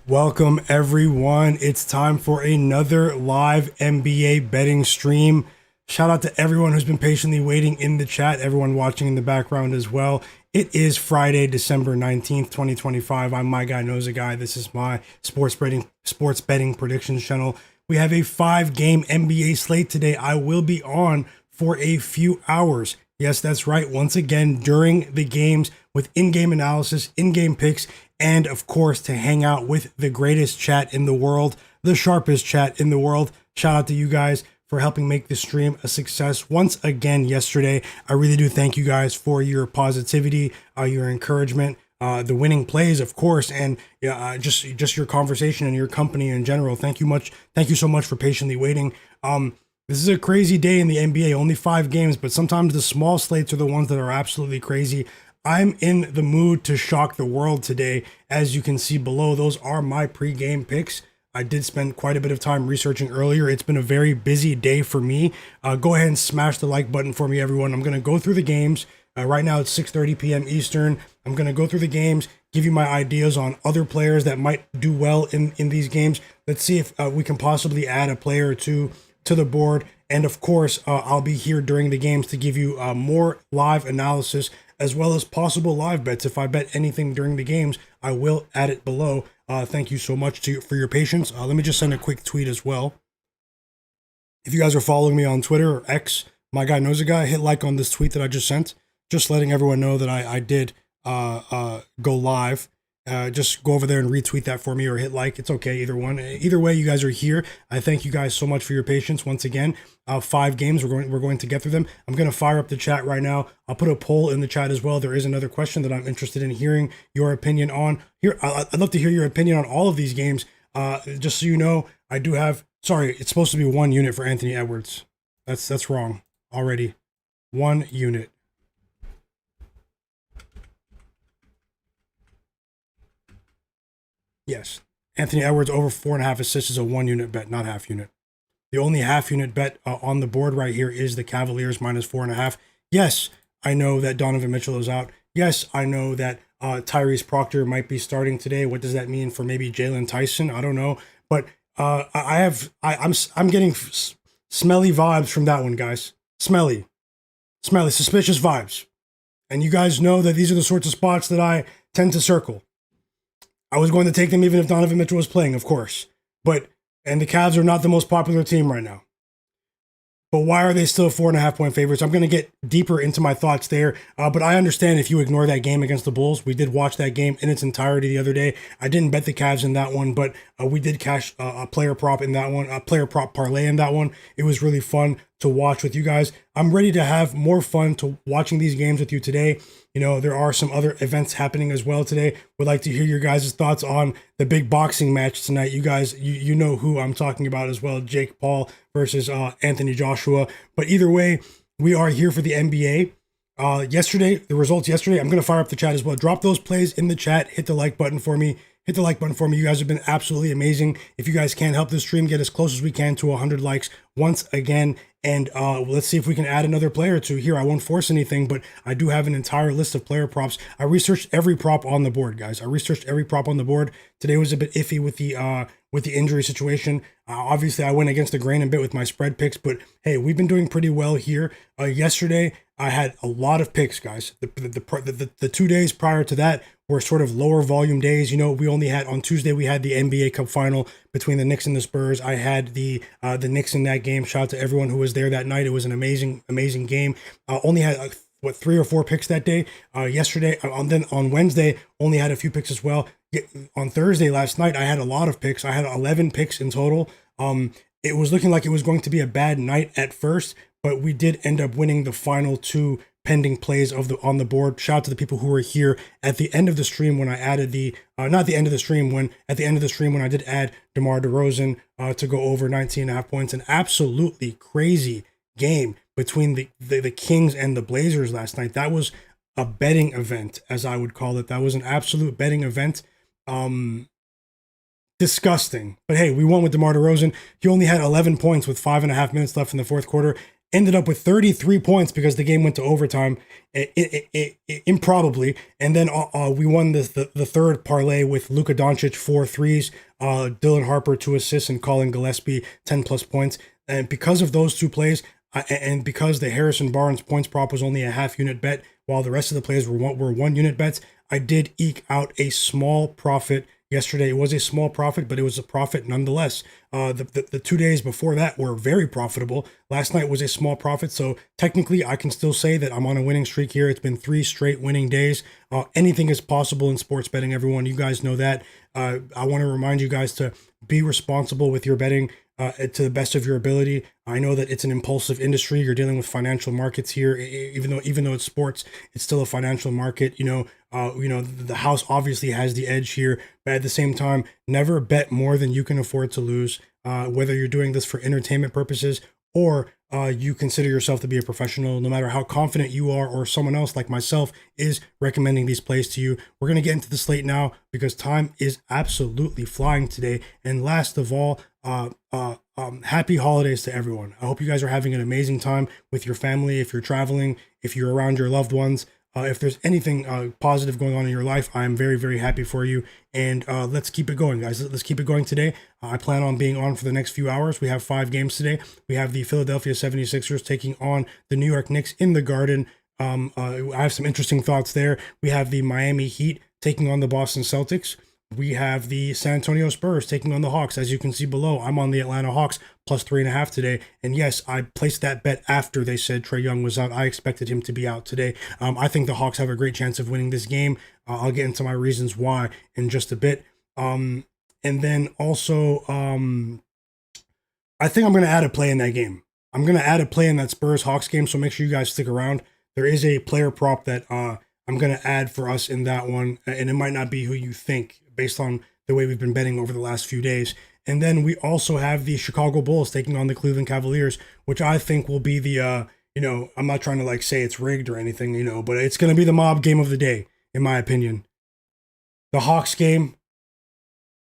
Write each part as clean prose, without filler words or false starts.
Welcome, everyone. It's time for another live NBA betting stream. Shout out to everyone who's been patiently waiting in the chat, everyone watching in the background as well. It is Friday, December 19th, 2025. I'm Myguyknowsaguy. This is my sports betting predictions channel. We have a 5-game NBA slate today. I will be on for a few hours. Yes, that's right. Once again, during the games with in-game analysis, in-game picks, and of course, to hang out with the greatest chat in the world, the sharpest chat in the world. Shout out to you guys for helping make this stream a success once again yesterday. I really do thank you guys for your positivity, your encouragement, the winning plays, of course, and just your conversation and your company in general. Thank you so much for patiently waiting. This is a crazy day in the NBA, only 5 games, but sometimes the small slates are the ones that are absolutely crazy. I'm in the mood to shock the world today. As you can see below, those are my pre-game picks. I did spend quite a bit of time researching earlier. It's been a very busy day for me. Go ahead and smash the like button for me, everyone. I'm going to go through the games. Right now it's 6:30 p.m. Eastern. I'm going to go through the games, give you my ideas on other players that might do well in these games. Let's see if we can possibly add a player or two to the board. And of course, I'll be here during the games to give you more live analysis as well as possible live bets. If I bet anything during the games, I will add it below. Thank you so much for your patience. Let me just send a quick tweet as well. If you guys are following me on Twitter or X, Myguyknowsaguy, hit like on this tweet that I just sent. Just letting everyone know that I did go live. Just go over there and retweet that for me or hit like. It's okay, either one. Either way, you guys are here. I thank you guys so much for your patience. Once again, 5 games. We're going to get through them. I'm going to fire up the chat right now. I'll put a poll in the chat as well. There is another question that I'm interested in hearing your opinion on. Here, I'd love to hear your opinion on all of these games. Just so you know, I do have. Sorry, it's supposed to be 1 unit for Anthony Edwards. That's wrong already. 1 unit. Yes, Anthony Edwards over 4.5 assists is a 1 unit bet, not half unit. The only half unit bet on the board right here is the Cavaliers minus 4.5. Yes, I know that Donovan Mitchell is out. Yes, I know that Tyrese Proctor might be starting today. What does that mean for maybe Jalen Tyson? I don't know, but I'm getting smelly vibes from that one, guys. Smelly, suspicious vibes. And you guys know that these are the sorts of spots that I tend to circle. I was going to take them even if Donovan Mitchell was playing, of course. And the Cavs are not the most popular team right now. But why are they still 4.5 point favorites? I'm going to get deeper into my thoughts there. But I understand if you ignore that game against the Bulls. We did watch that game in its entirety the other day. I didn't bet the Cavs in that one, but we did cash a player prop in that one, a player prop parlay in that one. It was really fun to watch with you guys. I'm ready to have more fun to watching these games with you today. You know, there are some other events happening as well today. Would like to hear your guys' thoughts on the big boxing match tonight. You guys, you know who I'm talking about as well. Jake Paul versus Anthony Joshua. But either way, we are here for the NBA. The results yesterday, I'm going to fire up the chat as well. Drop those plays in the chat. Hit the like button for me. Hit the like button for me. You guys have been absolutely amazing. If you guys can help this stream get as close as we can to 100 likes once again. And let's see if we can add another player or two here. I won't force anything, but I do have an entire list of player props. I researched every prop on the board, guys. I researched every prop on the board. Today was a bit iffy with the injury situation. Obviously, I went against the grain a bit with my spread picks, but hey, we've been doing pretty well here. Yesterday, I had a lot of picks, guys. The 2 days prior to that were sort of lower volume days. You know, we only had on Tuesday we had the NBA Cup final between the Knicks and the Spurs. I had the Knicks in that game. Shout out to everyone who was there that night. It was an amazing game. Only had 3 or 4 picks that day. Yesterday, then on Wednesday, only had a few picks as well. On Thursday last night, I had a lot of picks. I had 11 picks in total. It was looking like it was going to be a bad night at first, but we did end up winning the final 2 pending plays on the board. Shout out to the people who were here at the end of the stream when I added not the end of the stream, when at the end of the stream when I did add DeMar DeRozan to go over 19.5 points. An absolutely crazy game between the Kings and the Blazers last night. That was a betting event, as I would call it. That was an absolute betting event. Disgusting. But hey, we won with DeMar DeRozan. He only had 11 points with 5.5 minutes left in the fourth quarter. ended up with 33 points because the game went to overtime, improbably. And then we won the third parlay with Luka Doncic 4 threes, Dylan Harper 2 assists, and Colin Gillespie 10 plus points. And because of those two plays, and because the Harrison Barnes points prop was only a half unit bet, while the rest of the plays were 1 unit bets, I did eke out a small profit yesterday. It was a small profit, but it was a profit nonetheless. The 2 days before that were very profitable. Last night was a small profit, so technically I can still say that I'm on a winning streak here. It's been 3 straight winning days. Anything is possible in sports betting, everyone. You guys know that. I want to remind you guys to be responsible with your betting. To the best of your ability. I know that it's an impulsive industry. You're dealing with financial markets here. Even though it's sports, it's still a financial market. The house obviously has the edge here, but at the same time, never bet more than you can afford to lose. Whether you're doing this for entertainment purposes or you consider yourself to be a professional, no matter how confident you are or someone else like myself is recommending these plays to you. We're going to get into the slate now because time is absolutely flying today. And last of all, happy holidays to everyone. I hope you guys are having an amazing time with your family. If you're traveling, if you're around your loved ones, if there's anything positive going on in your life, I'm very, very happy for you. And let's keep it going, guys. Let's keep it going today. I plan on being on for the next few hours. We have 5 games today. We have the Philadelphia 76ers taking on the New York Knicks in the Garden. I have some interesting thoughts there. We have the Miami Heat taking on the Boston Celtics. We have the San Antonio Spurs taking on the Hawks. As you can see below, I'm on the Atlanta Hawks plus 3.5 today. And yes, I placed that bet after they said Trae Young was out. I expected him to be out today. I think the Hawks have a great chance of winning this game. I'll get into my reasons why in just a bit. And then also, I think I'm going to add a play in that game. I'm going to add a play in that Spurs-Hawks game, so make sure you guys stick around. There is a player prop that I'm going to add for us in that one, and it might not be who you think based on the way we've been betting over the last few days. And then we also have the Chicago Bulls taking on the Cleveland Cavaliers, which I think will be the, I'm not trying to say it's rigged or anything, but it's going to be the mob game of the day, in my opinion. The Hawks game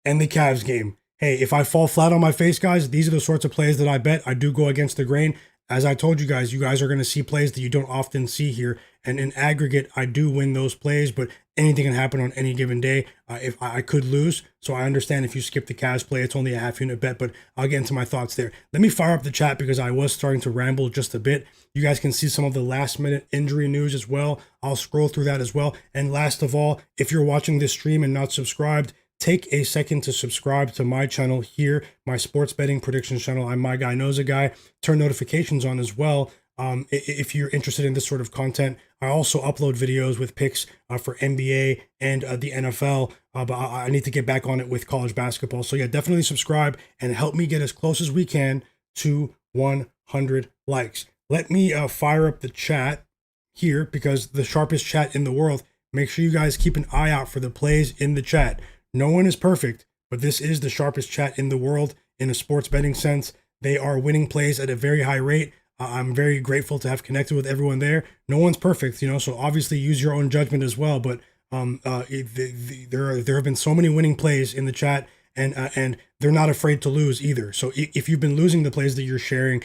and the Cavs game. Hey, if I fall flat on my face, guys, these are the sorts of plays that I bet. I do go against the grain. As I told you guys are going to see plays that you don't often see here. And in aggregate, I do win those plays, but anything can happen on any given day. If I could lose, so I understand if you skip the Cavs play, it's only a half unit bet, but I'll get into my thoughts there. Let me fire up the chat because I was starting to ramble just a bit. You guys can see some of the last minute injury news as well. I'll scroll through that as well. And last of all, if you're watching this stream and not subscribed, take a second to subscribe to my channel here, my sports betting predictions channel. I'm Myguyknowsaguy. Turn notifications on as well. If you're interested in this sort of content, I also upload videos with picks for NBA and the NFL, but I need to get back on it with college basketball. So yeah, definitely subscribe and help me get as close as we can to 100 likes. Let me fire up the chat here because the sharpest chat in the world. Make sure you guys keep an eye out for the plays in the chat. No one is perfect, but this is the sharpest chat in the world in a sports betting sense. They are winning plays at a very high rate. I'm very grateful to have connected with everyone there. No one's perfect, so obviously use your own judgment as well. But there have been so many winning plays in the chat, and they're not afraid to lose either. So if you've been losing the plays that you're sharing,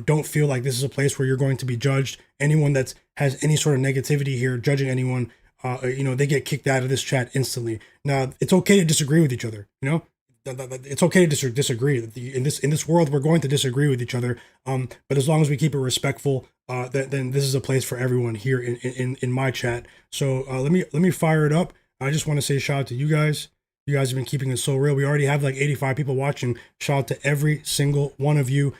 don't feel like this is a place where you're going to be judged. Anyone that has any sort of negativity here, judging anyone, they get kicked out of this chat instantly. Now, it's okay to disagree with each other, It's okay to disagree. In this world, we're going to disagree with each other. But as long as we keep it respectful, then this is a place for everyone here in my chat. So let me fire it up. I just want to say shout out to you guys. You guys have been keeping it so real. We already have like 85 people watching. Shout out to every single one of you.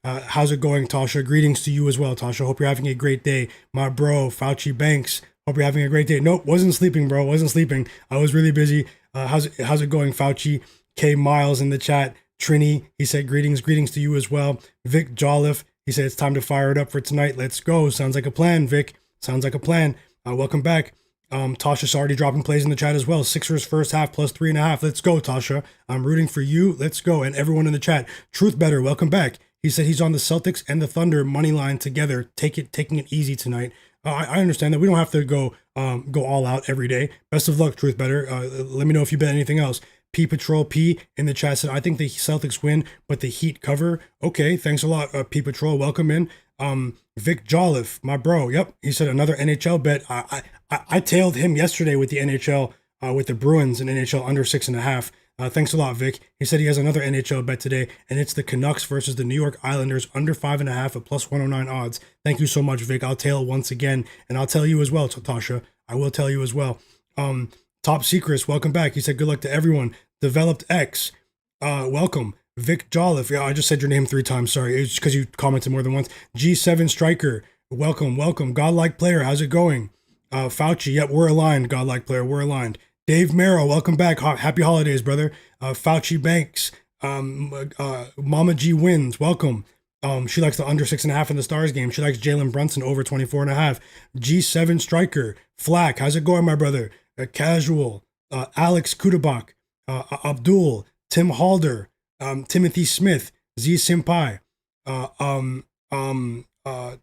How's it going, Tasha? Greetings to you as well, Tasha. Hope you're having a great day. My bro, Fauci Banks. Hope you're having a great day. Nope, wasn't sleeping, bro. Wasn't sleeping. I was really busy. How's it going, Fauci? K Miles in the chat. Trini, he said greetings to you as well. Vic Jolliffe, he said it's time to fire it up for tonight. Let's go. Sounds like a plan, Vic. Sounds like a plan. Welcome back. Tasha's already dropping plays in the chat as well. Sixers first half plus 3.5. Let's go, Tasha. I'm rooting for you. Let's go. And everyone in the chat. Truth Better, welcome back. He said he's on the Celtics and the Thunder money line together. Taking it easy tonight. I understand that we don't have to go all out every day. Best of luck, Truth Better. Let me know if you bet anything else. P Patrol P in the chat said, I think the Celtics win, but the Heat cover. Okay, thanks a lot, P Patrol. Welcome in. Vic Jolliffe, my bro. Yep, he said another NHL bet. I tailed him yesterday with the NHL, with the Bruins and NHL under 6.5. Thanks a lot, Vic. He said he has another NHL bet today, and it's the Canucks versus the New York Islanders under 5.5 at plus 109 odds. Thank you so much, Vic. I'll tail once again, and I'll tell you as well, Tasha. I will tell you as well. Top Secrets, welcome back. He said good luck to everyone. Developed X, welcome. Vic Jolliffe, yeah, I just said your name 3 times. Sorry, it's because you commented more than once. G7 Striker, welcome. Godlike Player, how's it going? Fauci, yep, we're aligned. Godlike Player, we're aligned. Dave Merrill, welcome back. Happy holidays, brother. Fauci Banks, Mama G Wins, welcome. She likes the under 6.5 in the Stars game. She likes Jalen Brunson over 24.5. G7 Striker, Flack, how's it going, my brother? Casual, Alex Kudabak, Abdul, Tim Halder, Timothy Smith, Z Simpai,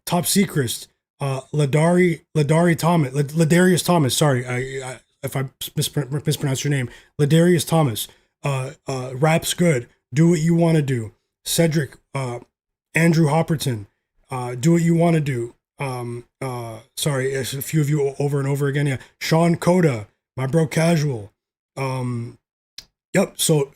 Top Secrets, Ladarius Thomas. Sorry, if I mispronounced your name, Ladarius Thomas. Rap's good. Do what you want to do. Cedric, Andrew Hopperton. Do what you want to do. Sorry, a few of you over and over again. Yeah, Sean Coda, my bro, Casual. Yep. So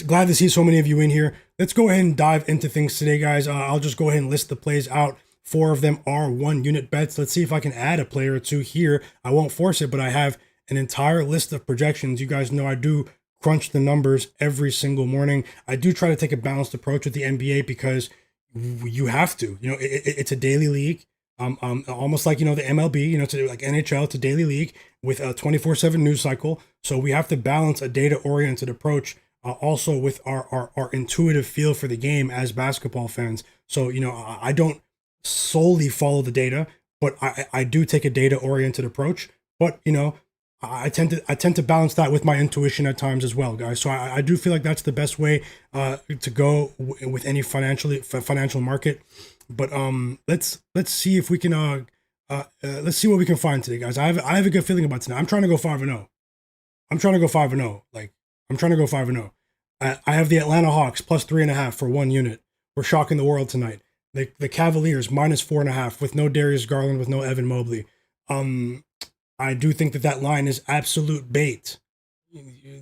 glad to see so many of you in here. Let's go ahead and dive into things today, guys. I'll just go ahead and list the plays out. 4 of them are 1 unit bets. Let's see if I can add a player or 2 here. I won't force it, but I have an entire list of projections. You guys know I do crunch the numbers every single morning. I do try to take a balanced approach with the NBA because you have to. You know, it's a daily league. Almost like, you know, the MLB, you know, to like NHL, it's a daily league with a 24/7 news cycle. So we have to balance a data-oriented approach also with our intuitive feel for the game as basketball fans. So, you know, I don't solely follow the data, but I do take a data-oriented approach. But, you know, I tend to balance that with my intuition at times as well, guys. So I do feel like that's the best way to go with any financial market. But let's see if we can let's see what we can find today, guys. I have a good feeling about tonight. I'm trying to go 5-0. I'm trying to go 5-0. Like, I'm trying to go 5-0. I have the Atlanta Hawks plus 3.5 for 1 unit. We're shocking the world tonight. The Cavaliers minus 4.5 with no Darius Garland, with no Evan Mobley. I do think that line is absolute bait.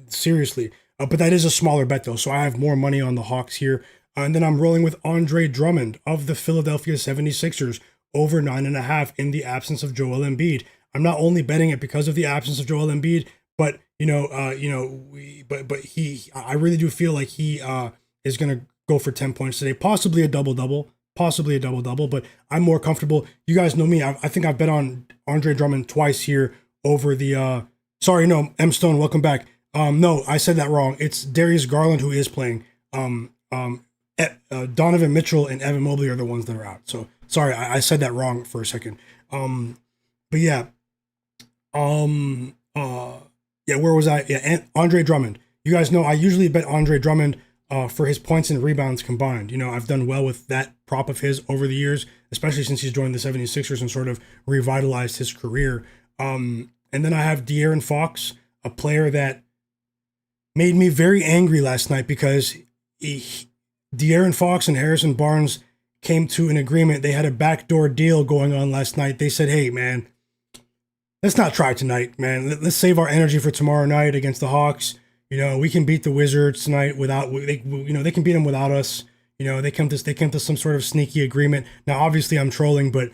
Seriously. But that is a smaller bet, though. So I have more money on the Hawks here. And then I'm rolling with Andre Drummond of the Philadelphia 76ers over 9.5 in the absence of Joel Embiid. I'm not only betting it because of the absence of Joel Embiid, but I really do feel like he is going to go for 10 points today, possibly a double-double, but I'm more comfortable. You guys know me. I think I've bet on Andre Drummond twice here over the M Stone, welcome back. No, I said that wrong. It's Darius Garland who is playing. Donovan Mitchell and Evan Mobley are the ones that are out. So sorry, I said that wrong for a second. But yeah. Where was I? Yeah, and Andre Drummond. You guys know I usually bet Andre Drummond for his points and rebounds combined. You know, I've done well with that prop of his over the years, especially since he's joined the 76ers and sort of revitalized his career. And then I have De'Aaron Fox, a player that made me very angry last night because De'Aaron Fox and Harrison Barnes came to an agreement. They had a backdoor deal going on last night. They said, hey, man, let's not try tonight, man. Let's save our energy for tomorrow night against the Hawks. You know, we can beat the Wizards tonight without, they can beat them without us. You know, they came to some sort of sneaky agreement. Now, obviously, I'm trolling, but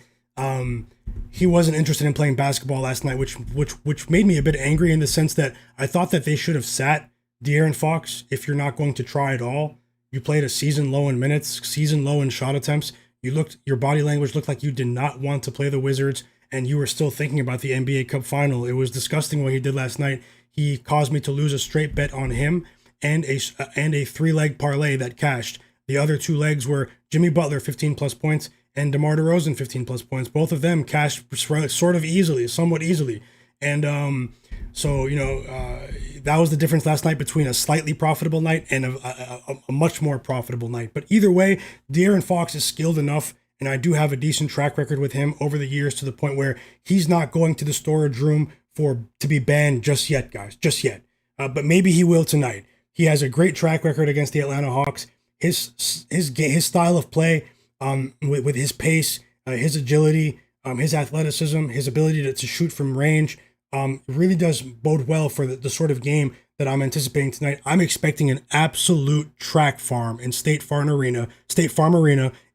he wasn't interested in playing basketball last night, which made me a bit angry in the sense that I thought that they should have sat De'Aaron Fox. If you're not going to try at all, you played a season low in minutes, season low in shot attempts. Your body language looked like you did not want to play the Wizards, and you were still thinking about the NBA Cup final. It was disgusting what he did last night. He caused me to lose a straight bet on him and a 3-leg parlay that cashed. The other 2 legs were Jimmy Butler 15 plus points and DeMar DeRozan 15 plus points. Both of them cashed sort of easily, somewhat easily. And so, you know, that was the difference last night between a slightly profitable night and a much more profitable night. But either way, De'Aaron Fox is skilled enough, and I do have a decent track record with him over the years to the point where he's not going to the storage room to be banned just yet, guys, just yet. But maybe he will tonight. He has a great track record against the Atlanta Hawks. His style of play, with his pace, his agility, his athleticism, his ability to shoot from range, really does bode well for the sort of game that I'm anticipating tonight. I'm expecting an absolute track farm in State Farm Arena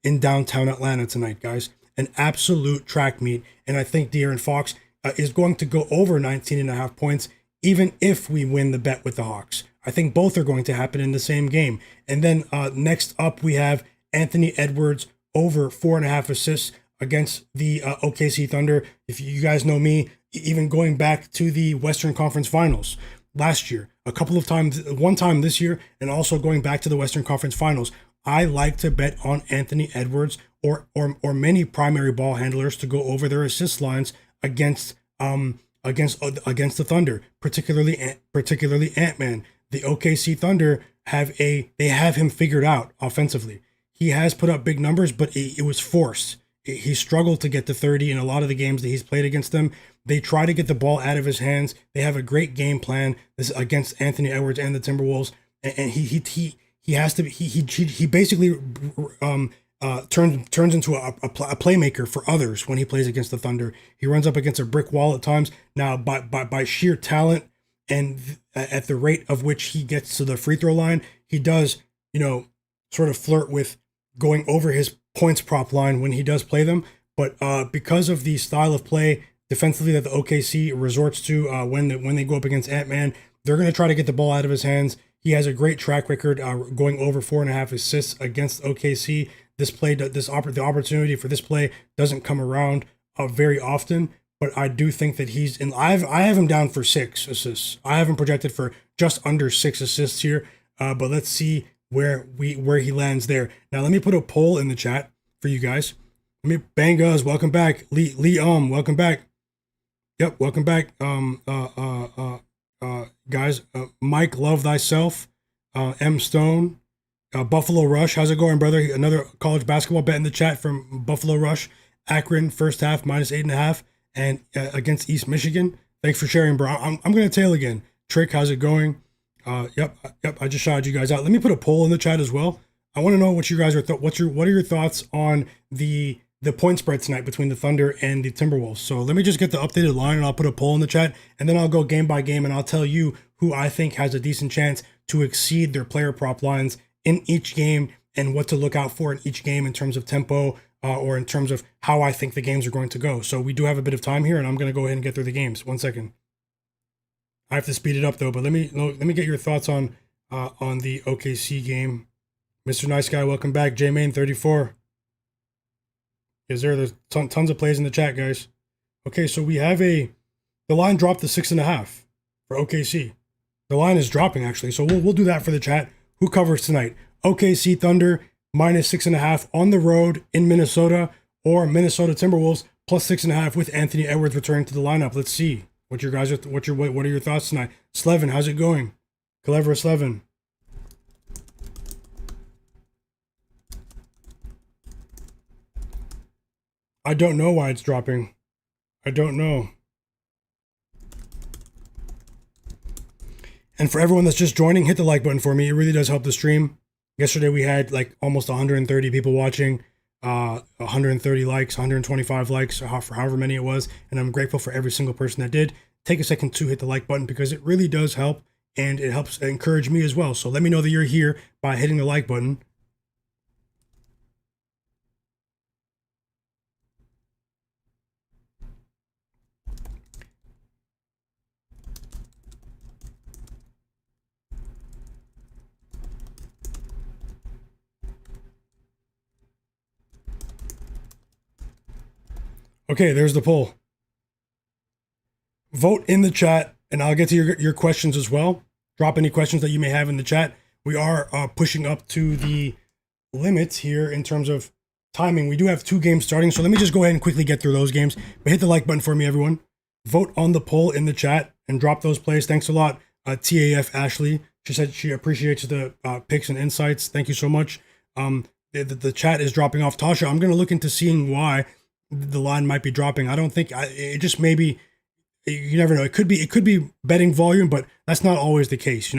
in downtown Atlanta tonight, guys. An absolute track meet. And I think De'Aaron Fox is going to go over 19.5 points, even if we win the bet with the Hawks. I think both are going to happen in the same game. And then next up, we have Anthony Edwards over 4.5 assists against the OKC Thunder. If you guys know me, even going back to the Western Conference Finals last year, a couple of times, one time this year, and also going back to the Western Conference Finals, I like to bet on Anthony Edwards or many primary ball handlers to go over their assist lines against the Thunder, particularly Ant-Man. The OKC Thunder have him figured out offensively. He has put up big numbers, but it was forced. He struggled to get to 30 in a lot of the games that he's played against them. They try to get the ball out of his hands. They have a great game plan against Anthony Edwards and the Timberwolves, and he basically turns into a playmaker for others when he plays against the Thunder. He runs up against a brick wall at times. Now, by sheer talent and at the rate of which he gets to the free throw line, he does, sort of flirt with going over his points prop line when he does play them. But because of the style of play defensively that the OKC resorts to when they go up against Ant-Man, they're going to try to get the ball out of his hands. He has a great track record going over 4.5 assists against OKC. The opportunity for this play doesn't come around very often, but I do think that he's in. I have him down for 6 assists. I have him projected for just under 6 assists here. But let's see where he lands there. Now let me put a poll in the chat for you guys. Bangas, welcome back. Lee welcome back. Yep, welcome back. Guys, Mike, love thyself. M Stone, Buffalo Rush, how's it going, brother? Another college basketball bet in the chat from Buffalo Rush. Akron first half -8.5 and against East Michigan. Thanks for sharing, bro. I'm gonna tail again. Trick, how's it going? Yep. I just shouted you guys out. Let me put a poll in the chat as well. I want to know what you guys are. What are your thoughts on the point spread tonight between the Thunder and the Timberwolves? So let me just get the updated line, and I'll put a poll in the chat, and then I'll go game by game, and I'll tell you who I think has a decent chance to exceed their player prop lines in each game, and what to look out for in each game in terms of tempo or in terms of how I think the games are going to go. So we do have a bit of time here, and I'm going to go ahead and get through the games. 1 second. I have to speed it up though, but let me get your thoughts on the OKC game. Mr. Nice Guy, welcome back. J-Main34. There's tons of plays in the chat, guys. Okay, so we have the line dropped to 6.5 for OKC. The line is dropping actually, so we'll do that for the chat. Who covers tonight? OKC Thunder -6.5 on the road in Minnesota, or Minnesota Timberwolves +6.5 with Anthony Edwards returning to the lineup. Let's see what your guys are. What are your thoughts tonight? Slevin, how's it going? Clever Slevin. I don't know why it's dropping. I don't know. And for everyone that's just joining, hit the like button for me. It really does help the stream. Yesterday we had like almost 130 people watching, 130 likes, 125 likes, for however many it was. And I'm grateful for every single person that did. Take a second to hit the like button because it really does help, and it helps encourage me as well. So let me know that you're here by hitting the like button. Okay, there's the poll. Vote in the chat, and I'll get to your questions as well. Drop any questions that you may have in the chat. We are pushing up to the limits here in terms of timing. We do have 2 games starting, so let me just go ahead and quickly get through those games. But hit the like button for me, everyone. Vote on the poll in the chat and drop those plays. Thanks a lot, TAF Ashley. She said she appreciates the picks and insights. Thank you so much. The chat is dropping off. Tasha, I'm going to look into seeing why the line might be dropping. I don't think it just maybe, you never know. It could be betting volume, but that's not always the case,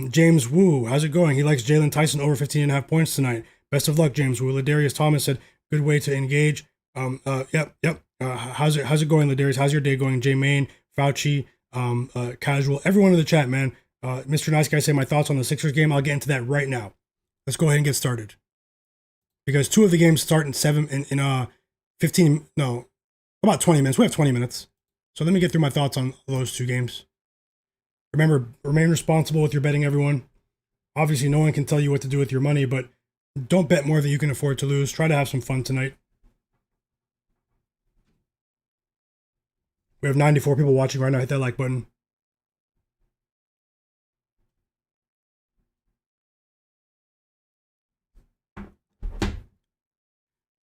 James Wu, how's it going? He likes Jalen Tyson over 15.5 points tonight. Best of luck, James Wu. Ladarius Thomas said, good way to engage. Yep. How's it going, Ladarius? How's your day going? J Main, Fauci, Casual, everyone in the chat, man. Mr. Nice Guy say my thoughts on the Sixers game. I'll get into that right now. Let's go ahead and get started. Because two of the games start in 15, no, about 20 minutes. We have 20 minutes. So let me get through my thoughts on those two games. Remember, remain responsible with your betting, everyone. Obviously, no one can tell you what to do with your money, but don't bet more than you can afford to lose. Try to have some fun tonight. We have 94 people watching right now. Hit that like button.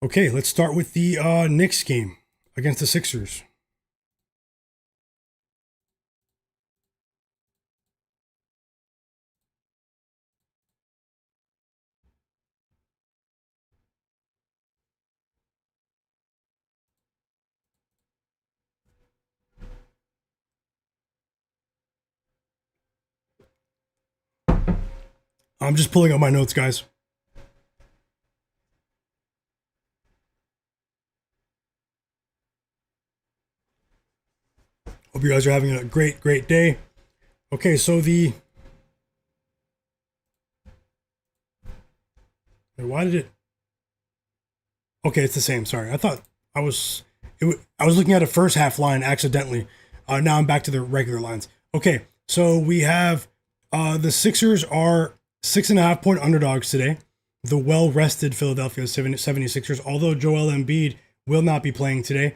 Okay, let's start with the Knicks game against the Sixers. I'm just pulling up my notes, guys. Hope you guys are having a great day. Okay, so why did it? Okay, it's the same. Sorry, I thought I was looking at a first half line accidentally. Now I'm back to the regular lines. Okay, so we have the Sixers are 6.5 point underdogs today. The well-rested Philadelphia 76ers, although Joel Embiid will not be playing today.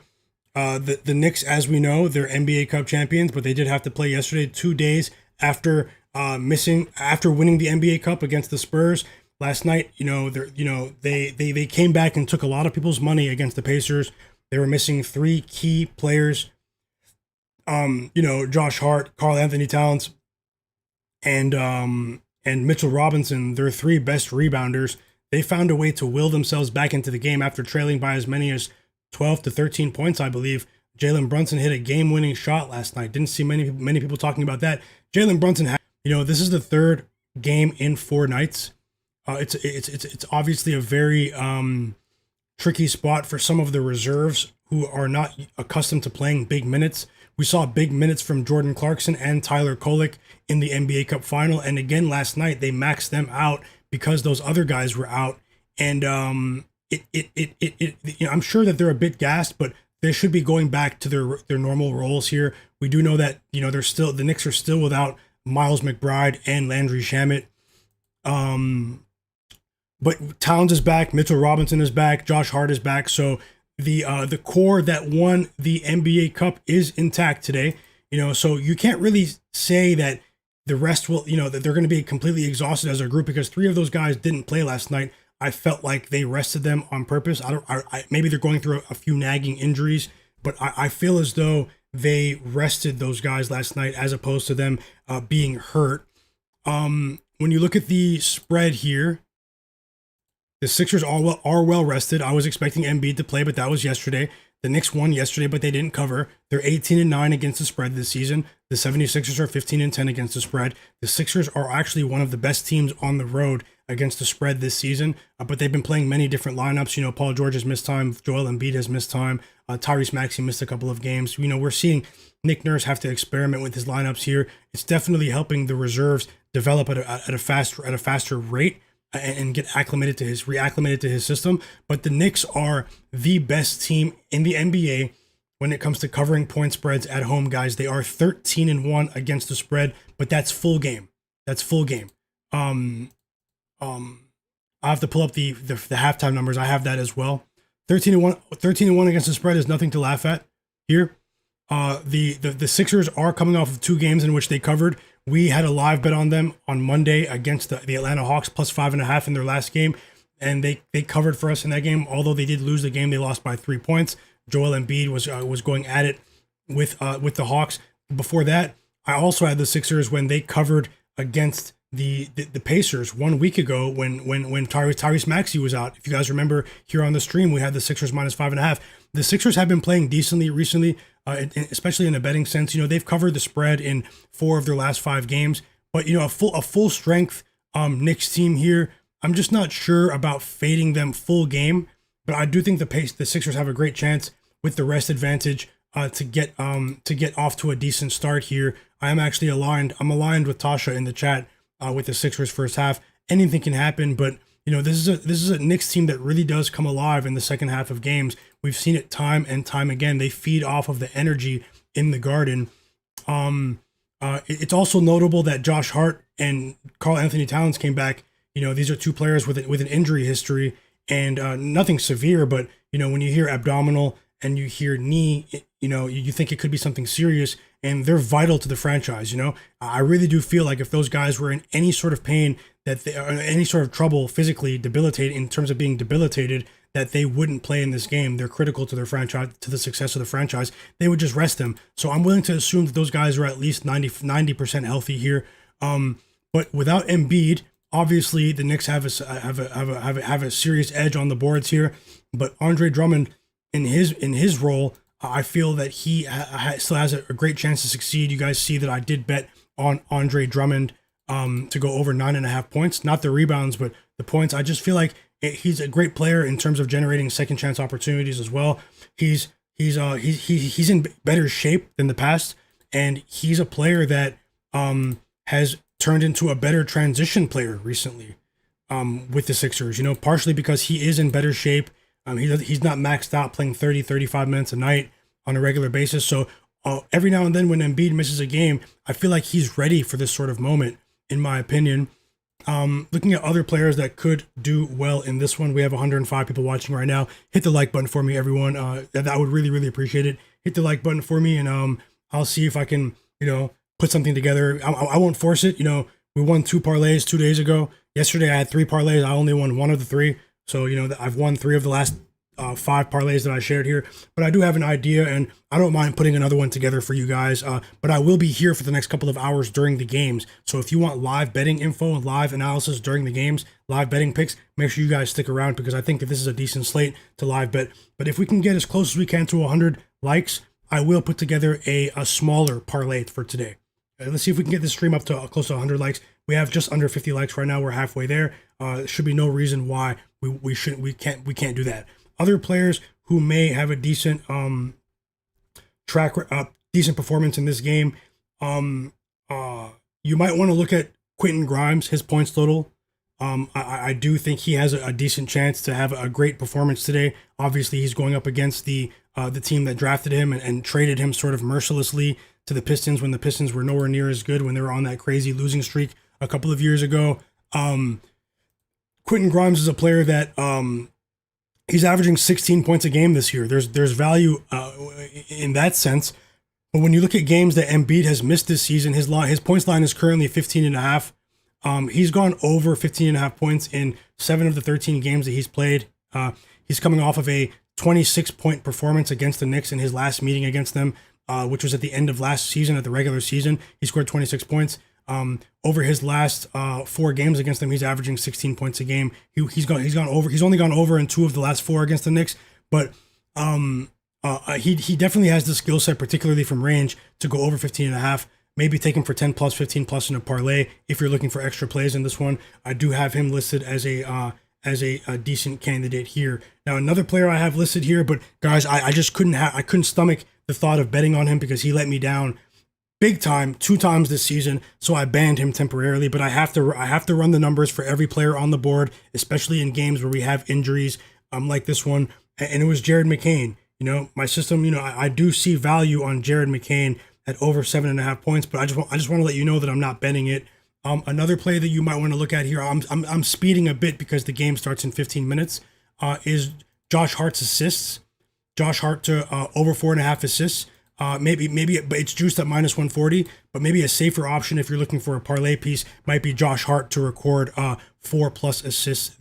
The Knicks, as we know, they're NBA Cup champions, but they did have to play yesterday, 2 days after winning the NBA Cup against the Spurs last night. They came back and took a lot of people's money against the Pacers. They were missing 3 key players. Josh Hart, Karl-Anthony Towns, and Mitchell Robinson, their 3 best rebounders. They found a way to will themselves back into the game after trailing by as many as 12 to 13 points, I believe. Jalen Brunson hit a game-winning shot last night. Didn't see many people talking about that. Jalen Brunson, this is the 3rd game in 4 nights. It's obviously a very tricky spot for some of the reserves who are not accustomed to playing big minutes. We saw big minutes from Jordan Clarkson and Tyler Kolek in the NBA Cup final, and again last night they maxed them out because those other guys were out. And I'm sure that they're a bit gassed, but they should be going back to their normal roles here. We do know that the Knicks are still without Miles McBride and Landry Shamet. But Towns is back, Mitchell Robinson is back, Josh Hart is back. So the core that won the NBA Cup is intact today. So you can't really say that the rest will, that they're going to be completely exhausted as a group, because 3 of those guys didn't play last night. I felt like they rested them on purpose. Maybe they're going through a few nagging injuries, but I feel as though they rested those guys last night as opposed to them being hurt. When you look at the spread here, the Sixers are well rested. I was expecting Embiid to play, but that was yesterday. The Knicks won yesterday, but they didn't cover. They're 18-9 against the spread this season. The 76ers are 15-10 against the spread. The Sixers are actually one of the best teams on the road against the spread this season, but they've been playing many different lineups. Paul George has missed time. Joel Embiid has missed time. Tyrese Maxey missed a couple of games. We're seeing Nick Nurse have to experiment with his lineups here. It's definitely helping the reserves develop at a faster rate and get reacclimated to his system. But the Knicks are the best team in the NBA when it comes to covering point spreads at home, guys. They are 13-1 against the spread, but that's full game. I have to pull up the halftime numbers. I have that as well. 13-1 against the spread is nothing to laugh at here. The Sixers are coming off of 2 games in which they covered. We had a live bet on them on Monday against the Atlanta Hawks plus 5.5 in their last game, and they covered for us in that game. Although they did lose the game, they lost by 3 points. Joel Embiid was going at it with the Hawks. Before that, I also had the Sixers when they covered against the Pacers 1 week ago when Tyrese Maxey was out. If you guys remember, here on the stream, we had the Sixers minus 5.5. The Sixers have been playing decently recently, especially in a betting sense. They've covered the spread in 4 of their last 5 games, But a full strength Knicks team here. I'm just not sure about fading them full game, but I do think the Sixers have a great chance with the rest advantage to get off to a decent start here. I am actually aligned. I'm aligned with Tasha in the chat with the Sixers first half. Anything can happen, but this is a Knicks team that really does come alive in the second half of games. We've seen it time and time again. They feed off of the energy in the Garden. It's also notable that Josh Hart and Karl-Anthony Towns came back. These are two players with an injury history and nothing severe, but when you hear abdominal and you hear knee, you think it could be something serious, and they're vital to the franchise. I really do feel like if those guys were in any sort of pain, that they are any sort of trouble physically debilitated in terms of being debilitated, that they wouldn't play in this game. They're critical to their franchise, to the success of the franchise. They would just rest them. So I'm willing to assume that those guys are at least 90% healthy here. But without Embiid, obviously the Knicks have a serious edge on the boards here. But Andre Drummond, in his role, I feel that he still has a great chance to succeed. You guys see that I did bet on Andre Drummond to go over 9.5 points, not the rebounds, but the points. I just feel like he's a great player in terms of generating second chance opportunities as well. He's in better shape than the past, and he's a player that has turned into a better transition player recently with the Sixers. Partially because he is in better shape. He's not maxed out playing 35 minutes a night on a regular basis. So every now and then when Embiid misses a game, I feel like he's ready for this sort of moment, in my opinion. Looking at other players that could do well in this one, we have 105 people watching right now. Hit the like button for me, everyone. I would really, really appreciate it. Hit the like button for me, and I'll see if I can, put something together. I won't force it. We won 2 parlays 2 days ago. Yesterday I had 3 parlays. I only won 1 of the 3. So, I've won 3 of the last 5 parlays that I shared here, but I do have an idea, and I don't mind putting another one together for you guys. But I will be here for the next couple of hours during the games. So if you want live betting info and live analysis during the games, live betting picks, make sure you guys stick around, because I think that this is a decent slate to live bet. But if we can get as close as we can to 100 likes, I will put together a smaller parlay for today. Let's see if we can get this stream up to close to 100 likes. We have just under 50 likes right now. We're halfway there. Should be no reason why we can't do that. Other players who may have a decent decent performance in this game, you might want to look at Quentin Grimes, his points total. I do think he has a decent chance to have a great performance today. Obviously, he's going up against the team that drafted him and traded him sort of mercilessly to the Pistons when the Pistons were nowhere near as good, when they were on that crazy losing streak a couple of years ago. Quentin Grimes is a player that he's averaging 16 points a game this year. There's value in that sense. But when you look at games that Embiid has missed this season, his points line is currently 15.5. He's gone over 15.5 points in 7 of the 13 games that he's played. He's coming off of a 26-point performance against the Knicks in his last meeting against them, which was at the end of last season, at the regular season. He scored 26 points. Over his last 4 games against them, he's averaging 16 points a game. He's only gone over in 2 of the last 4 against the Knicks, but he definitely has the skill set, particularly from range, to go over 15.5. Maybe take him for 10 plus, 15 plus in a parlay if you're looking for extra plays in this one. I do have him listed as a decent candidate here. Now, another player I have listed here, but guys, I just couldn't stomach the thought of betting on him because he let me down big time 2 times this season, so I banned him temporarily. But I have to run the numbers for every player on the board, especially in games where we have injuries like this one. And it was Jared McCain. My system, I do see value on Jared McCain at over 7.5 points, but I just want to let you know that I'm not betting it. Another play that you might want to look at here, I'm speeding a bit because the game starts in 15 minutes, is Josh Hart's assists. Josh Hart to over 4.5 assists. Maybe it's juiced at minus 140, but maybe a safer option if you're looking for a parlay piece might be Josh Hart to record 4+ assists.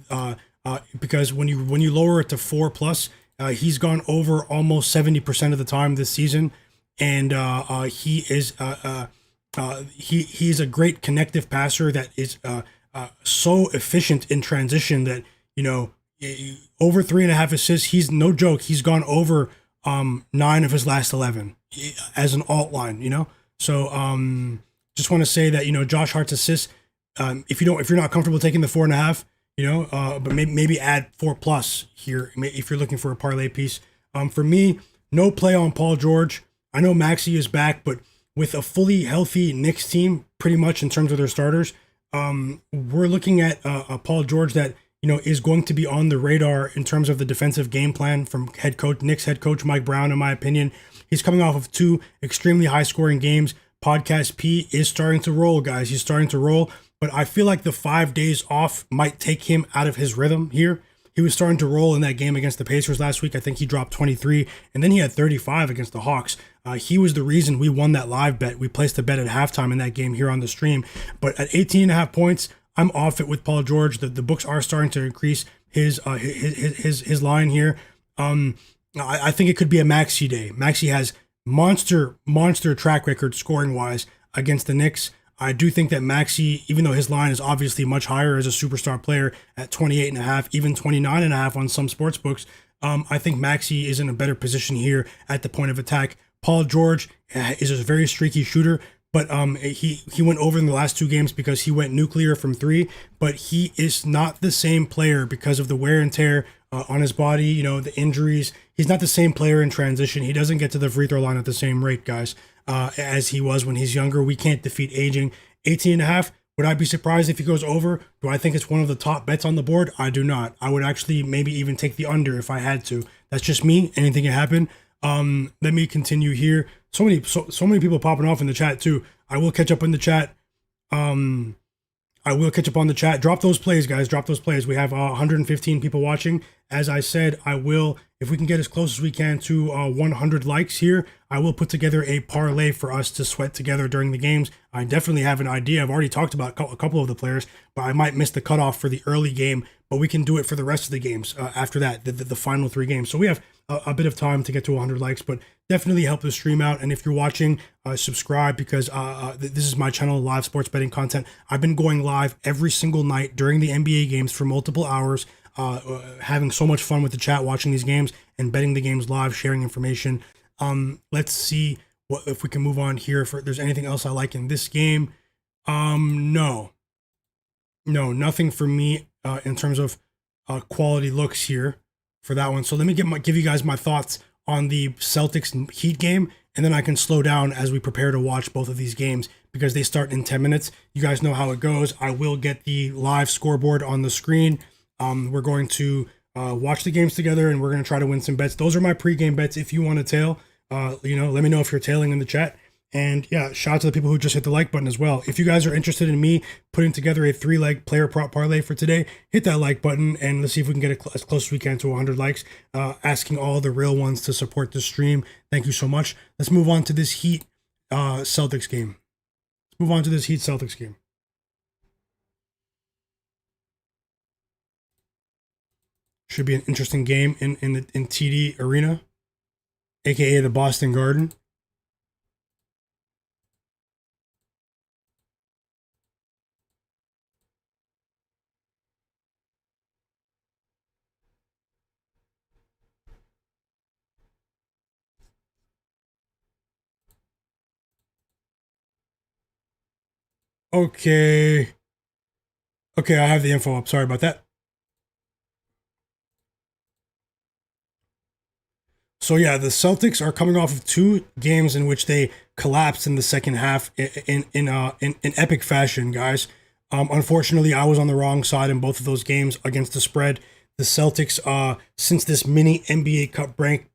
Because when you lower it to 4+, he's gone over almost 70% of the time this season, and he's a great connective passer that is so efficient in transition that over 3.5 assists. He's no joke. He's gone over 9 of his last 11 as an alt line. So Just want to say that, Josh Hart's assists, if you're not comfortable taking the 4.5, but maybe add 4+ here if you're looking for a parlay piece. For me, no play on Paul George. I know Maxey is back, but with a fully healthy Knicks team, pretty much in terms of their starters, we're looking at a Paul George that is going to be on the radar in terms of the defensive game plan from Knicks head coach Mike Brown. In my opinion, he's coming off of 2 extremely high scoring games. Podcast P is starting to roll, guys. He's starting to roll, but I feel like the 5 days off might take him out of his rhythm here. He was starting to roll in that game against the Pacers last week. I think he dropped 23, and then he had 35 against the Hawks. He was the reason we won that live bet. We placed a bet at halftime in that game here on the stream. But at 18.5 points, I'm off it with Paul George. The books are starting to increase his line here. I think it could be a Maxey day. Maxey has monster track record scoring wise against the Knicks. I do think that Maxey, even though his line is obviously much higher as a superstar player at 28.5, even 29.5 on some sports books, I think Maxey is in a better position here at the point of attack. Paul George is a very streaky shooter, but he went over in the last 2 games because he went nuclear from 3, but he is not the same player because of the wear and tear on his body, the injuries. He's not the same player in transition. He doesn't get to the free throw line at the same rate, guys, as he was when he's younger. We can't defeat aging. 18.5, would I be surprised if he goes over? Do I think it's one of the top bets on the board? I do not. I would actually maybe even take the under if I had to. That's just me. Anything can happen. Let me continue here. So many people popping off in the chat too. I will catch up in the chat. I will catch up on the chat. Drop those plays, guys. Drop those plays. We have 115 people watching. As I said, I will, if we can get as close as we can to 100 likes here, I will put together a parlay for us to sweat together during the games. I definitely have an idea. I've already talked about a couple of the players, but I might miss the cutoff for the early game, but we can do it for the rest of the games after that, the final 3 games. So we have a bit of time to get to 100 likes, but definitely help the stream out. And if you're watching, subscribe, because this is my channel, live sports betting content. I've been going live every single night during the NBA games for multiple hours, having so much fun with the chat, watching these games and betting the games live, sharing information. Let's see if we can move on here. If there's anything else I like in this game. No, nothing for me in terms of quality looks here for that one. So let me give you guys my thoughts on the Celtics Heat game, and then I can slow down as we prepare to watch both of these games because they start in 10 minutes. You guys know how it goes. I will get the live scoreboard on the screen. We're going to watch the games together, and we're going to try to win some bets. Those are my pregame bets. If you want to tail, let me know if you're tailing in the chat. And yeah, shout out to the people who just hit the like button as well. If you guys are interested in me putting together a 3-leg player prop parlay for today, hit that like button and let's see if we can get it as close as we can to 100 likes. Asking all the real ones to support the stream. Thank you so much. Let's move on to this Heat Celtics game. Should be an interesting game in TD Arena, aka the Boston Garden. Okay, I have the info up. Sorry about that. So yeah, the Celtics are coming off of 2 games in which they collapsed in the second half in epic fashion, guys. Unfortunately, I was on the wrong side in both of those games against the spread. The Celtics, since this mini NBA Cup break,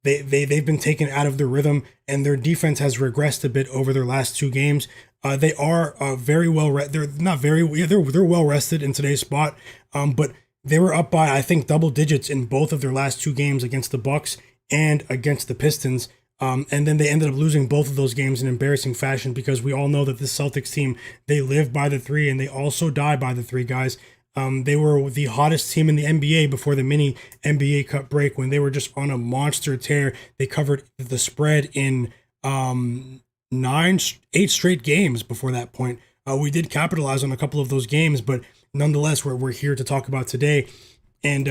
they've been taken out of the rhythm, and their defense has regressed a bit over their last 2 games. They are very well. They're not very. Yeah, they're well rested in today's spot. But they were up by, I think, double digits in both of their last 2 games against the Bucks and against the Pistons. And then they ended up losing both of those games in embarrassing fashion because we all know that this Celtics team, they live by the 3 and they also die by the 3, guys. They were the hottest team in the NBA before the mini NBA Cup break when they were just on a monster tear. They covered the spread in 8 straight games before that point. We did capitalize on a couple of those games, but nonetheless, we're here to talk about today. And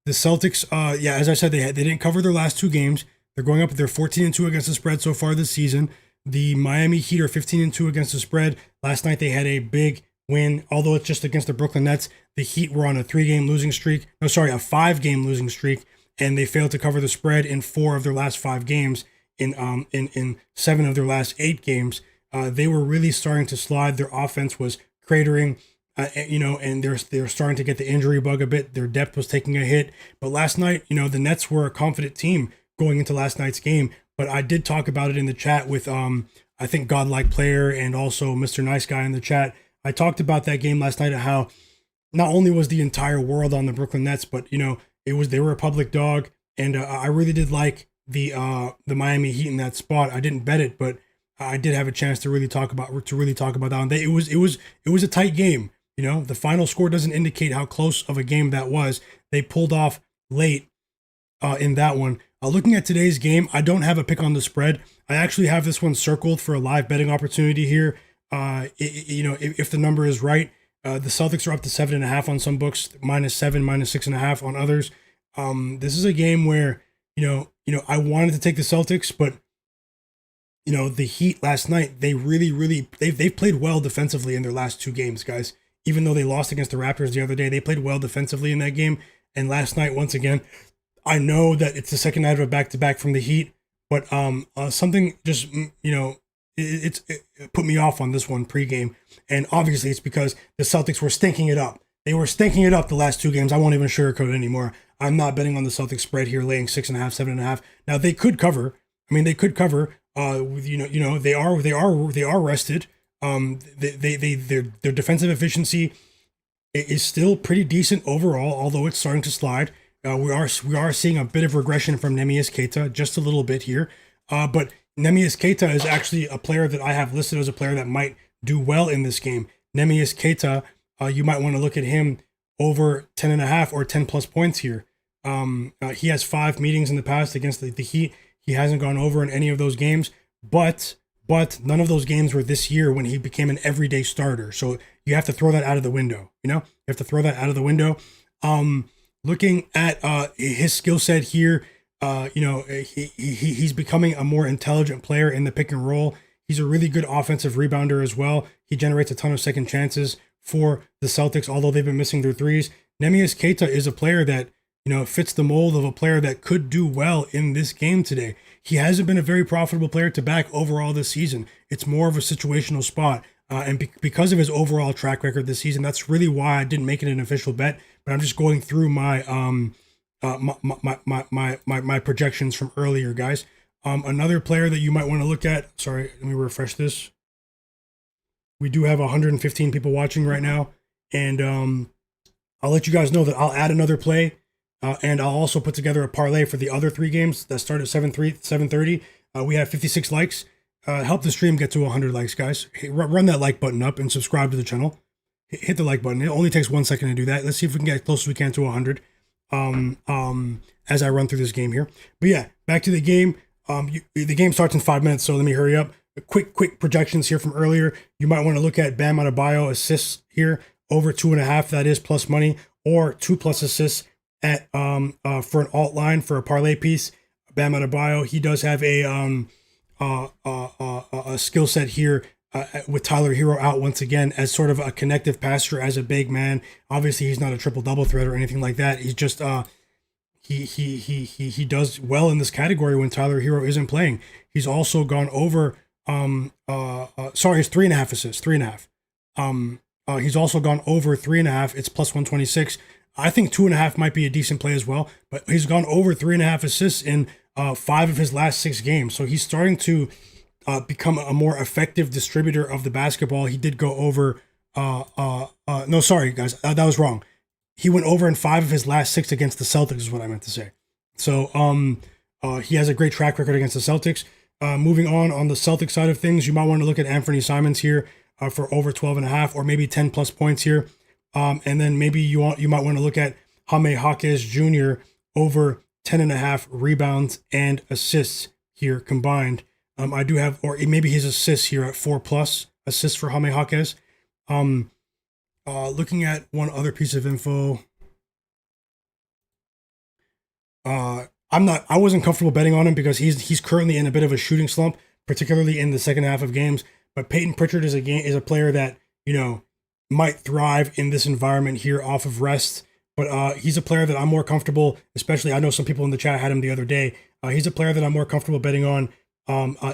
the Celtics, as I said, they didn't cover their last 2 games. They're going up. They're 14-2 against the spread so far this season. The Miami Heat are 15-2 against the spread. Last night they had a big win, although it's just against the Brooklyn Nets. The Heat were on a 5-game losing streak, and they failed to cover the spread in 4 of their last 5 games. In 7 of their last 8 games, they were really starting to slide. Their offense was cratering, and they're starting to get the injury bug a bit. Their depth was taking a hit. But last night, the Nets were a confident team going into last night's game. But I did talk about it in the chat with I think Godlike Player and also Mr. Nice Guy in the chat. I talked about that game last night and how not only was the entire world on the Brooklyn Nets, but they were a public dog, and I really did like the Miami Heat in that spot. I didn't bet it, but I did have a chance to really talk about that one. It was a tight game. The final score doesn't indicate how close of a game that was. They pulled off late in that one. Looking at today's game, I don't have a pick on the spread. I actually have this one circled for a live betting opportunity here. If the number is right, the Celtics are up to 7.5 on some books, -7, -6.5 on others. This is a game where I wanted to take the Celtics, but the Heat last night, they've played well defensively in their last 2 games, guys. Even though they lost against the Raptors the other day, they played well defensively in that game. And last night, once again, I know that it's the second night of a back-to-back from the Heat, but something just it put me off on this one pregame, and obviously it's because the Celtics were stinking it up. They were stinking it up the last 2 games. I won't even sugarcoat it anymore. I'm not betting on the Celtics spread here, laying 6.5, 7.5. Now they could cover. They could cover. They are rested. Their defensive efficiency is still pretty decent overall, although it's starting to slide. We are seeing a bit of regression from Neemias Queta, just a little bit here. But Neemias Queta is actually a player that I have listed as a player that might do well in this game. Neemias Queta, you might want to look at him over 10.5 or 10 plus points here. He has 5 meetings in the past against the Heat. He hasn't gone over in any of those games, but none of those games were this year when he became an everyday starter. So you have to throw that out of the window. You have to throw that out of the window. Looking at his skill set here, he's becoming a more intelligent player in the pick and roll. He's a really good offensive rebounder as well. He generates a ton of second chances for the Celtics, although they've been missing their threes. Neemias Queta is a player that fits the mold of a player that could do well in this game today. He hasn't been a very profitable player to back overall this season. It's more of a situational spot. And because of his overall track record this season, that's really why I didn't make it an official bet. But I'm just going through my my projections from earlier, guys. Another player that you might want to look at. Sorry, let me refresh this. We do have 115 people watching right now, and I'll let you guys know that I'll add another play, and I'll also put together a parlay for the other 3 games that start at 7:30. We have 56 likes. Help the stream get to 100 likes, guys. Run that like button up and subscribe to the channel. Hit the like button. It only takes 1 second to do that. Let's see if we can get as close as we can to 100 as I run through this game here. But yeah, back to the game. The game starts in 5 minutes, so let me hurry up. Quick projections here from earlier. You might want to look at Bam Adebayo assists here over 2.5. That is plus money, or 2+ assists at for an alt line for a parlay piece. Bam Adebayo, he does have a skill set here with Tyler Herro out once again as sort of a connective passer as a big man. Obviously, he's not a triple-double threat or anything like that. He's just he does well in this category when Tyler Herro isn't playing. He's also gone over his 3.5 assists, 3.5. He's also gone over 3.5. It's plus 126. I think 2.5 might be a decent play as well, but he's gone over 3.5 assists in 5 of his last 6 games. So he's starting to become a more effective distributor of the basketball. He did go over. No, sorry guys, that was wrong. He went over in 5 of his last 6 against the Celtics, is what I meant to say. So he has a great track record against the Celtics. Moving on the Celtics side of things, you might want to look at Anthony Simons here for over 12.5 or maybe 10 plus points here. And then maybe you might want to look at Jaime Jaquez Jr. over 10.5 rebounds and assists here combined. I do have, or maybe his assists here at 4+ assists for Jaime Jaquez. Looking at one other piece of info. I wasn't comfortable betting on him because he's currently in a bit of a shooting slump, particularly in the second half of games. But Peyton Pritchard is a player that, might thrive in this environment here off of rest. But he's a player that I'm more comfortable, especially I know some people in the chat had him the other day. He's a player that I'm more comfortable betting on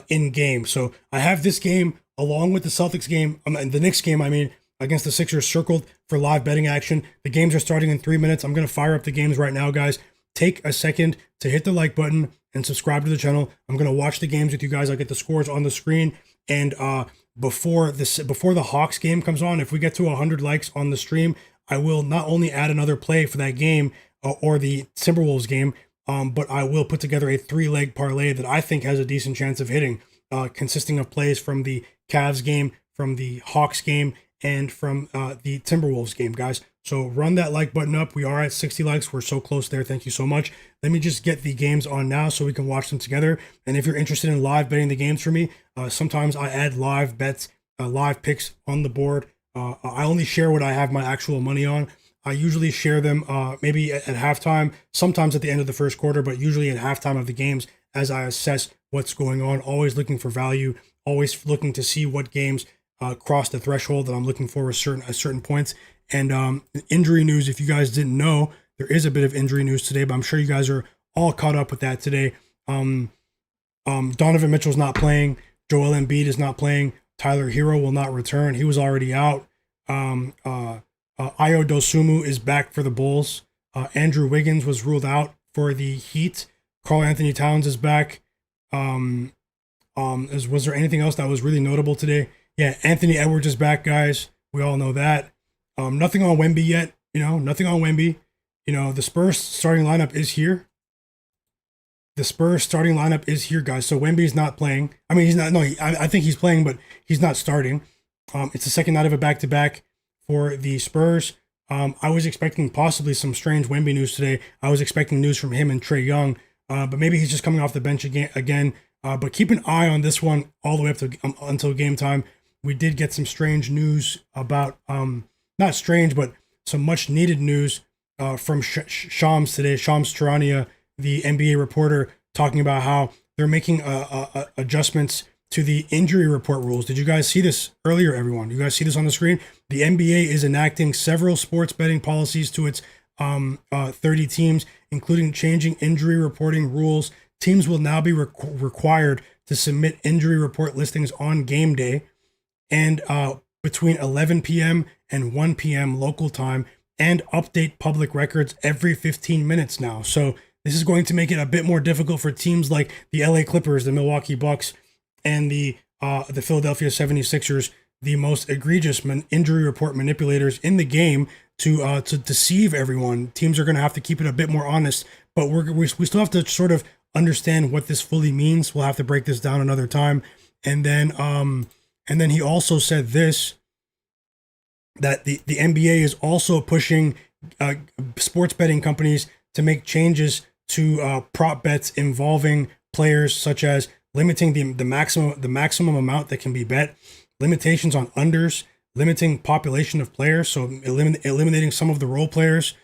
in game. So I have this game along with the Celtics game, the Knicks game, against the Sixers circled for live betting action. The games are starting in 3 minutes. I'm going to fire up the games right now, guys. Take a second to hit the like button and subscribe to the channel. I'm going to watch the games with you guys. I'll get the scores on the screen. And before the Hawks game comes on, if we get to 100 likes on the stream, I will not only add another play for that game or the Timberwolves game, but I will put together a 3-leg parlay that I think has a decent chance of hitting, consisting of plays from the Cavs game, from the Hawks game, and from the Timberwolves game, guys. So run that like button up. We are at 60 likes. We're so close there. Thank you so much. Let me just get the games on now so we can watch them together. And if you're interested in live betting the games for me, sometimes I add live bets, live picks on the board. I only share what I have my actual money on. I usually share them maybe at halftime, sometimes at the end of the first quarter, but usually at halftime of the games as I assess what's going on. Always looking for value, always looking to see what games cross the threshold that I'm looking for at certain points. And injury news, if you guys didn't know, there is a bit of injury news today, but I'm sure you guys are all caught up with that today. Donovan Mitchell's not playing. Joel Embiid is not playing. Tyler Herro will not return. He was already out. Ayo Dosunmu is back for the Bulls. Andrew Wiggins was ruled out for the Heat. Karl-Anthony Towns is back. Was there anything else that was really notable today? Yeah, Anthony Edwards is back, guys. We all know that. Nothing on Wemby yet. Nothing on Wemby. The Spurs starting lineup is here. Guys. So Wemby's not playing. He's not. No, I think he's playing, but he's not starting. It's the second night of a back-to-back for the Spurs. I was expecting possibly some strange Wemby news today. I was expecting news from him and Trae Young, but maybe he's just coming off the bench again. But keep an eye on this one all the way up to until game time. We did get some strange news about, not strange, but some much needed news from Shams today. Shams Charania, the NBA reporter, talking about how they're making adjustments to the injury report rules. Did you guys see this earlier, everyone? You guys see this on the screen? The NBA is enacting several sports betting policies to its 30 teams, including changing injury reporting rules. Teams will now be required to submit injury report listings on game day and between 11 p.m. and 1 p.m. local time, and update public records every 15 minutes now. So this is going to make it a bit more difficult for teams like the LA Clippers, the Milwaukee Bucks, and the Philadelphia 76ers, the most egregious injury report manipulators in the game, to deceive everyone. Teams are going to have to keep it a bit more honest, but we still have to sort of understand what this fully means. We'll have to break this down another time. And then he also said this, that the NBA is also pushing sports betting companies to make changes to prop bets involving players, such as limiting the maximum amount that can be bet, limitations on unders, limiting population of players, so eliminating some of the role players,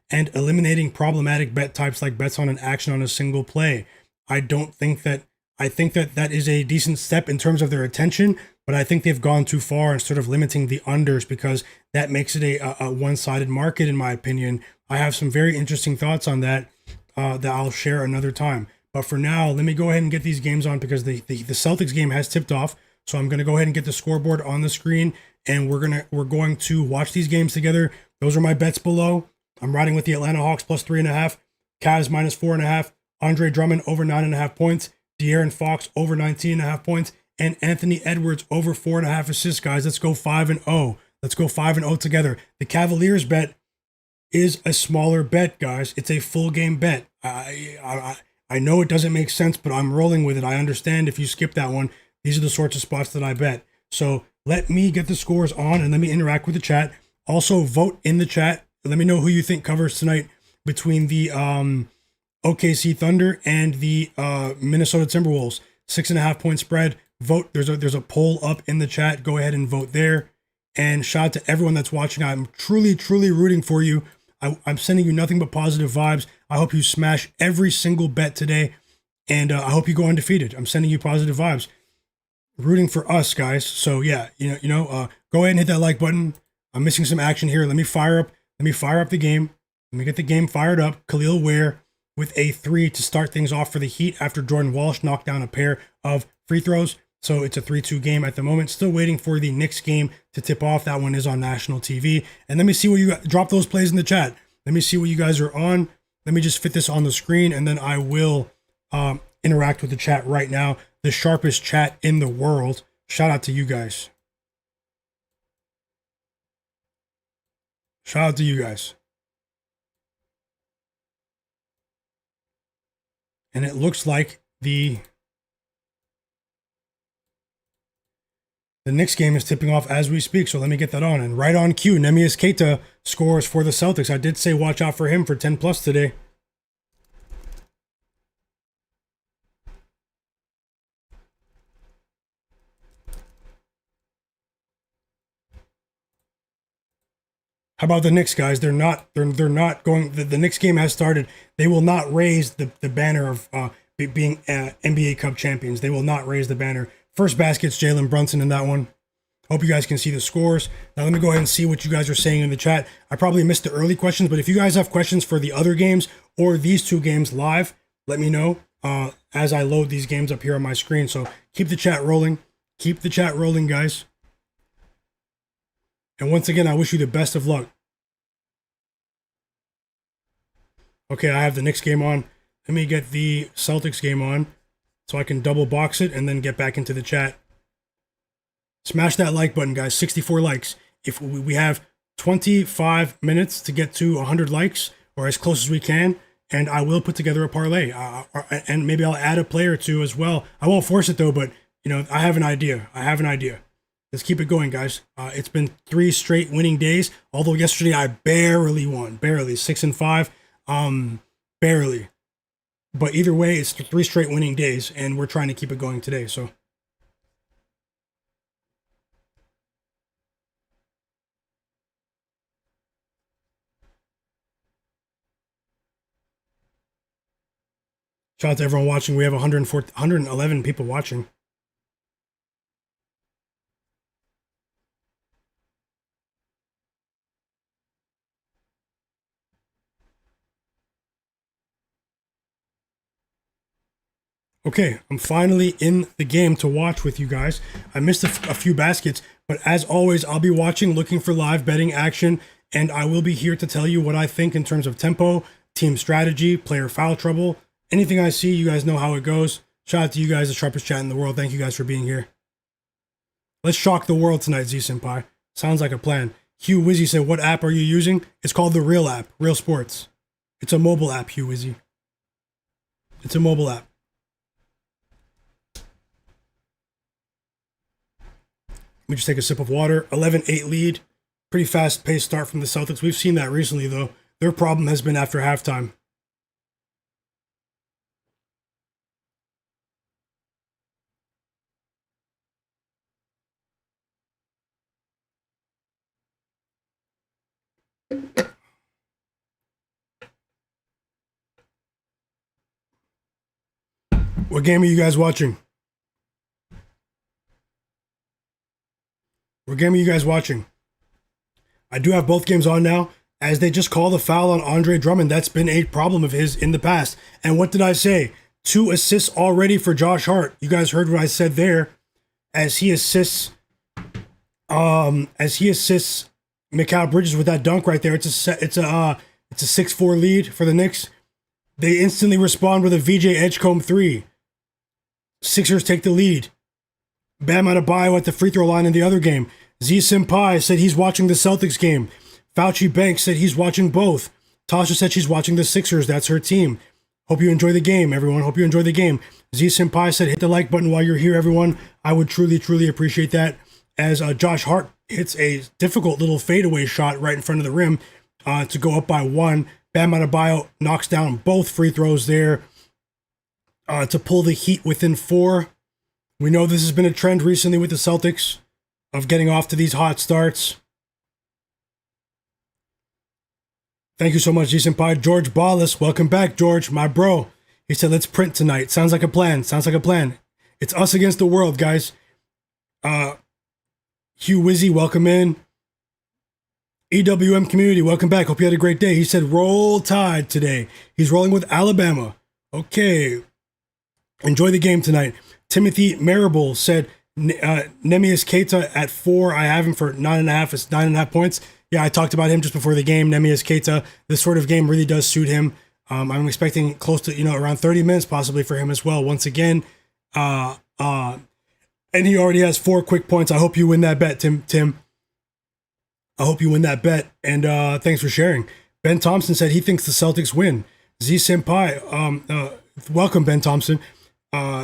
and eliminating problematic bet types like bets on an action on a single play. I think that is a decent step in terms of their attention, but I think they've gone too far in sort of limiting the unders, because that makes it a one-sided market, in my opinion. I have some very interesting thoughts on that that I'll share another time. But for now, let me go ahead and get these games on, because the Celtics game has tipped off. So I'm going to go ahead and get the scoreboard on the screen, and we're going to watch these games together. Those are my bets below. I'm riding with the Atlanta Hawks plus 3.5, Cavs minus 4.5, Andre Drummond over 9.5 points, De'Aaron Fox over 19.5 points, and Anthony Edwards over 4.5 assists, guys. Let's go 5-0. Let's go 5-0 together. The Cavaliers bet is a smaller bet, guys. It's a full game bet. I know it doesn't make sense, but I'm rolling with it. I understand if you skip that one. These are the sorts of spots that I bet. So let me get the scores on and let me interact with the chat. Also, vote in the chat. Let me know who you think covers tonight between the OKC Thunder and the Minnesota Timberwolves. 6.5 point spread. Vote. There's a poll up in the chat. Go ahead and vote there. And shout out to everyone that's watching. I'm truly, truly rooting for you. I'm sending you nothing but positive vibes. I hope you smash every single bet today. And I hope you go undefeated. I'm sending you positive vibes. Rooting for us, guys. So yeah, go ahead and hit that like button. I'm missing some action here. Let me fire up the game. Let me get the game fired up. Khalil Ware with a 3 to start things off for the Heat after Jordan Walsh knocked down a pair of free throws. So it's a 3-2 game at the moment. Still waiting for the Knicks game to tip off. That one is on national TV. And let me see what you got. Drop those plays in the chat. Let me see what you guys are on. Let me just fit this on the screen, and then I will interact with the chat right now. The sharpest chat in the world. Shout out to you guys. Shout out to you guys. And it looks like the Knicks game is tipping off as we speak, so let me get that on. And right on cue, Neemias Queta scores for the Celtics. I did say watch out for him for 10 plus today. How about the Knicks, guys? They're not going. The Knicks game has started. They will not raise the banner of being NBA Cup champions. They will not raise the banner. First basket's Jalen Brunson in that one. Hope you guys can see the scores. Now let me go ahead and see what you guys are saying in the chat. I probably missed the early questions, but if you guys have questions for the other games or these two games live, let me know as I load these games up here on my screen. So keep the chat rolling. Keep the chat rolling, guys. And once again, I wish you the best of luck. Okay, I have the Knicks game on. Let me get the Celtics game on so I can double box it and then get back into the chat. Smash that like button, guys. 64 likes. If we have 25 minutes to get to 100 likes or as close as we can, and I will put together a parlay. And maybe I'll add a player or two as well. I won't force it though, but I have an idea. Let's keep it going, guys. It's been 3 straight winning days. Although yesterday I barely won. Barely. 6-5. Barely. But either way, it's 3 straight winning days, and we're trying to keep it going today. So shout out to everyone watching. We have 111 people watching. Okay, I'm finally in the game to watch with you guys. I missed a few baskets, but as always, I'll be watching, looking for live betting action, and I will be here to tell you what I think in terms of tempo, team strategy, player foul trouble, anything I see. You guys know how it goes. Shout out to you guys, the sharpest chat in the world. Thank you guys for being here. Let's shock the world tonight, Z-Senpai. Sounds like a plan. Hugh Wizzy said, what app are you using? It's called the Real app, Real Sports. It's a mobile app, Hugh Wizzy. It's a mobile app. Let me just take a sip of water. 11-8 lead. Pretty fast-paced start from the Celtics. We've seen that recently, though. Their problem has been after halftime. What game are you guys watching? What game are you guys watching? I do have both games on now, as they just called a foul on Andre Drummond. That's been a problem of his in the past. And what did I say? 2 assists already for Josh Hart. You guys heard what I said there. As he assists Mikal Bridges with that dunk right there. It's a 6-4 lead for the Knicks. They instantly respond with a VJ Edgecombe 3. Sixers take the lead. Bam Adebayo at the free throw line in the other game. Z-Senpai said he's watching the Celtics game. Fauci Banks said he's watching both. Tasha said she's watching the Sixers. That's her team. Hope you enjoy the game, everyone. Hope you enjoy the game. Z-Senpai said hit the like button while you're here, everyone. I would truly, truly appreciate that. As Josh Hart hits a difficult little fadeaway shot right in front of the rim to go up by 1. Bam Adebayo knocks down both free throws there to pull the Heat within 4. We know this has been a trend recently with the Celtics of getting off to these hot starts. Thank you so much, Z-Senpai. George Ballas, welcome back, George, my bro. He said, let's print tonight. Sounds like a plan. Sounds like a plan. It's us against the world, guys. Hugh Wizzy, welcome in. EWM community, welcome back. Hope you had a great day. He said, roll Tide today. He's rolling with Alabama. Okay. Enjoy the game tonight. Timothy Marable said, Neemias Queta at 4. I have him for 9.5. It's 9.5 points. Yeah, I talked about him just before the game. Neemias Queta, this sort of game really does suit him. I'm expecting close to, around 30 minutes possibly for him as well. Once again, and he already has 4 quick points. I hope you win that bet, Tim. I hope you win that bet. And thanks for sharing. Ben Thompson said he thinks the Celtics win. Z Senpai, welcome, Ben Thompson.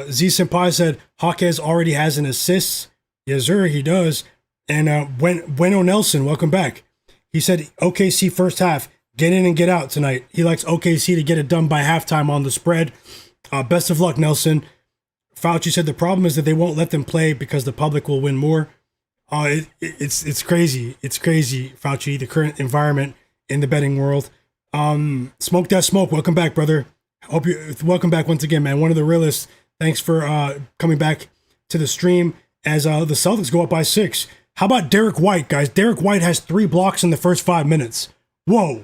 Z Senpai said Hawkes already has an assist. Yes, sir, he does. And Bueno Nelson, welcome back. He said OKC first half, get in and get out tonight. He likes OKC to get it done by halftime on the spread. Best of luck, Nelson. Fauci said the problem is that they won't let them play because the public will win more. It's crazy. It's crazy, Fauci, the current environment in the betting world. Smoke that smoke. Welcome back, brother. Welcome back once again, man. One of the realists. Thanks for coming back to the stream as the Celtics go up by 6. How about Derek White, guys? Derek White has 3 blocks in the first 5 minutes. Whoa.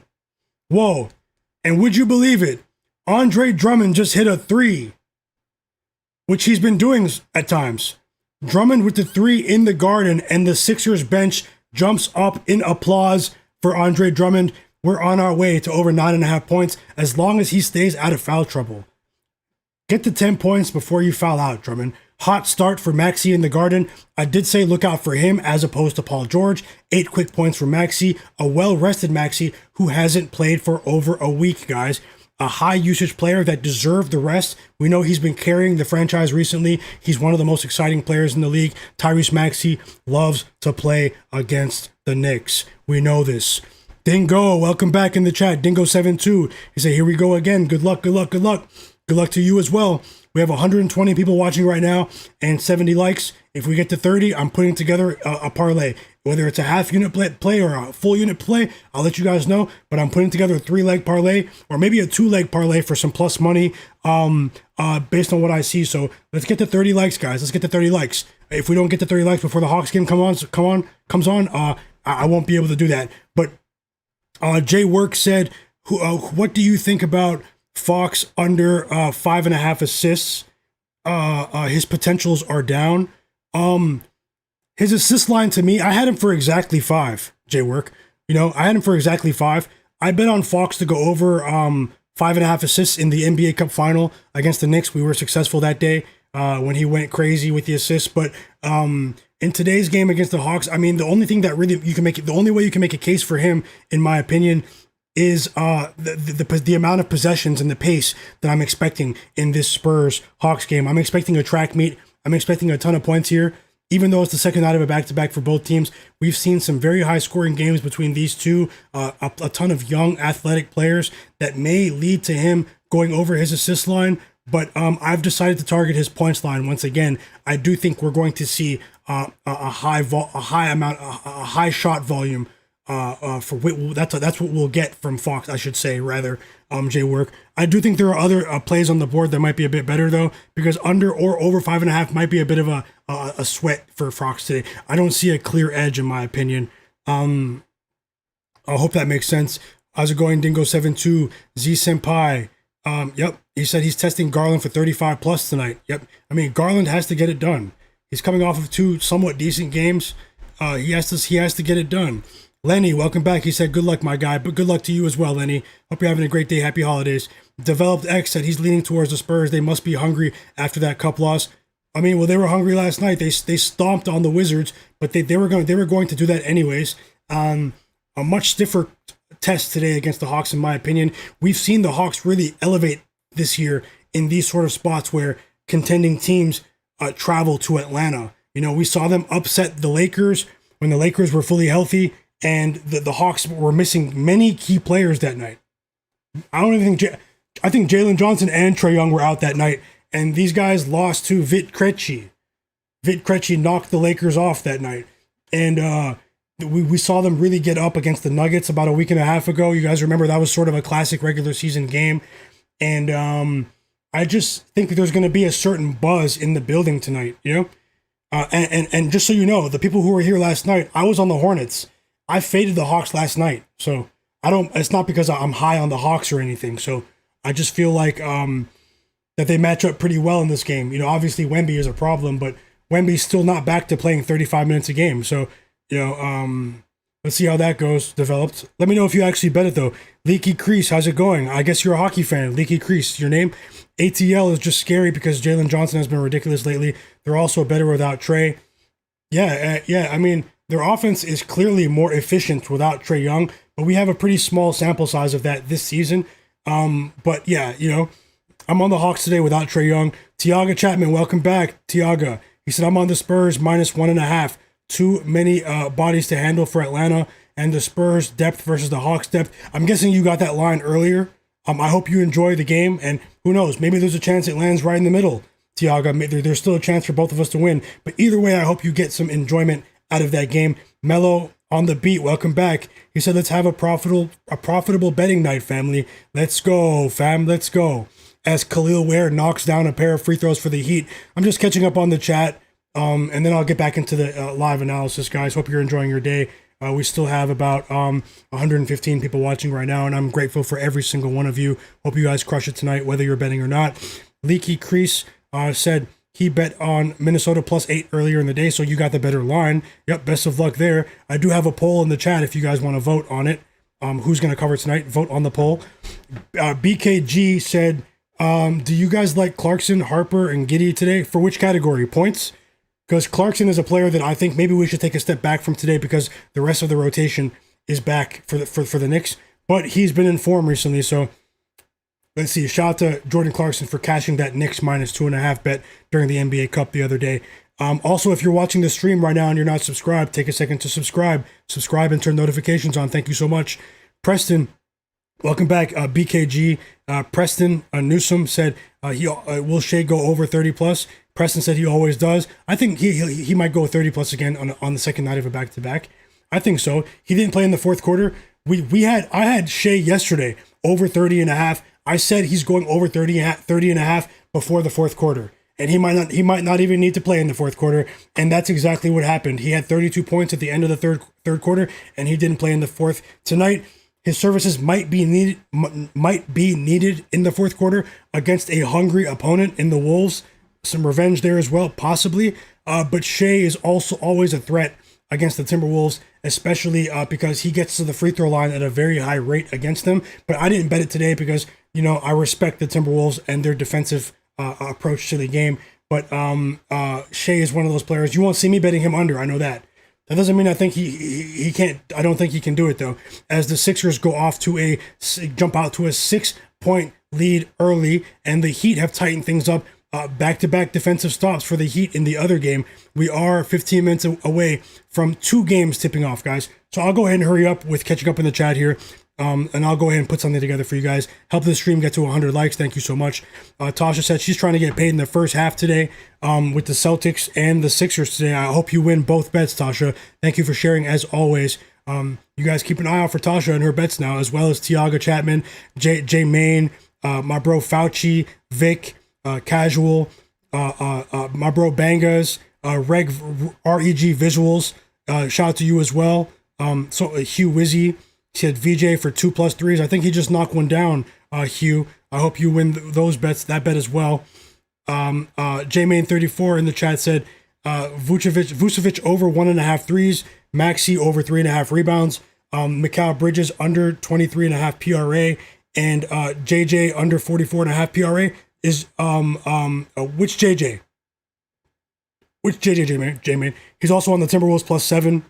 And would you believe it? Andre Drummond just hit a 3, which he's been doing at times. Drummond with the 3 in the Garden, and the Sixers bench jumps up in applause for Andre Drummond. We're on our way to over 9.5 points as long as he stays out of foul trouble. Get to 10 points before you foul out, Drummond. Hot start for Maxey in the Garden. I did say look out for him as opposed to Paul George. 8 quick points for Maxey. A well-rested Maxey who hasn't played for over a week, guys. A high-usage player that deserved the rest. We know he's been carrying the franchise recently. He's one of the most exciting players in the league. Tyrese Maxey loves to play against the Knicks. We know this. Dingo, welcome back in the chat. Dingo72. He said, here we go again. Good luck, good luck, good luck. Good luck to you as well. We have 120 people watching right now and 70 likes. If we get to 30, I'm putting together a parlay. Whether it's a half unit play or a full unit play, I'll let you guys know. But I'm putting together a 3-leg parlay or maybe a 2-leg parlay for some plus money based on what I see. So let's get to 30 likes, guys. Let's get to 30 likes. If we don't get to 30 likes before the Hawks game comes on, I won't be able to do that. But Jay Work said, what do you think about Fox under 5.5 assists? His potentials are down. His assist line to me, I had him for exactly 5, Jay Work. I had him for exactly 5. I bet on Fox to go over 5.5 assists in the NBA Cup final against the Knicks. We were successful that day when he went crazy with the assists. But in today's game against the Hawks, I mean, the only way you can make a case for him, in my opinion, is the amount of possessions and the pace that I'm expecting in this Spurs-Hawks game. I'm expecting a track meet. I'm expecting a ton of points here. Even though it's the second night of a back-to-back for both teams, we've seen some very high-scoring games between these two, a ton of young athletic players that may lead to him going over his assist line. But I've decided to target his points line once again. I do think we're going to see a high shot volume. That's what we'll get from Fox, I should say, rather, Jay Work. I do think there are other plays on the board that might be a bit better, though, because under or over 5.5 might be a bit of a sweat for Fox today. I don't see a clear edge, in my opinion. I hope that makes sense. How's it going, Dingo72? Z Senpai. Yep, he said he's testing Garland for 35 plus tonight. Yep, I mean, Garland has to get it done. He's coming off of 2 somewhat decent games. He has to get it done. Lenny, welcome back. He said, good luck, my guy, but good luck to you as well, Lenny. Hope you're having a great day. Happy holidays. Developed X said he's leaning towards the Spurs. They must be hungry after that cup loss. I mean, well, they were hungry last night. They stomped on the Wizards, but they were going to do that anyways. A much stiffer test today against the Hawks, in my opinion. We've seen the Hawks really elevate this year in these sort of spots where contending teams travel to Atlanta. We saw them upset the Lakers when the Lakers were fully healthy. And the Hawks were missing many key players that night. I think Jalen Johnson and Trae Young were out that night, and these guys lost to Vit Krejci. Vit Krejci knocked the Lakers off that night, and we saw them really get up against the Nuggets about a week and a half ago. You guys remember that was sort of a classic regular season game, and I just think there's going to be a certain buzz in the building tonight, you know? And just so you know, the people who were here last night, I was on the Hornets. I faded the Hawks last night. So it's not because I'm high on the Hawks or anything. So I just feel like that they match up pretty well in this game. You know, obviously Wemby is a problem, but Wemby's still not back to playing 35 minutes a game. So, you know, let's see how that developed. Let me know if you actually bet it though. Leaky Crease, how's it going? I guess you're a hockey fan. Leaky Crease, your name? ATL is just scary because Jalen Johnson has been ridiculous lately. They're also better without Trey. Yeah. I mean, their offense is clearly more efficient without Trae Young, but we have a pretty small sample size of that this season. But yeah, you know, I'm on the Hawks today without Trae Young. Tiaga Chapman, welcome back, Tiaga. He said, I'm on the Spurs -1.5. Too many bodies to handle for Atlanta and the Spurs depth versus the Hawks depth. I'm guessing you got that line earlier. I hope you enjoy the game, and who knows, maybe there's a chance it lands right in the middle, Tiaga. There's still a chance for both of us to win, but either way, I hope you get some enjoyment out of that game. Mello on the beat, welcome back. He said, let's have a profitable betting night, family. Let's go, fam, let's go. As Khalil Ware knocks down a pair of free throws for the Heat. I'm just catching up on the chat, and then I'll get back into the live analysis, guys. Hope you're enjoying your day. We still have about 115 people watching right now, and I'm grateful for every single one of you. Hope you guys crush it tonight, whether you're betting or not. Leaky Crease said he bet on Minnesota +8 earlier in the day, so you got the better line. Yep, best of luck there. I do have a poll in the chat if you guys want to vote on it. Who's going to cover tonight? Vote on the poll. BKG said, do you guys like Clarkson, Harper, and Giddey today? For which category? Points? Because Clarkson is a player that I think maybe we should take a step back from today because the rest of the rotation is back for the Knicks. But he's been in form recently, so let's see. Shout out to Jordan Clarkson for cashing that Knicks -2.5 bet during the NBA Cup the other day. Also, if you're watching the stream right now and you're not subscribed, take a second to subscribe. Subscribe and turn notifications on. Thank you so much. Preston, welcome back. BKG. Preston Newsom said, will Shai go over 30+? Preston said he always does. I think he might go 30+ again on the second night of a back-to-back. I think so. He didn't play in the fourth quarter. I had Shai yesterday over 30.5. I said he's going over 30.5 before the fourth quarter. And he might not even need to play in the fourth quarter. And that's exactly what happened. He had 32 points at the end of the third quarter, and he didn't play in the fourth. Tonight, his services might be needed in the fourth quarter against a hungry opponent in the Wolves. Some revenge there as well, possibly. But Shai is also always a threat against the Timberwolves, especially because he gets to the free throw line at a very high rate against them. But I didn't bet it today because, you know, I respect the Timberwolves and their defensive approach to the game. But Shai is one of those players. You won't see me betting him under. I know that. That doesn't mean I think he can't. I don't think he can do it though. As the Sixers jump out to a 6-point lead early, and the Heat have tightened things up. Back-to-back defensive stops for the Heat in the other game. We are 15 minutes away from 2 games tipping off, guys. So I'll go ahead and hurry up with catching up in the chat here. And I'll go ahead and put something together for you guys. Help the stream get to 100 likes. Thank you so much. Tasha said she's trying to get paid in the first half today with the Celtics and the Sixers today. I hope you win both bets, Tasha. Thank you for sharing as always. You guys keep an eye out for Tasha and her bets now, as well as Tiaga Chapman, J Main, my bro Fauci, Vic, Casual, my bro Bangas, Reg Visuals. Shout out to you as well. Hugh Wizzy said VJ for 2+3s. I think he just knocked one down, Hugh. I hope you win that bet as well. J-Main34 in the chat said Vucevic over 1.5 threes, Maxey over 3.5 rebounds, Mikal Bridges under 23.5 PRA, and JJ under 44.5 PRA. Is which JJ? Which JJ J-Man? He's also on the Timberwolves +7.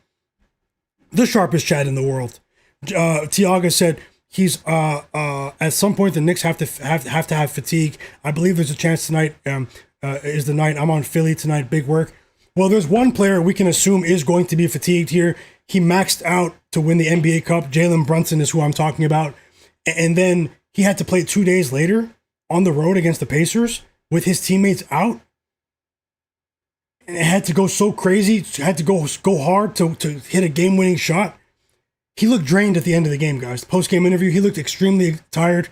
The sharpest chat in the world. Tiaga said he's at some point the Knicks have to have fatigue. I believe there's a chance tonight is the night. I'm on Philly tonight. Big work. Well, there's one player we can assume is going to be fatigued here. He maxed out to win the NBA Cup. Jalen Brunson is who I'm talking about. And then he had to play 2 days later on the road against the Pacers with his teammates out. And it had to go so crazy, had to go hard to hit a game-winning shot. He looked drained at the end of the game, guys. Post-game interview, he looked extremely tired.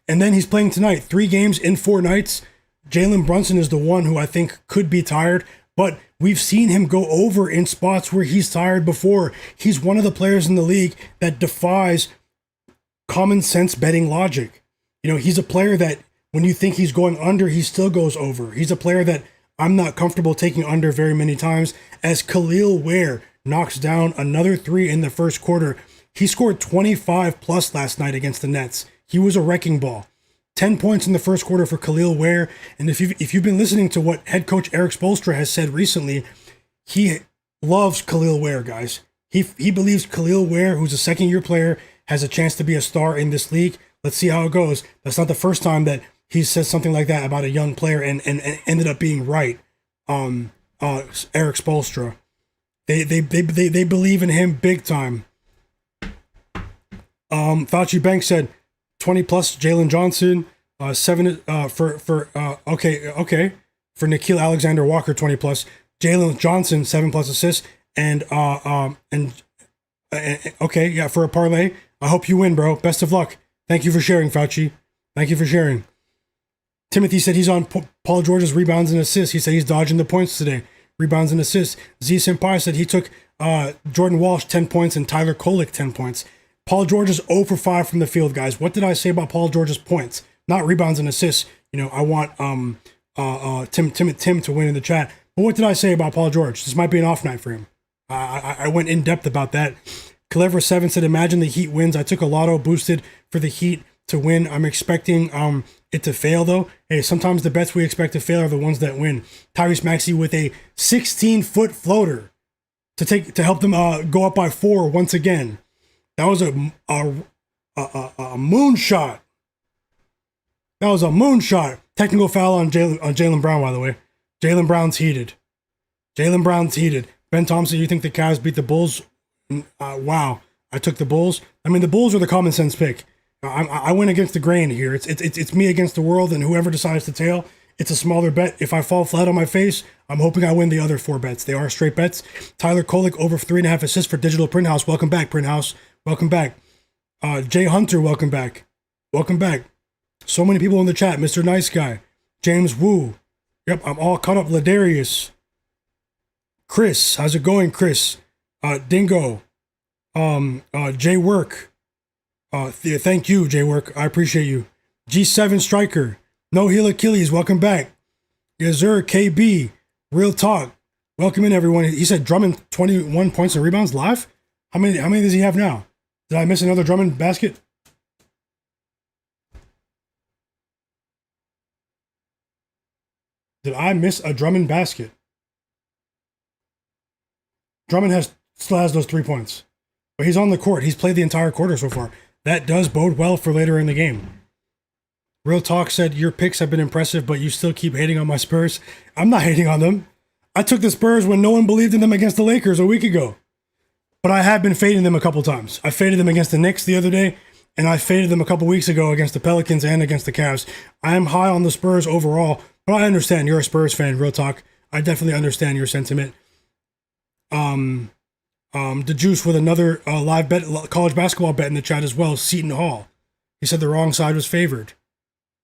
And then he's playing tonight. 3 games in 4 nights. Jalen Brunson is the one who I think could be tired, but we've seen him go over in spots where he's tired before. He's one of the players in the league that defies common sense betting logic. You know, he's a player that when you think he's going under, he still goes over. He's a player that I'm not comfortable taking under very many times. As Khalil Ware knocks down another 3 in the first quarter, he scored 25 plus last night against the Nets. He was a wrecking ball. 10 points in the first quarter for Khalil Ware. And if you've been listening to what head coach Erik Spoelstra has said recently, he loves Khalil Ware, guys. He believes Khalil Ware, who's a second-year player, has a chance to be a star in this league. Let's see how it goes. That's not the first time that he says something like that about a young player and ended up being right. Erik Spoelstra. They believe in him big time. Fauci Banks said 20 plus Jalen Johnson, 7 for Nickeil Alexander-Walker 20 plus, Jalen Johnson 7 plus assists, and for a parlay. I hope you win, bro. Best of luck. Thank you for sharing, Fauci. Thank you for sharing. Timothy said he's on Paul George's rebounds and assists. He said he's dodging the points today. Rebounds and assists. Z Senpai said he took Jordan Walsh 10 points and Tyler Kolek 10 points. Paul George is 0 for 5 from the field, guys. What did I say about Paul George's points? Not rebounds and assists. You know, I want Tim to win in the chat. But what did I say about Paul George? This might be an off night for him. I went in depth about that. Clever7 said, imagine the Heat wins. I took a lotto boosted for the Heat to win. I'm expecting it to fail, though. Hey, sometimes the bets we expect to fail are the ones that win. Tyrese Maxey with a 16-foot floater to help them go up by 4 once again. That was a moonshot. That was a moonshot. Technical foul on Jaylen Brown, by the way. Jaylen Brown's heated. Ben Thompson, you think the Cavs beat the Bulls? Wow. I took the Bulls. I mean, the Bulls are the common sense pick. I went against the grain here. It's me against the world, and whoever decides to tail, it's a smaller bet. If I fall flat on my face, I'm hoping I win the other 4 bets. They are straight bets. Tyler Kolek over 3.5 assists for Digital Print House. Welcome back, Print House. Welcome back. Jay Hunter, welcome back. Welcome back. So many people in the chat. Mr. Nice Guy. James Wu. Yep, I'm all caught up. Ladarius. Chris, how's it going, Chris? Dingo. Jay Work. Thank you, Jay Work. I appreciate you. G7 Striker. No Heel Achilles, welcome back. Yazur KB. Real Talk. Welcome in, everyone. He said Drummond 21 points and rebounds live? How many does he have now? Did I miss another Drummond basket? Did I miss a Drummond basket? Drummond still has those 3 points. But he's on the court. He's played the entire quarter so far. That does bode well for later in the game. Real Talk said, your picks have been impressive, but you still keep hating on my Spurs. I'm not hating on them. I took the Spurs when no one believed in them against the Lakers a week ago. But I have been fading them a couple times. I faded them against the Knicks the other day, and I faded them a couple weeks ago against the Pelicans and against the Cavs. I am high on the Spurs overall, but I understand you're a Spurs fan, Real Talk. I definitely understand your sentiment. The Juice with another live bet, college basketball bet in the chat as well. Seton Hall. He said the wrong side was favored.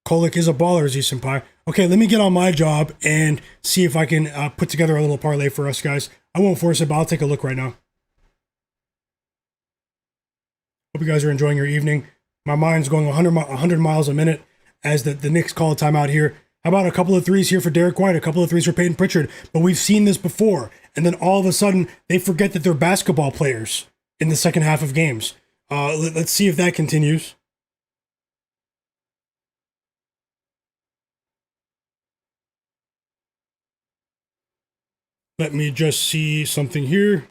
Kolek is a baller, Z-Senpai. Okay, let me get on my job and see if I can put together a little parlay for us, guys. I won't force it, but I'll take a look right now. Hope you guys are enjoying your evening. My mind's going 100 miles a minute as the Knicks call a timeout here. How about a couple of threes here for Derek White, a couple of threes for Peyton Pritchard? But we've seen this before. And then all of a sudden, they forget that they're basketball players in the second half of games. Let's see if that continues. Let me just see something here.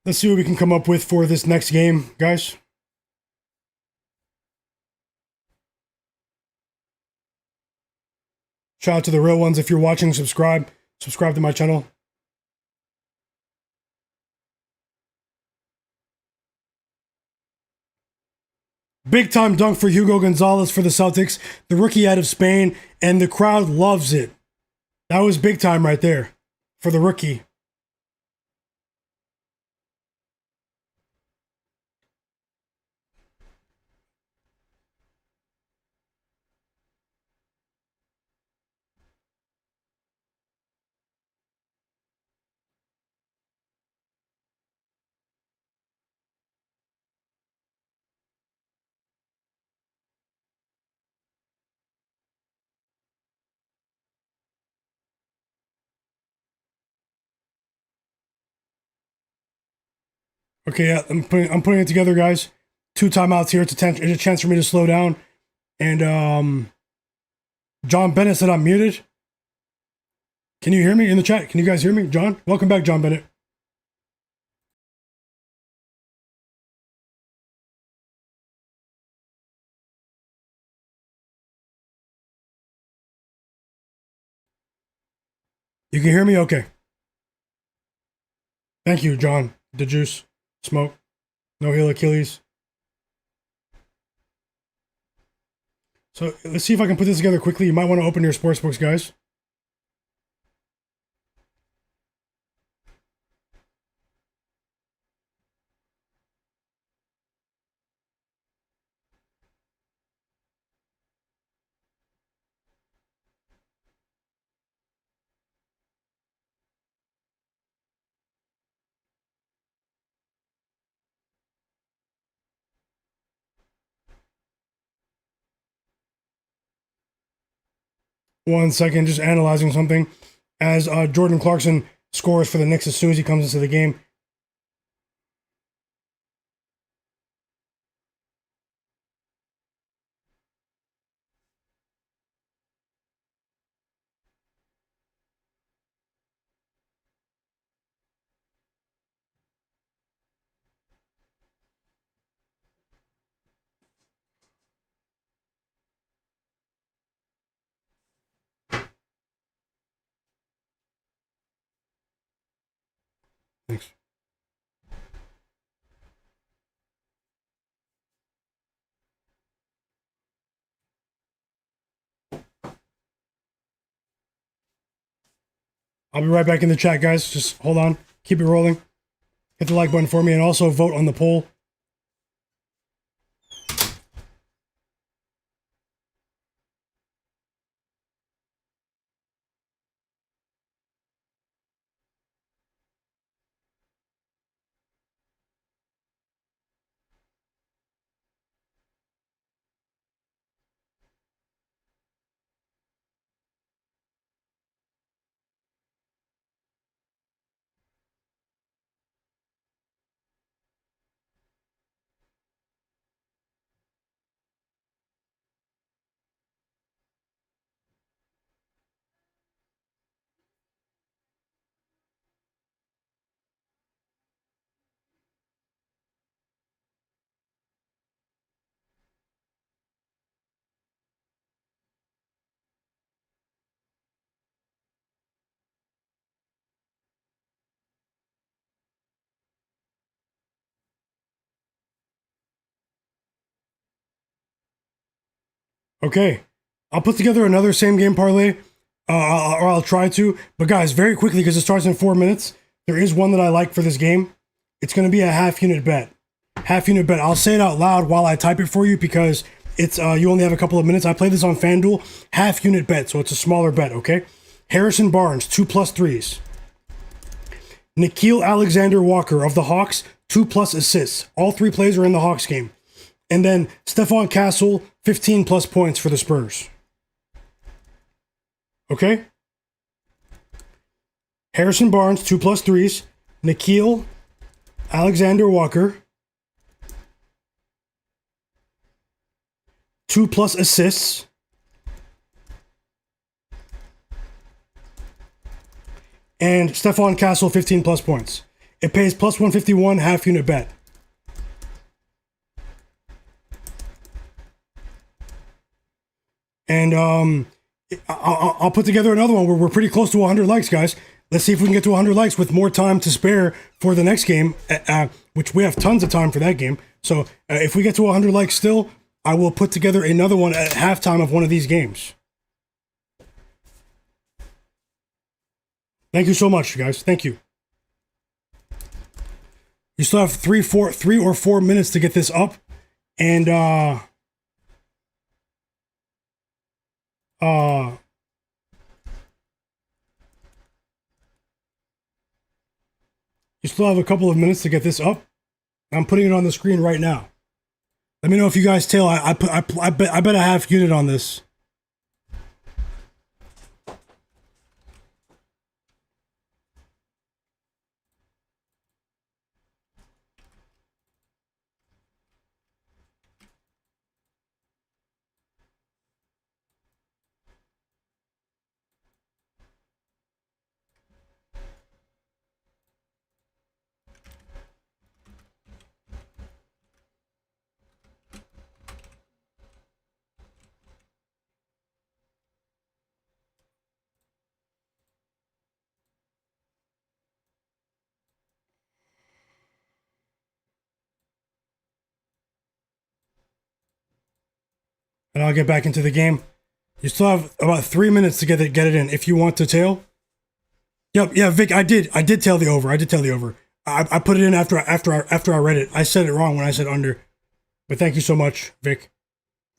Let's see what we can come up with for this next game, guys. Shout out to the real ones. If you're watching, subscribe to my channel. Big time dunk for Hugo Gonzalez for the Celtics, the rookie out of Spain, and the crowd loves it. That was big time right there for the rookie. Okay, yeah, I'm putting it together, guys. 2 timeouts here. It's a chance for me to slow down. And John Bennett said I'm muted. Can you hear me in the chat? Can you guys hear me? John? Welcome back, John Bennett. You can hear me? Okay. Thank you, John. The juice. Smoke. No heel Achilles. So let's see if I can put this together quickly. You might want to open your sports books, guys. One second, just analyzing something. As Jordan Clarkson scores for the Knicks as soon as he comes into the game. Thanks. I'll be right back in the chat, guys. Just hold on. Keep it rolling. Hit the like button for me and also vote on the poll. Okay. I'll put together another same game parlay. Or I'll try to. But guys, very quickly, because it starts in 4 minutes, there is one that I like for this game. It's going to be a half unit bet. Half unit bet. I'll say it out loud while I type it for you because it's you only have a couple of minutes. I played this on FanDuel. Half unit bet, so it's a smaller bet, okay? Harrison Barnes, 2+ threes. Nickeil Alexander-Walker of the Hawks, 2+ assists. All 3 plays are in the Hawks game. And then Stephon Castle, 15+ points for the Spurs. Okay? Harrison Barnes, 2+ threes. Nickeil Alexander-Walker, 2+ assists. And Stephon Castle, 15+ points. It pays +151 half unit bet. And I'll put together another one where we're pretty close to 100 likes, guys. Let's see if we can get to 100 likes with more time to spare for the next game, which we have tons of time for that game. So if we get to 100 likes still, I will put together another one at halftime of one of these games. Thank you so much, guys. Thank you. You still have 3 or 4 minutes to get this up. And you still have a couple of minutes to get this up. I'm putting it on the screen right now. Let me know if you guys tell. I bet a half unit on this. and I'll get back into the game. You still have about 3 minutes to get it in. If you want to tail. Yep, yeah, Vic, I did tail the over. I put it in after I read it. I said it wrong when I said under. But thank you so much, Vic.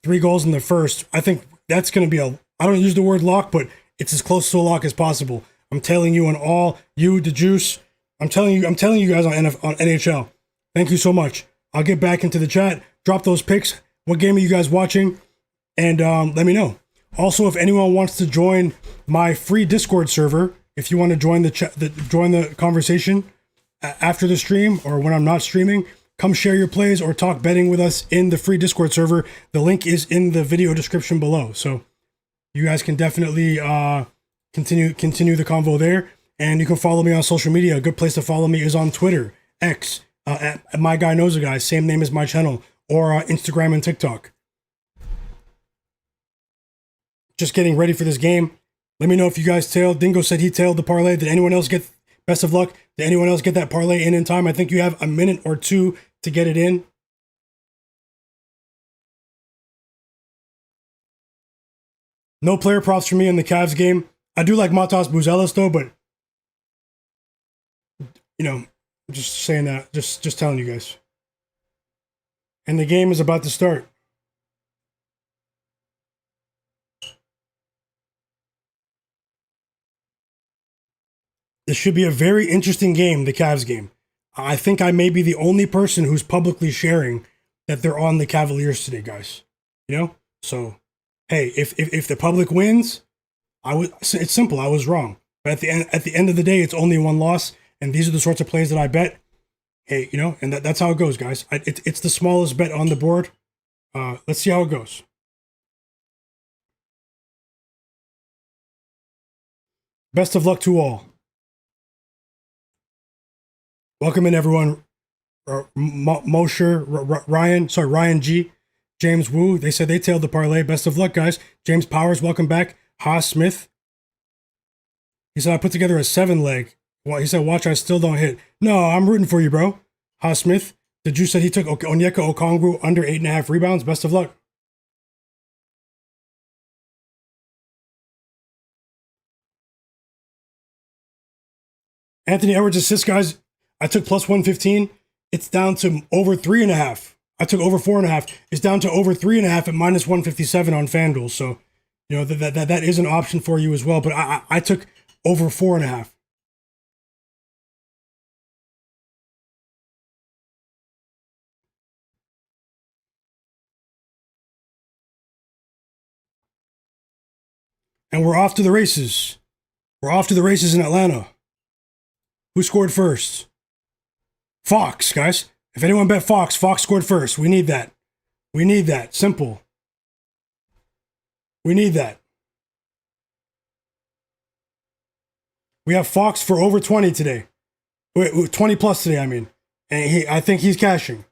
3 goals in the first. I think that's going to be I don't use the word lock, but it's as close to a lock as possible. I'm telling you on all, you, the juice. I'm telling you guys on NHL. Thank you so much. I'll get back into the chat. Drop those picks. What game are you guys watching? And let me know. Also, if anyone wants to join my free Discord server, if you want to join join the conversation after the stream or when I'm not streaming, come share your plays or talk betting with us in the free Discord server. The link is in the video description below. So you guys can definitely continue the convo there. And you can follow me on social media. A good place to follow me is on Twitter, X, at Myguyknowsaguy, same name as my channel, or Instagram and TikTok. Just getting ready for this game. Let me know if you guys tailed. Dingo said he tailed the parlay. Did anyone else get, best of luck, did anyone else get that parlay in time? I think you have a minute or two to get it in. No player props for me in the Cavs game. I do like Matas Buzelis though, but you know, just saying that, just telling you guys. And the game is about to start. This should be a very interesting game, the Cavs game. I think I may be the only person who's publicly sharing that they're on the Cavaliers today, guys. You know? So, hey, if the public wins, it's simple, I was wrong. But at the end of the day, it's only one loss, and these are the sorts of plays that I bet. Hey, you know, and that's how it goes, guys. It's the smallest bet on the board. Let's see how it goes. Best of luck to all. Welcome in, everyone. Mosher, Ryan G, James Wu. They said they tailed the parlay. Best of luck, guys. James Powers, welcome back. Haas Smith. He said I put together a 7-leg. Well, he said, watch, I still don't hit. No, I'm rooting for you, bro. Haas Smith. The Juice said he took Onyeka Okongwu under 8.5 rebounds. Best of luck. Anthony Edwards assists, guys. I took plus 115. It's down to over 3.5. I took over 4.5. It's down to over 3.5 at minus 157 on FanDuel. So, you know, that is an option for you as well. But I took over 4.5. And we're off to the races. We're off to the races in Atlanta. Who scored first? Fox, guys. If anyone bet Fox, Fox scored first. We need that. We need that. Simple. We need that. We have Fox for over 20 today. Wait, 20 plus today, I mean. And I think he's cashing.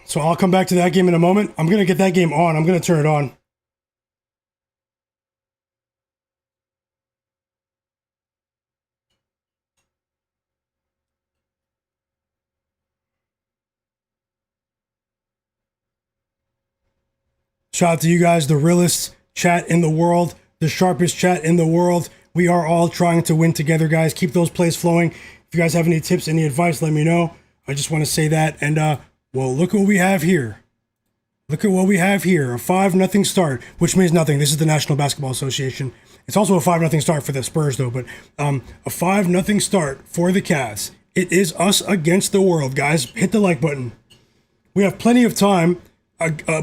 So I'll come back to that game in a moment. I'm going to get that game on. I'm going to turn it on. Shout out to you guys, the realest chat in the world, the sharpest chat in the world. We are all trying to win together, guys. Keep those plays flowing. If you guys have any tips, any advice, let me know. I just want to say that. And, well, look what we have here. Look at what we have here. A 5-0 start, which means nothing. This is the National Basketball Association. It's also a 5-0 start for the Spurs, though. But a 5-0 start for the Cavs. It is us against the world, guys. Hit the like button. We have plenty of time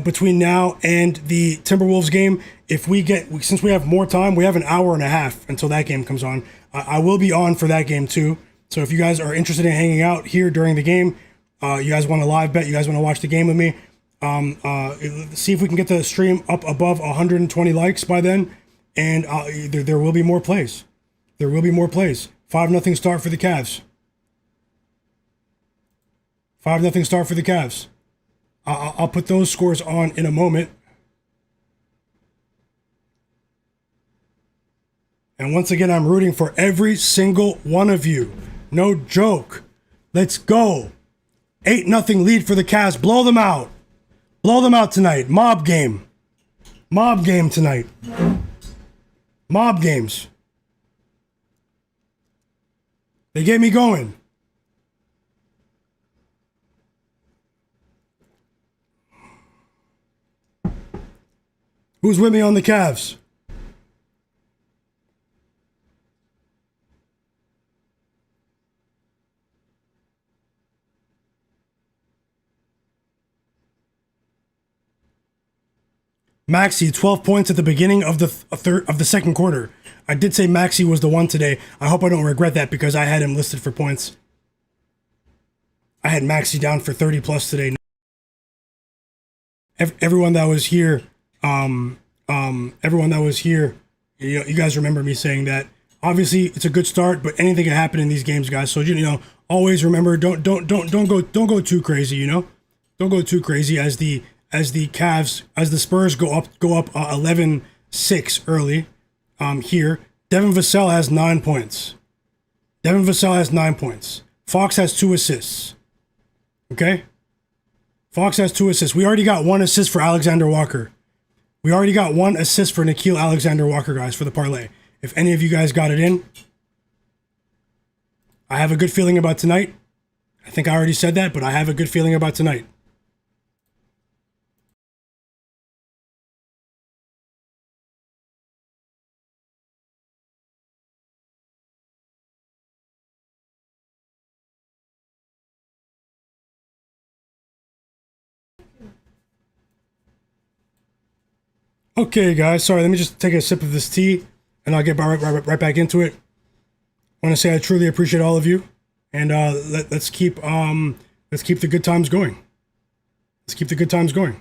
between now and the Timberwolves game. Since we have more time, we have an hour and a half until that game comes on. I will be on for that game, too. So if you guys are interested in hanging out here during the game, you guys want to live bet, you guys want to watch the game with me, see if we can get the stream up above 120 likes by then, and there will be more plays. There will be more plays. 5-0 start for the Cavs. 5-0 start for the Cavs. I'll put those scores on in a moment. And once again, I'm rooting for every single one of you. No joke. Let's go. 8-0 lead for the Cavs. Blow them out. Blow them out tonight. Mob game. Mob game tonight. Mob games. They get me going. Who's with me on the Cavs? Maxey, 12 points at the beginning of the second quarter. I did say Maxey was the one today. I hope I don't regret that because I had him listed for points. I had Maxey down for 30 plus today. Everyone that was here, you guys remember me saying that. Obviously, it's a good start, but anything can happen in these games, guys. So always remember, don't go too crazy. Don't go too crazy as the Spurs go up 11-6 early. Here, Devin Vassell has 9 points. Fox has 2 assists. Okay? Fox has 2 assists. We already got 1 assist for Alexander Walker. We already got 1 assist for Nickeil Alexander-Walker, guys, for the parlay. If any of you guys got it in, I have a good feeling about tonight. I think I already said that, but I have a good feeling about tonight. Okay, guys. Sorry, let me just take a sip of this tea, and I'll get right back into it. I want to say I truly appreciate all of you, and let's keep the good times going. Let's keep the good times going.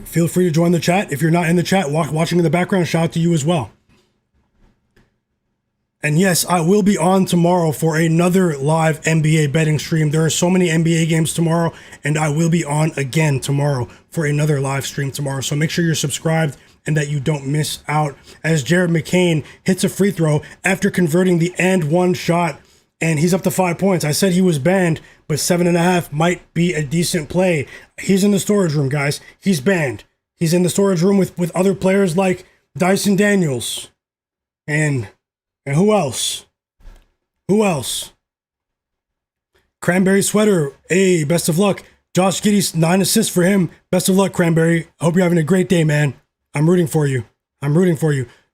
Feel free to join the chat. If you're not in the chat, watching in the background, shout out to you as well. And yes, I will be on tomorrow for another live NBA betting stream. There are so many NBA games tomorrow, and I will be on again tomorrow for another live stream tomorrow. So make sure you're subscribed and that you don't miss out. As Jared McCain hits a free throw after converting the and one shot, and he's up to 5 points. I said he was banned, but 7.5 might be a decent play. He's in the storage room, guys. He's banned. He's in the storage room with other players like Dyson Daniels and who else? Cranberry Sweater. Hey, best of luck. Josh Giddey's 9 assists for him. Best of luck, Cranberry. Hope you're having a great day, man. I'm rooting for you.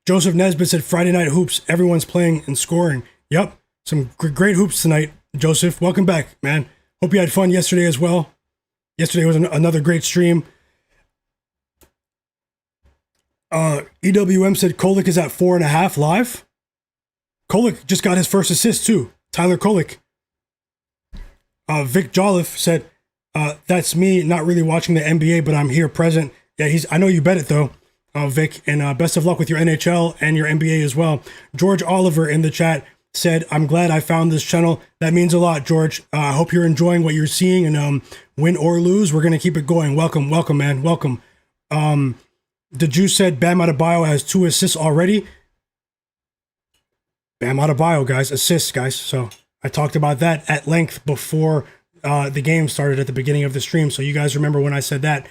Joseph Nesbitt said Friday night hoops. Everyone's playing and scoring. Yep. Some great hoops tonight, Joseph. Welcome back, man. Hope you had fun yesterday as well. Yesterday was another great stream. EWM said Kolek is at 4.5 live. Kolek just got his first assist too. Tyler Kolek. Vic Jolliffe said, that's me not really watching the NBA, but I'm here present. Yeah, I know you bet it though, Vic, and best of luck with your NHL and your NBA as well. George Oliver in the chat said, I'm glad I found this channel. That means a lot, George. I hope you're enjoying what you're seeing, and win or lose, we're going to keep it going. Welcome, man. Welcome. The Jew said Bam Adebayo has 2 assists already. Bam Adebayo, guys, assists, guys. So I talked about that at length before the game started at the beginning of the stream. So you guys remember when I said that.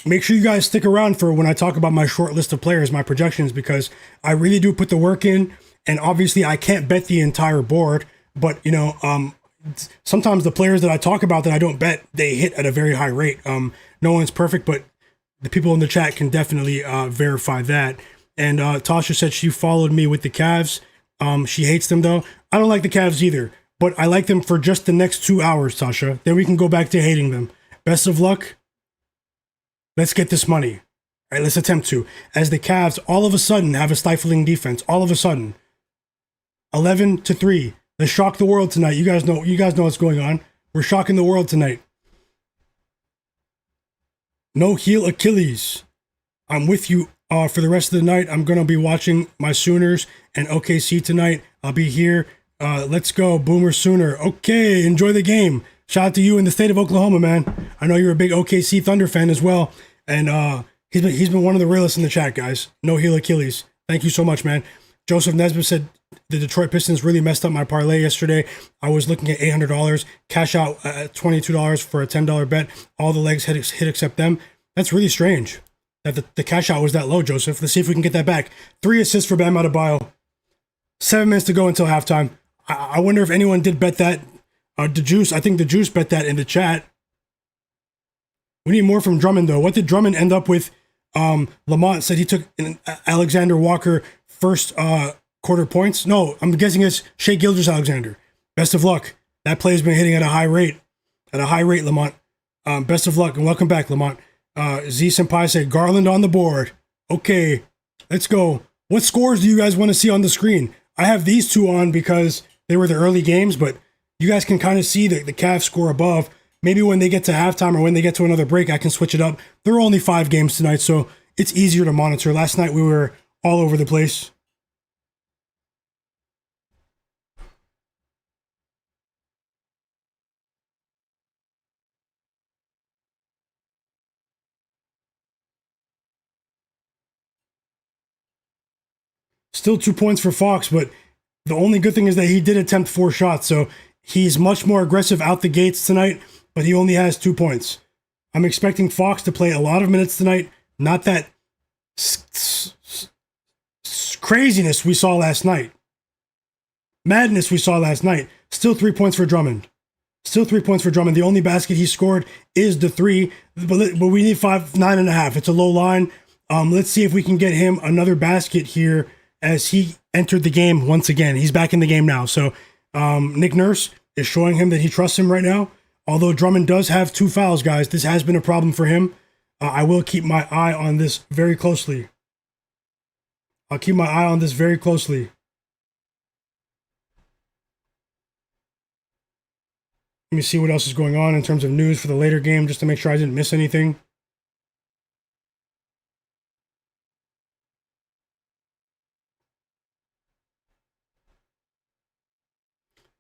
Make sure you guys stick around for when I talk about my short list of players, my projections, because I really do put the work in. And obviously, I can't bet the entire board, but sometimes the players that I talk about that I don't bet, they hit at a very high rate. No one's perfect, but the people in the chat can definitely verify that. And Tasha said she followed me with the Cavs. She hates them though. I don't like the Cavs either, but I like them for just the next 2 hours, Tasha. Then we can go back to hating them. Best of luck. Let's get this money. All right, let's attempt to. As the Cavs all of a sudden have a stifling defense. All of a sudden. 11-3. Let's shock the world tonight. You guys know what's going on. We're shocking the world tonight. No heel Achilles. I'm with you for the rest of the night. I'm going to be watching my Sooners and OKC tonight. I'll be here. Let's go, Boomer Sooner. Okay, enjoy the game. Shout out to you in the state of Oklahoma, man. I know you're a big OKC Thunder fan as well. And he's been one of the realists in the chat, guys. No heel Achilles. Thank you so much, man. Joseph Nesbitt said, the Detroit Pistons really messed up my parlay yesterday. I was looking at $800. Cash out at $22 for a $10 bet. All the legs hit except them. That's really strange that the cash out was that low, Joseph. Let's see if we can get that back. 3 assists for Bam Adebayo. 7 minutes to go until halftime. I wonder if anyone did bet that. The Juice, I think the Juice bet that in the chat. We need more from Drummond, though. What did Drummond end up with? Lamont said he took Alexander Walker first quarter points. No, I'm guessing it's Shai Gilgeous-Alexander. Best of luck. That play's been hitting at a high rate. At a high rate, Lamont. Best of luck and welcome back, Lamont. Z Senpai said Garland on the board. Okay, let's go. What scores do you guys want to see on the screen? I have these two on because they were the early games, but you guys can kind of see the Cavs score above. Maybe when they get to halftime or when they get to another break, I can switch it up. There are only 5 games tonight, so it's easier to monitor. Last night we were all over the place. Still 2 points for Fox, but the only good thing is that he did attempt 4 shots, so he's much more aggressive out the gates tonight, but he only has 2 points. I'm expecting Fox to play a lot of minutes tonight, not that craziness we saw last night. Madness we saw last night. Still 3 points for Drummond. Still 3 points for Drummond. The only basket he scored is the 3, but we need 9.5. It's a low line. Let's see if we can get him another basket here as he entered the game once again. He's back in the game now. So Nick Nurse is showing him that he trusts him right now. Although Drummond does have 2 fouls, guys. This has been a problem for him. I will keep my eye on this very closely. I'll keep my eye on this very closely. Let me see what else is going on in terms of news for the later game, just to make sure I didn't miss anything.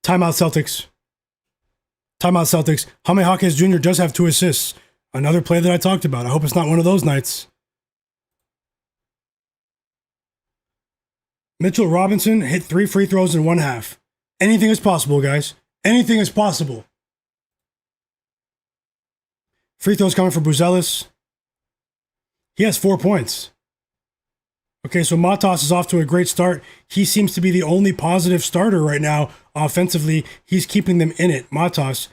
Timeout Celtics. Timeout Celtics. Jaime Jaquez Jr. does have 2 assists. Another play that I talked about. I hope it's not one of those nights. Mitchell Robinson hit 3 free throws in 1 half. Anything is possible, guys. Anything is possible. Free throws coming for Buzelis. He has 4 points. Okay, so Matas is off to a great start. He seems to be the only positive starter right now offensively. He's keeping them in it. Matas,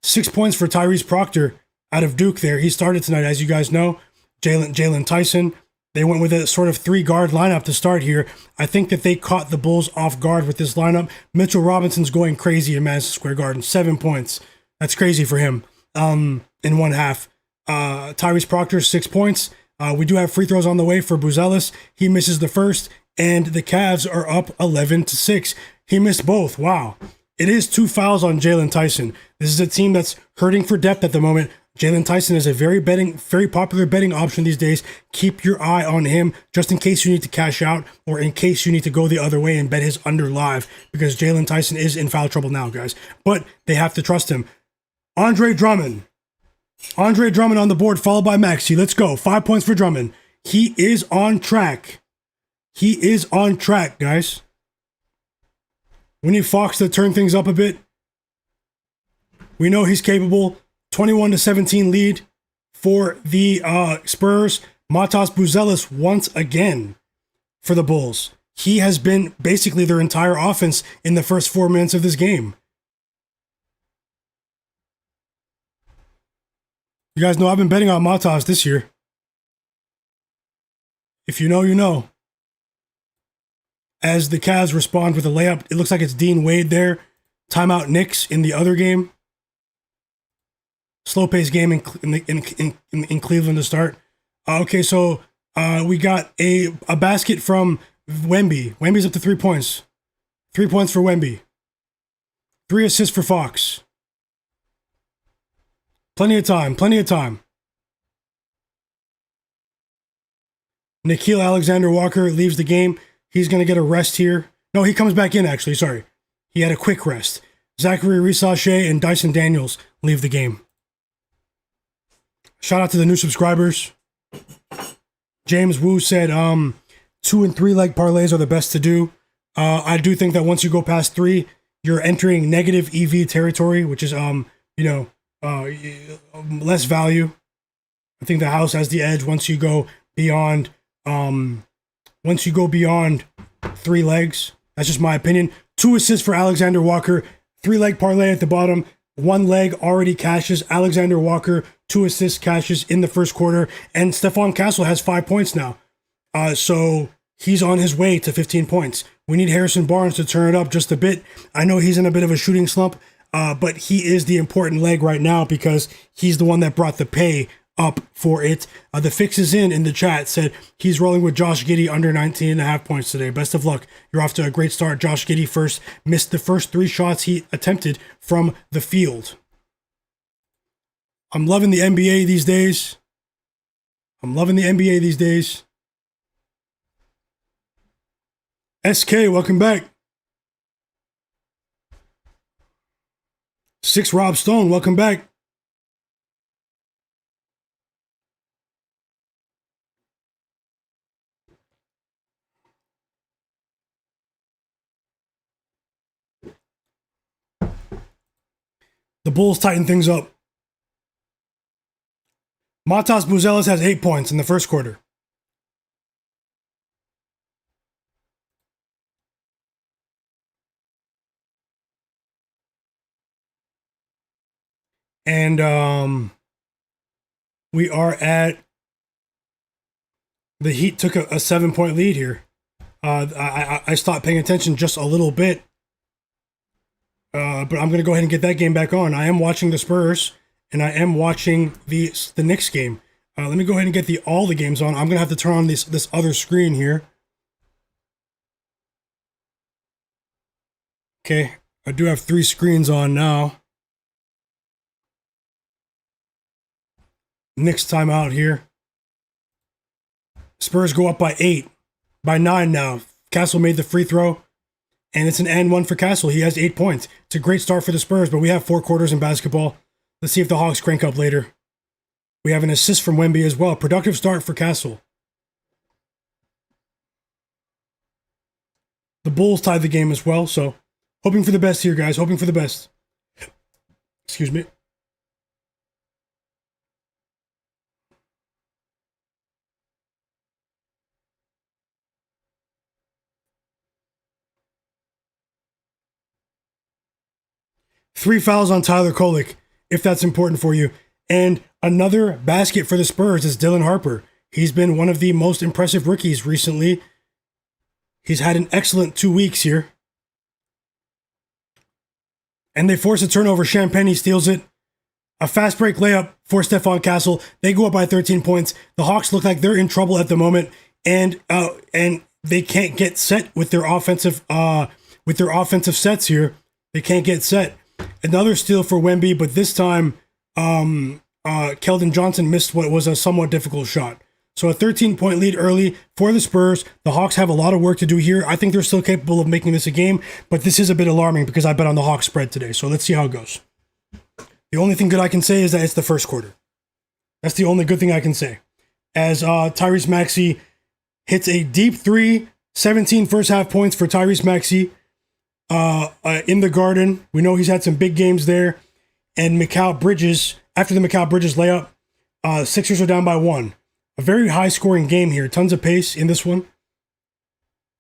6 points for Tyrese Proctor out of Duke there. He started tonight, as you guys know. Jalen Tyson. They went with a sort of 3-guard lineup to start here. I think that they caught the Bulls off guard with this lineup. Mitchell Robinson's going crazy in Madison Square Garden. 7 points. That's crazy for him in 1 half. Tyrese Proctor, 6 points. We do have free throws on the way for Buzelis. He misses the first, and the Cavs are up 11-6. He missed both. Wow. It is 2 fouls on Jalen Tyson. This is a team that's hurting for depth at the moment. Jalen Tyson is a very popular betting option these days. Keep your eye on him just in case you need to cash out or in case you need to go the other way and bet his under live, because Jalen Tyson is in foul trouble now, guys. But they have to trust him. Andre Drummond on the board, followed by Maxey. Let's go. 5 points for Drummond. He is on track. He is on track, guys. We need Fox to turn things up a bit. We know he's capable. 21-17 lead for the Spurs. Matas Buzelis once again for the Bulls. He has been basically their entire offense in the first 4 minutes of this game. You guys know I've been betting on Matas this year. If you know, you know. As the Cavs respond with a layup, it looks like it's Dean Wade there. Timeout Knicks in the other game. Slow-paced game in Cleveland to start. Okay, so we got a basket from Wemby. Wemby's up to 3 points. 3 points for Wemby. 3 assists for Fox. Plenty of time. Nickeil Alexander-Walker leaves the game. He's going to get a rest here. No, he comes back in, actually. Sorry. He had a quick rest. Zachary Risache and Dyson Daniels leave the game. Shout out to the new subscribers. James Wu said 2 and 3 leg parlays are the best to do. I do think that once you go past 3, you're entering negative EV territory, which is less value. I think the house has the edge once you go beyond 3 legs. That's just my opinion. 2 assists for Alexander Walker. 3 leg parlay at the bottom. 1 leg already cashes. Alexander Walker, 2 assists cashes in the first quarter. And Stephon Castle has 5 points now. So he's on his way to 15 points. We need Harrison Barnes to turn it up just a bit. I know he's in a bit of a shooting slump, but he is the important leg right now because he's the one that brought the pay up for it. The fix is in the chat said he's rolling with Josh Giddey under 19.5 points today. Best of luck. You're off to a great start. Josh Giddey missed the first 3 shots he attempted from the field. I'm loving the NBA these days. SK, welcome back. 6 Rob Stone, welcome back. The Bulls tighten things up. Matas Buzelis has 8 points in the first quarter. And we are at the Heat took a 7-point lead here. I stopped paying attention just a little bit. But I'm going to go ahead and get that game back on. I am watching the Spurs, and I am watching the Knicks game. Let me go ahead and get all the games on. I'm going to have to turn on this other screen here. Okay, I do have 3 screens on now. Knicks timeout here. Spurs go up by 9 now. Castle made the free throw. And it's an and 1 for Castle. He has 8 points. It's a great start for the Spurs, but we have 4 quarters in basketball. Let's see if the Hawks crank up later. We have an assist from Wemby as well. Productive start for Castle. The Bulls tied the game as well, so hoping for the best here, guys. Hoping for the best. Excuse me. Three fouls on Tyler Kolek, if that's important for you. And another basket for the Spurs is Dylan Harper. He's been one of the most impressive rookies recently. He's had an excellent 2 weeks here. And they force a turnover. Champagny steals it. A fast break layup for Stephon Castle. They go up by 13 points. The Hawks look like they're in trouble at the moment. And they can't get set with their offensive sets here. They can't get set. Another steal for Wemby, but this time Keldon Johnson missed what was a somewhat difficult shot. So a 13-point lead early for the Spurs. The Hawks have a lot of work to do here. I think they're still capable of making this a game, but this is a bit alarming because I bet on the Hawks spread today. So let's see how it goes. The only thing good I can say is that it's the first quarter. That's the only good thing I can say. As Tyrese Maxey hits a deep 3, 17 first half points for Tyrese Maxey. In the Garden. We know he's had some big games there. And Mikal Bridges, after the Mikal Bridges layup, Sixers are down by 1. A very high-scoring game here. Tons of pace in this one.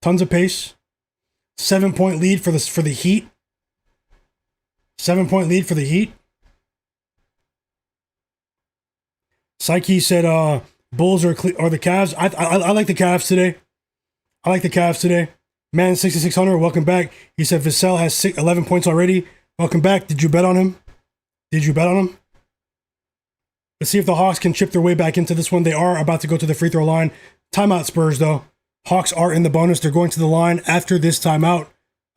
Tons of pace. 7-point lead for the Heat. 7-point lead for the Heat. Psyche said Bulls are the Cavs. I like the Cavs today. Man 6600, welcome back. He said Vassell has 11 points already. Welcome back. Did you bet on him? Let's see if the Hawks can chip their way back into this one. They are about to go to the free throw line. Timeout Spurs, though. Hawks are in the bonus. They're going to the line after this timeout.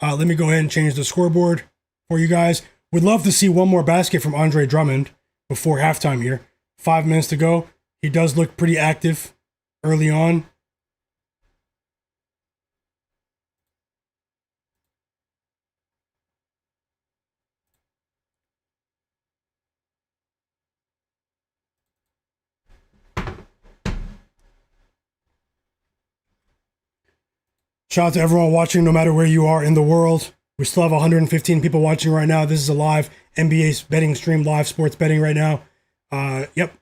Let me go ahead and change the scoreboard for you guys. Would love to see one more basket from Andre Drummond before halftime here. 5 minutes to go. He does look pretty active early on. Shout out to everyone watching, no matter where you are in the world. We still have 115 people watching right now. This is a live NBA betting stream, live sports betting right now. Yep.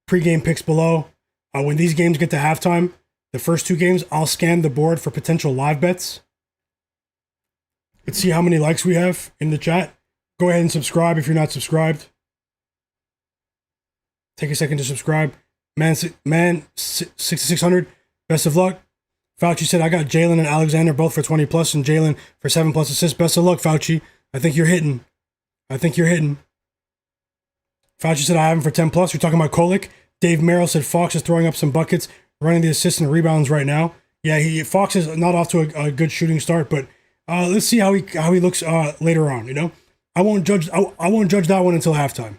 Pre-game picks below. When these games get to halftime, the first two games, I'll scan the board for potential live bets. Let's see how many likes we have in the chat. Go ahead and subscribe if you're not subscribed. Take a second to subscribe. Man, 6,600. Best of luck. Fauci said, I got Jaylen and Alexander both for 20 plus and Jaylen for 7 plus assists. Best of luck, Fauci. I think you're hitting. Fauci said, I have him for 10 plus. You're talking about Kolick. Dave Merrill said, Fox is throwing up some buckets, running the assists and rebounds right now. Yeah, Fox is not off to a good shooting start, but let's see how he looks later on. You know, I won't judge that one until halftime.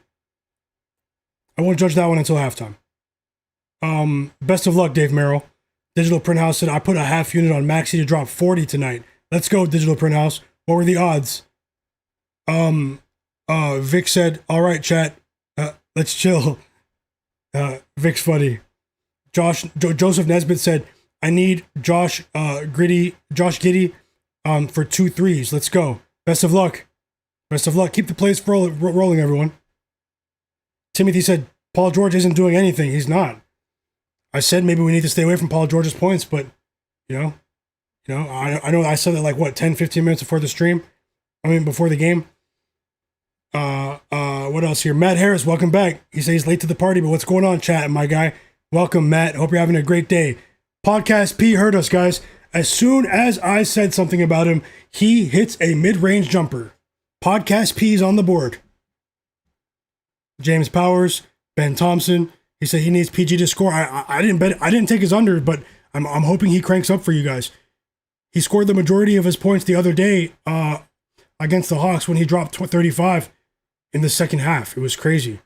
Best of luck, Dave Merrill. Digital Print House said, I put a half unit on Maxey to drop 40 tonight. Let's go, Digital Print House. What were the odds? Vic said, all right, chat. Let's chill. Vic's funny. Joseph Nesbitt said, I need Josh Giddey for 2 threes. Let's go. Best of luck. Keep the plays rolling, everyone. Timothy said, Paul George isn't doing anything. He's not. I said maybe we need to stay away from Paul George's points, but I know I said that like 10, 15 minutes before the stream. Before the game. What else here? Matt Harris, welcome back. He says he's late to the party, but what's going on, chat, my guy? Welcome, Matt. Hope you're having a great day. Podcast P heard us, guys. As soon as I said something about him, he hits a mid-range jumper. Podcast P is on the board. James Powers, Ben Thompson. He said he needs PG to score. I didn't bet. I didn't take his under, but I'm hoping he cranks up for you guys. He scored the majority of his points the other day against the Hawks when he dropped 35 in the second half. It was crazy.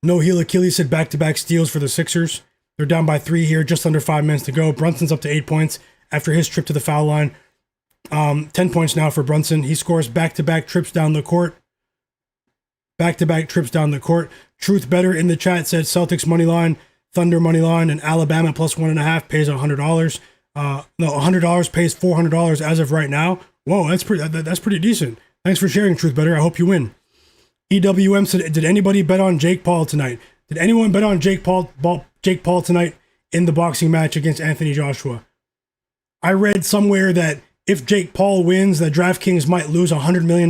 No heel Achilles said back-to-back steals for the Sixers. They're down by 3 here, just under 5 minutes to go. Brunson's up to 8 points after his trip to the foul line. 10 points now for Brunson. He scores back-to-back trips down the court. Truth Better in the chat said Celtics money line, Thunder money line, and Alabama plus 1.5 pays $100. $100 pays $400 as of right now. Whoa, that's pretty decent. Thanks for sharing, Truth Better. I hope you win. EWM said, did anybody bet on Jake Paul tonight? Did anyone bet on Jake Paul tonight in the boxing match against Anthony Joshua? I read somewhere that if Jake Paul wins, that DraftKings might lose $100 million.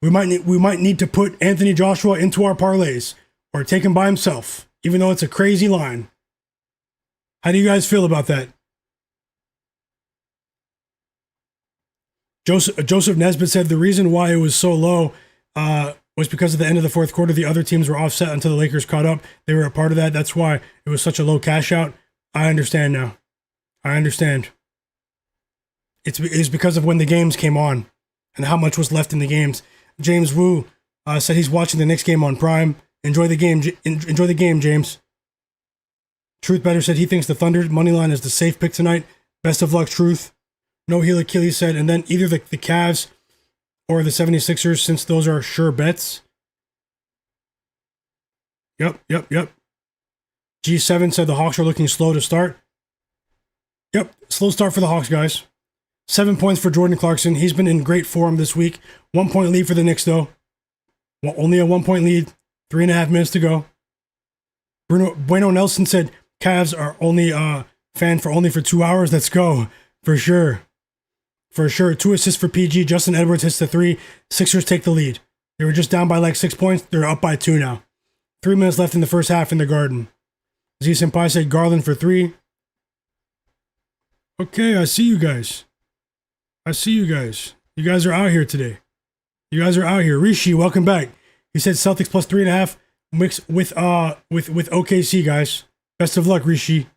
We might need to put Anthony Joshua into our parlays or take him by himself, even though it's a crazy line. How do you guys feel about that? Joseph Nesbitt said the reason why it was so low was because at the end of the fourth quarter, the other teams were offset until the Lakers caught up. They were a part of that. That's why it was such a low cash out. I understand now. It's because of when the games came on and how much was left in the games. James Wu said he's watching the Knicks game on Prime. Enjoy the game. Enjoy the game, James. Truth Better said he thinks the Thunder money line is the safe pick tonight. Best of luck, Truth. No heel Achilles said, and then either the Cavs or the 76ers, since those are sure bets. Yep. G7 said the Hawks are looking slow to start. Yep, slow start for the Hawks, guys. 7 points for Jordan Clarkson. He's been in great form this week. 1 point lead for the Knicks, though. Well, only a 1 point lead. 3.5 minutes to go. Bueno Nelson said Cavs are only fan for only for 2 hours. Let's go. For sure. 2 assists for PG. Justin Edwards hits the 3. Sixers take the lead. They were just down by like 6 points. They're up by 2 now. 3 minutes left in the first half in the Garden. Z Senpai said Garland for 3. Okay, I see you guys. You guys are out here today. Rishi, welcome back. He said Celtics plus 3.5 mixed with OKC, guys. Best of luck, Rishi.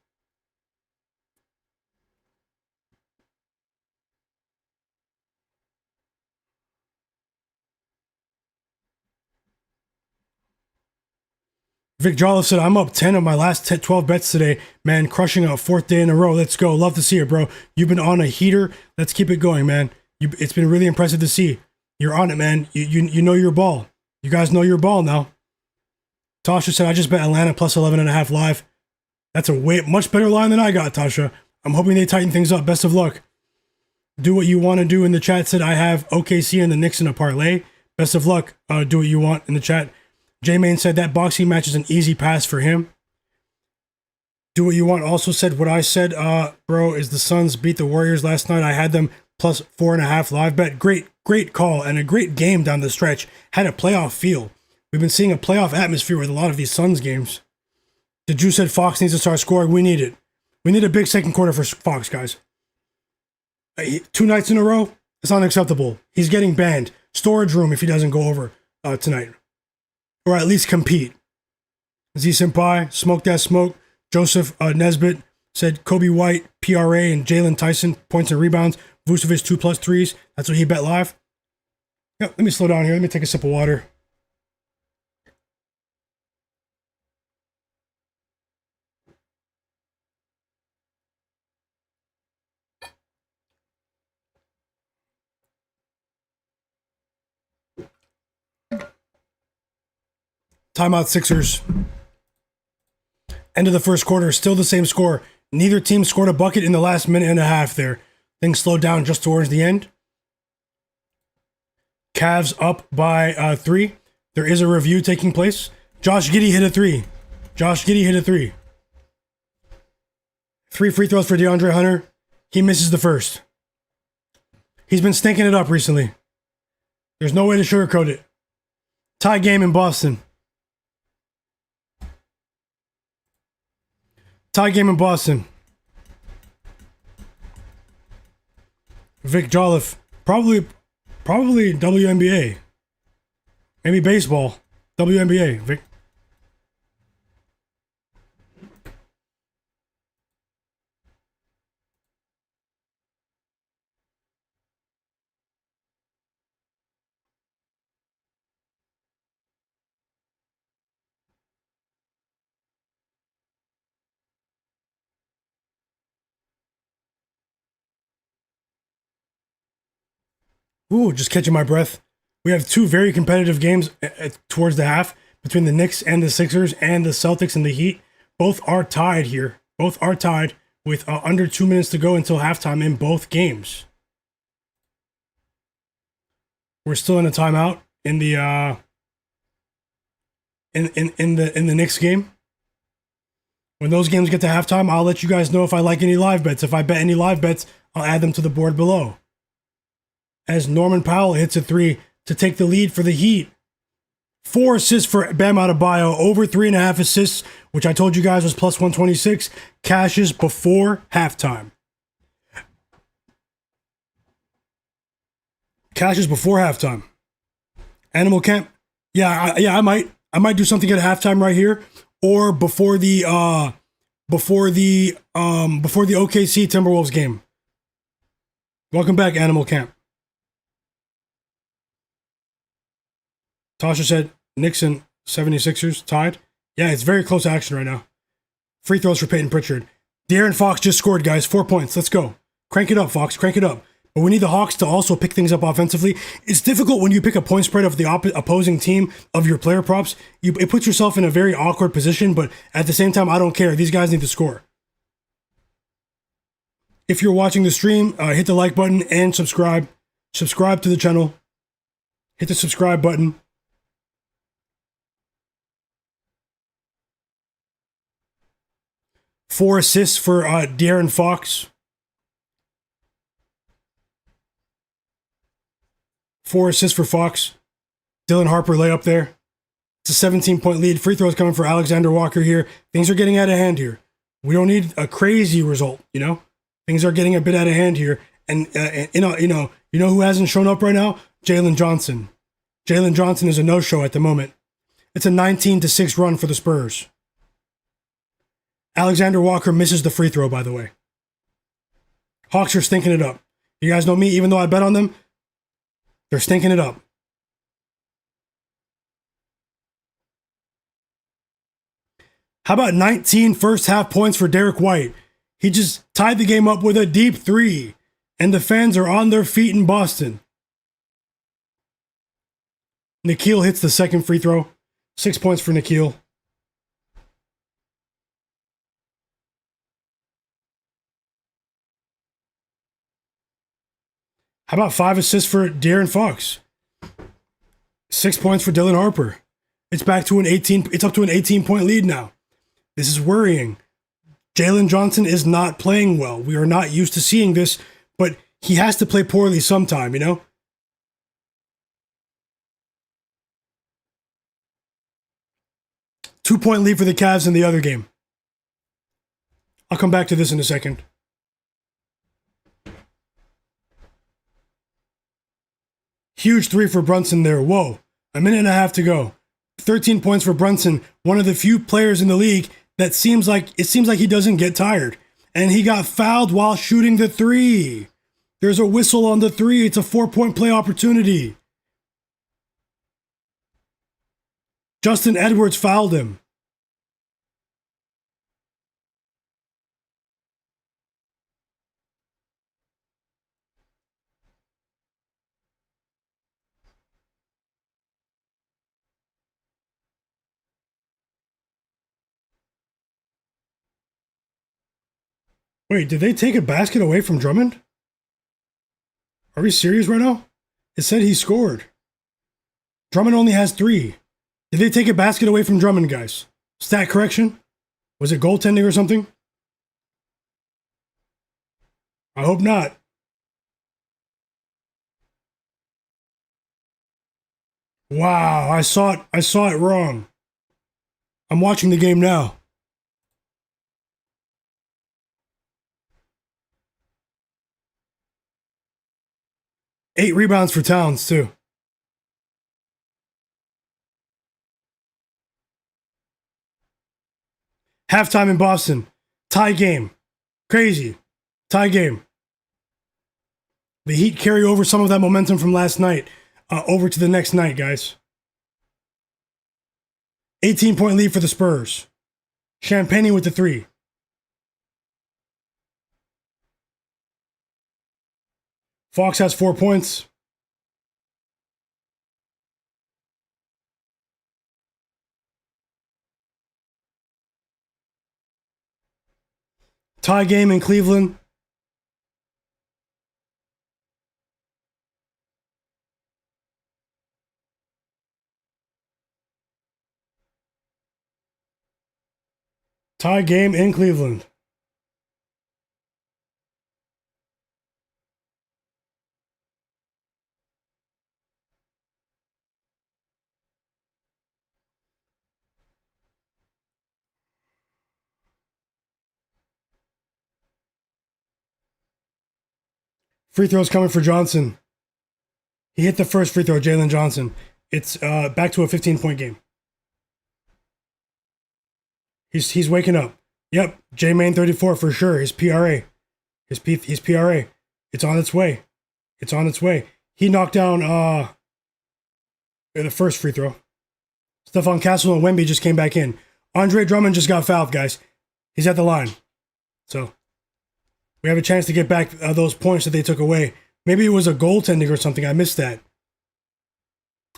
Vic Jolliffe said, I'm up 10 of my last 12 bets today. Man, crushing a 4th day in a row. Let's go. Love to see it, bro. You've been on a heater. Let's keep it going, man. It's been really impressive to see. You're on it, man. You know your ball. You guys know your ball now. Tasha said, I just bet Atlanta plus 11.5 live. That's a much better line than I got, Tasha. I'm hoping they tighten things up. Best of luck. Do what you want to do in the chat. Said I have OKC and the Knicks in a parlay. Best of luck. Do what you want in the chat. J-Main said that boxing match is an easy pass for him. Do what you want. Also said what I said, bro, is the Suns beat the Warriors last night. I had them plus 4.5 live bet. Great call and a great game down the stretch. Had a playoff feel. We've been seeing a playoff atmosphere with a lot of these Suns games. The Jew said Fox needs to start scoring. We need it. We need a big second quarter for Fox, guys. 2 nights in a row, it's unacceptable. He's getting banned. Storage room if he doesn't go over tonight. Or at least compete. Z Senpai, Smoke That Smoke. Joseph Nesbitt said Kobe White, PRA, and Jalen Tyson, points and rebounds. Vucevic 2+ threes. That's what he bet live. Yep, let me slow down here. Let me take a sip of water. Timeout Sixers. End of the first quarter, still the same score. Neither team scored a bucket in the last minute and a half there. Things slowed down just towards the end. Cavs up by 3. There is a review taking place. Josh Giddey hit a 3. 3 free throws for DeAndre Hunter. He misses the first. He's been stinking it up recently. There's no way to sugarcoat it. Tie game in Boston. Vic Jolliffe. Probably WNBA. Maybe baseball. WNBA. Vic. Ooh, just catching my breath. We have 2 very competitive games towards the half between the Knicks and the Sixers and the Celtics and the Heat. Both are tied here. Both are tied with under 2 minutes to go until halftime in both games. We're still in a timeout in the in the Knicks game. When those games get to halftime, I'll let you guys know if I like any live bets. If I bet any live bets, I'll add them to the board below. As Norman Powell hits a 3 to take the lead for the Heat. 4 assists for Bam Adebayo, over 3.5 assists, which I told you guys was plus 126. Cashes before halftime. Animal Camp. I might do something at halftime right here, or before the OKC Timberwolves game. Welcome back, Animal Camp. Tasha said Knicks and 76ers tied. Yeah, it's very close action right now. Free throws for Peyton Pritchard. De'Aaron Fox just scored, guys. 4 points. Let's go. Crank it up, Fox. Crank it up. But we need the Hawks to also pick things up offensively. It's difficult when you pick a point spread of the opposing team of your player props. It puts yourself in a very awkward position, but at the same time, I don't care. These guys need to score. If you're watching the stream, hit the like button and subscribe. Subscribe to the channel. Hit the subscribe button. Four assists for De'Aaron Fox. 4 assists for Fox. Dylan Harper layup there. It's a 17-point lead. Free throws coming for Alexander Walker here. Things are getting out of hand here. We don't need a crazy result, you know? Things are getting a bit out of hand here. And you know who hasn't shown up right now? Jalen Johnson. Jalen Johnson is a no-show at the moment. It's a 19-6 run for the Spurs. Alexander Walker misses the free throw, by the way. Hawks are stinking it up. You guys know me, even though I bet on them, they're stinking it up. How about 19 first half points for Derek White? He just tied the game up with a deep 3, and the fans are on their feet in Boston. Nikhil hits the second free throw. 6 points for Nikhil. How about 5 assists for De'Aaron Fox? 6 points for Dylan Harper. It's back to an 18. It's up to an 18-point lead now. This is worrying. Jalen Johnson is not playing well. We are not used to seeing this, but he has to play poorly sometime, you know? Two-point lead for the Cavs in the other game. I'll come back to this in a second. Huge three for Brunson there. Whoa. A minute and a half to go. 13 points for Brunson, one of the few players in the league that seems like he doesn't get tired. And he got fouled while shooting the three. There's a whistle on the three. It's a 4-point play opportunity. Justin Edwards fouled him. Wait, did they take a basket away from Drummond? Are we serious right now? It said he scored. Drummond only has 3. Did they take a basket away from Drummond, guys? Stat correction? Was it goaltending or something? I hope not. Wow, I saw it wrong. I'm watching the game now. Eight rebounds for Towns, too. Halftime in Boston. Tie game. Crazy. Tie game. The Heat carry over some of that momentum from last night over to the next night, guys. 18-point lead for the Spurs. Champagne with the 3. Fox has 4 points. Tie game in Cleveland. Tie game in Cleveland. Free throws coming for Johnson. He hit the first free throw, Jalen Johnson. It's back to a 15-point game. He's waking up. Yep, J-Main 34 for sure. His PRA. His PRA. It's on its way. It's on its way. He knocked down the first free throw. Stephon Castle and Wemby just came back in. Andre Drummond just got fouled, guys. He's at the line. So we have a chance to get back those points that they took away. Maybe it was a goaltending or something. I missed that.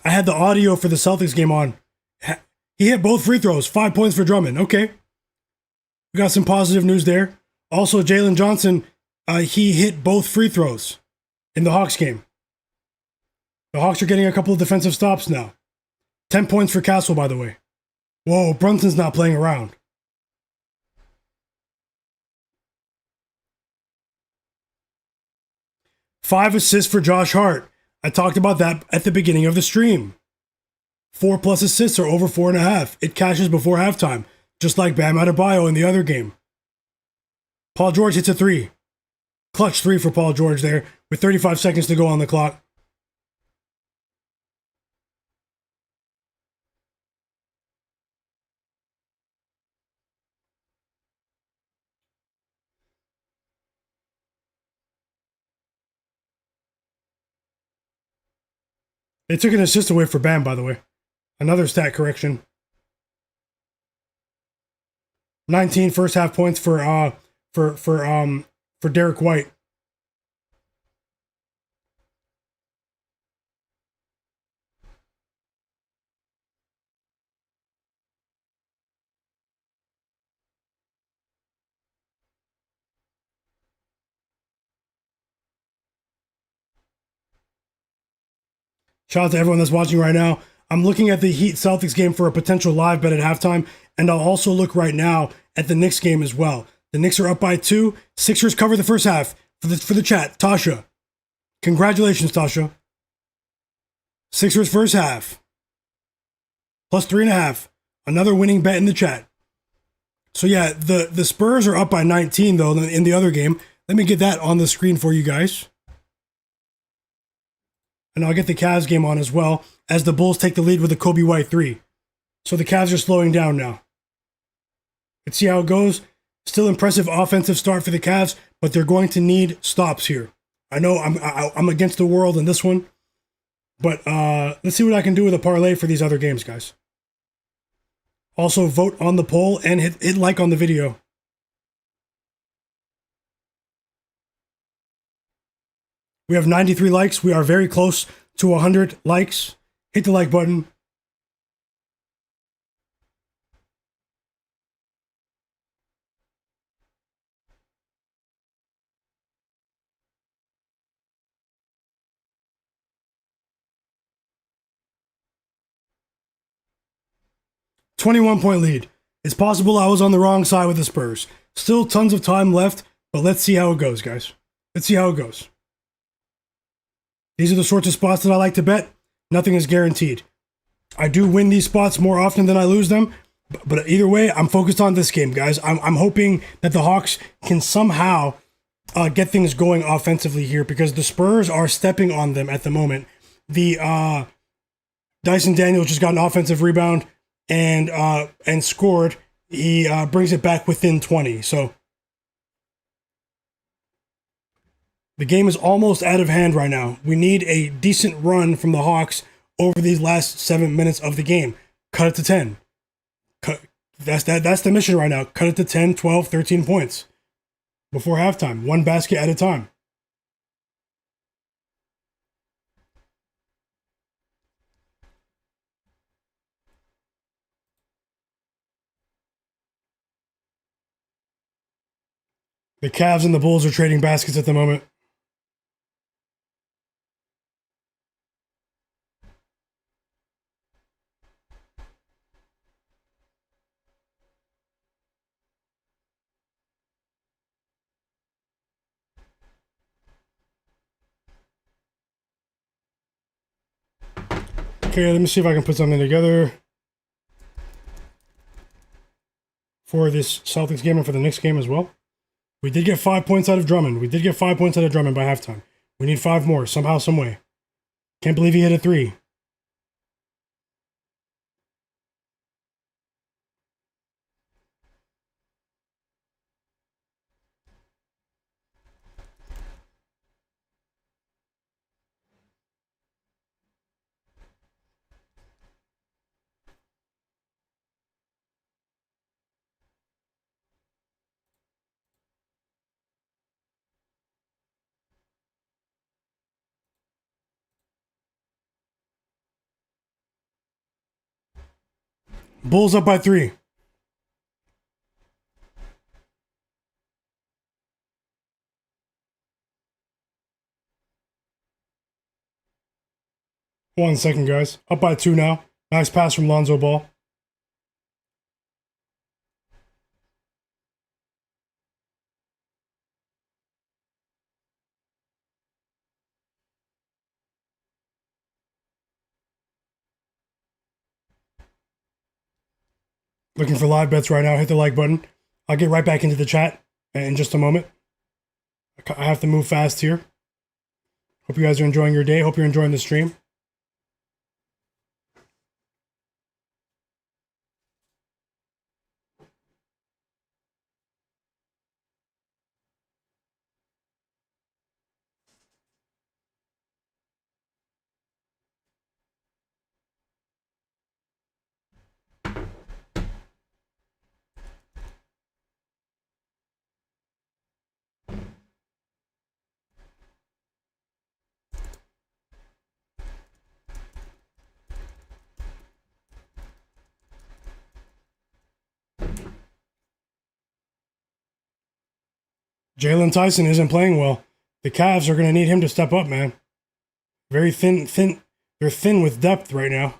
I had the audio for the Celtics game on. He hit both free throws. 5 points for Drummond. Okay. We got some positive news there. Also, Jalen Johnson, he hit both free throws in the Hawks game. The Hawks are getting a couple of defensive stops now. 10 points for Castle, by the way. Whoa, Brunson's not playing around. Five assists for Josh Hart. I talked about that at the beginning of the stream. 4+ assists are over 4.5. It cashes before halftime, just like Bam Adebayo in the other game. Paul George hits a 3. Clutch 3 for Paul George there, with 35 seconds to go on the clock. They took an assist away for Bam, by the way. Another stat correction. 19 first half points for Derek White. Shout out to everyone that's watching right now. I'm looking at the Heat Celtics game for a potential live bet at halftime, and I'll also look right now at the Knicks game as well. The Knicks are up by 2. Sixers cover the first half. For the chat, Tasha. Congratulations, Tasha. Sixers first half. Plus 3.5. Another winning bet in the chat. So yeah, the Spurs are up by 19 though in the other game. Let me get that on the screen for you guys. And I'll get the Cavs game on as well as the Bulls take the lead with a Kobe White 3. So the Cavs are slowing down now. Let's see how it goes. Still impressive offensive start for the Cavs, but they're going to need stops here. I know I'm against the world in this one, but let's see what I can do with a parlay for these other games, guys. Also, vote on the poll and hit like on the video. We have 93 likes. We are very close to 100 likes. Hit the like button. $21-point lead. It's possible I was on the wrong side with the Spurs. Still tons of time left, but let's see how it goes, guys. Let's see how it goes. These are the sorts of spots that I like to bet. Nothing is guaranteed. I do win these spots more often than I lose them, but either way, I'm focused on this game, guys. I'm hoping that the Hawks can somehow get things going offensively here because the Spurs are stepping on them at the moment. The Dyson Daniels just got an offensive rebound and scored. He brings it back within 20. So the game is almost out of hand right now. We need a decent run from the Hawks over these last 7 minutes of the game. Cut it to 10. That's the mission right now. Cut it to 10, 12, 13 points before halftime. One basket at a time. The Cavs and the Bulls are trading baskets at the moment. Okay, let me see if I can put something together for this Celtics game and for the Knicks game as well. We did get 5 points out of Drummond. We did get 5 points out of Drummond by halftime. We need 5 more, somehow, some way. Can't believe he hit a 3. Bulls up by 3. One second, guys. Up by 2 now. Nice pass from Lonzo Ball. Looking for live bets right now. Hit the like button. I'll get right back into the chat in just a moment. I have to move fast here. Hope you guys are enjoying your day. Hope you're enjoying the stream. Jalen Tyson isn't playing well. The Cavs are going to need him to step up, man. Very thin They're thin with depth right now.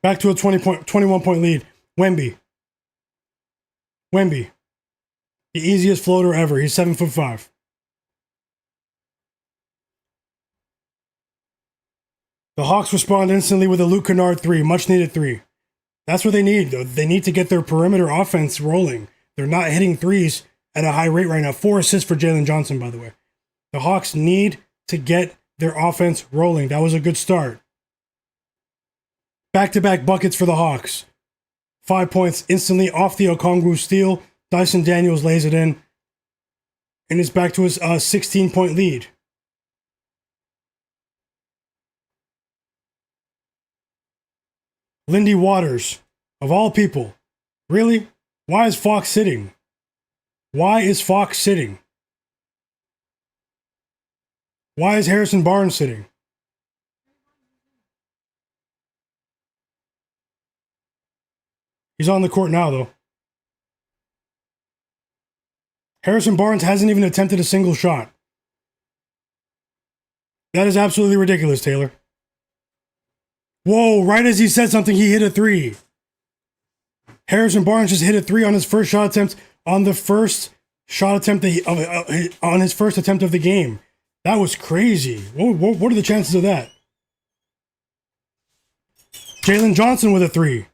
Back to a 21-point lead. Wemby. The easiest floater ever. He's 7'5". The Hawks respond instantly with a Luke Kennard 3. Much needed 3. That's what they need, though. They need to get their perimeter offense rolling. They're not hitting threes at a high rate right now. 4 assists for Jalen Johnson, by the way. The Hawks need to get their offense rolling. That was a good start. Back-to-back buckets for the Hawks. 5 points instantly off the Okongwu steal. Dyson Daniels lays it in. And is back to his 16-point lead. Lindy Waters, of all people. Really? Why is Fox sitting? Why is Harrison Barnes sitting? He's on the court now, though. Harrison Barnes hasn't even attempted a single shot. That is absolutely ridiculous, Taylor. Whoa, right as he said something, he hit a 3. Harrison Barnes just hit a 3 on his first shot attempt, on his first attempt of the game. That was crazy. What are the chances of that? Jalen Johnson with a 3.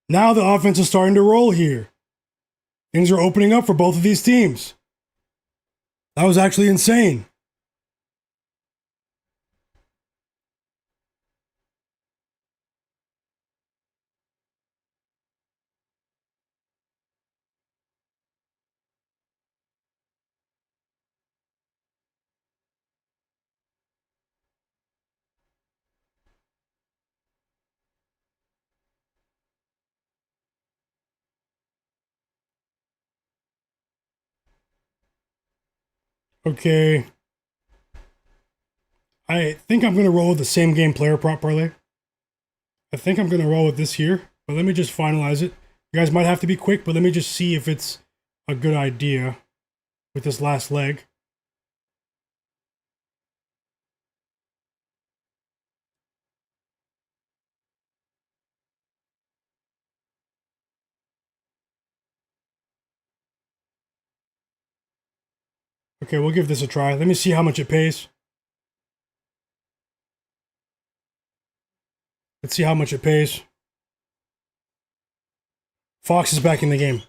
Now the offense is starting to roll here. Things are opening up for both of these teams. That was actually insane. Okay. I think I'm going to roll with the same game player prop parlay. I think I'm going to roll with this here, but let me just finalize it. You guys might have to be quick, but let me just see if it's a good idea with this last leg. Okay, we'll give this a try. Let me see how much it pays. Let's see how much it pays. Fox is back in the game.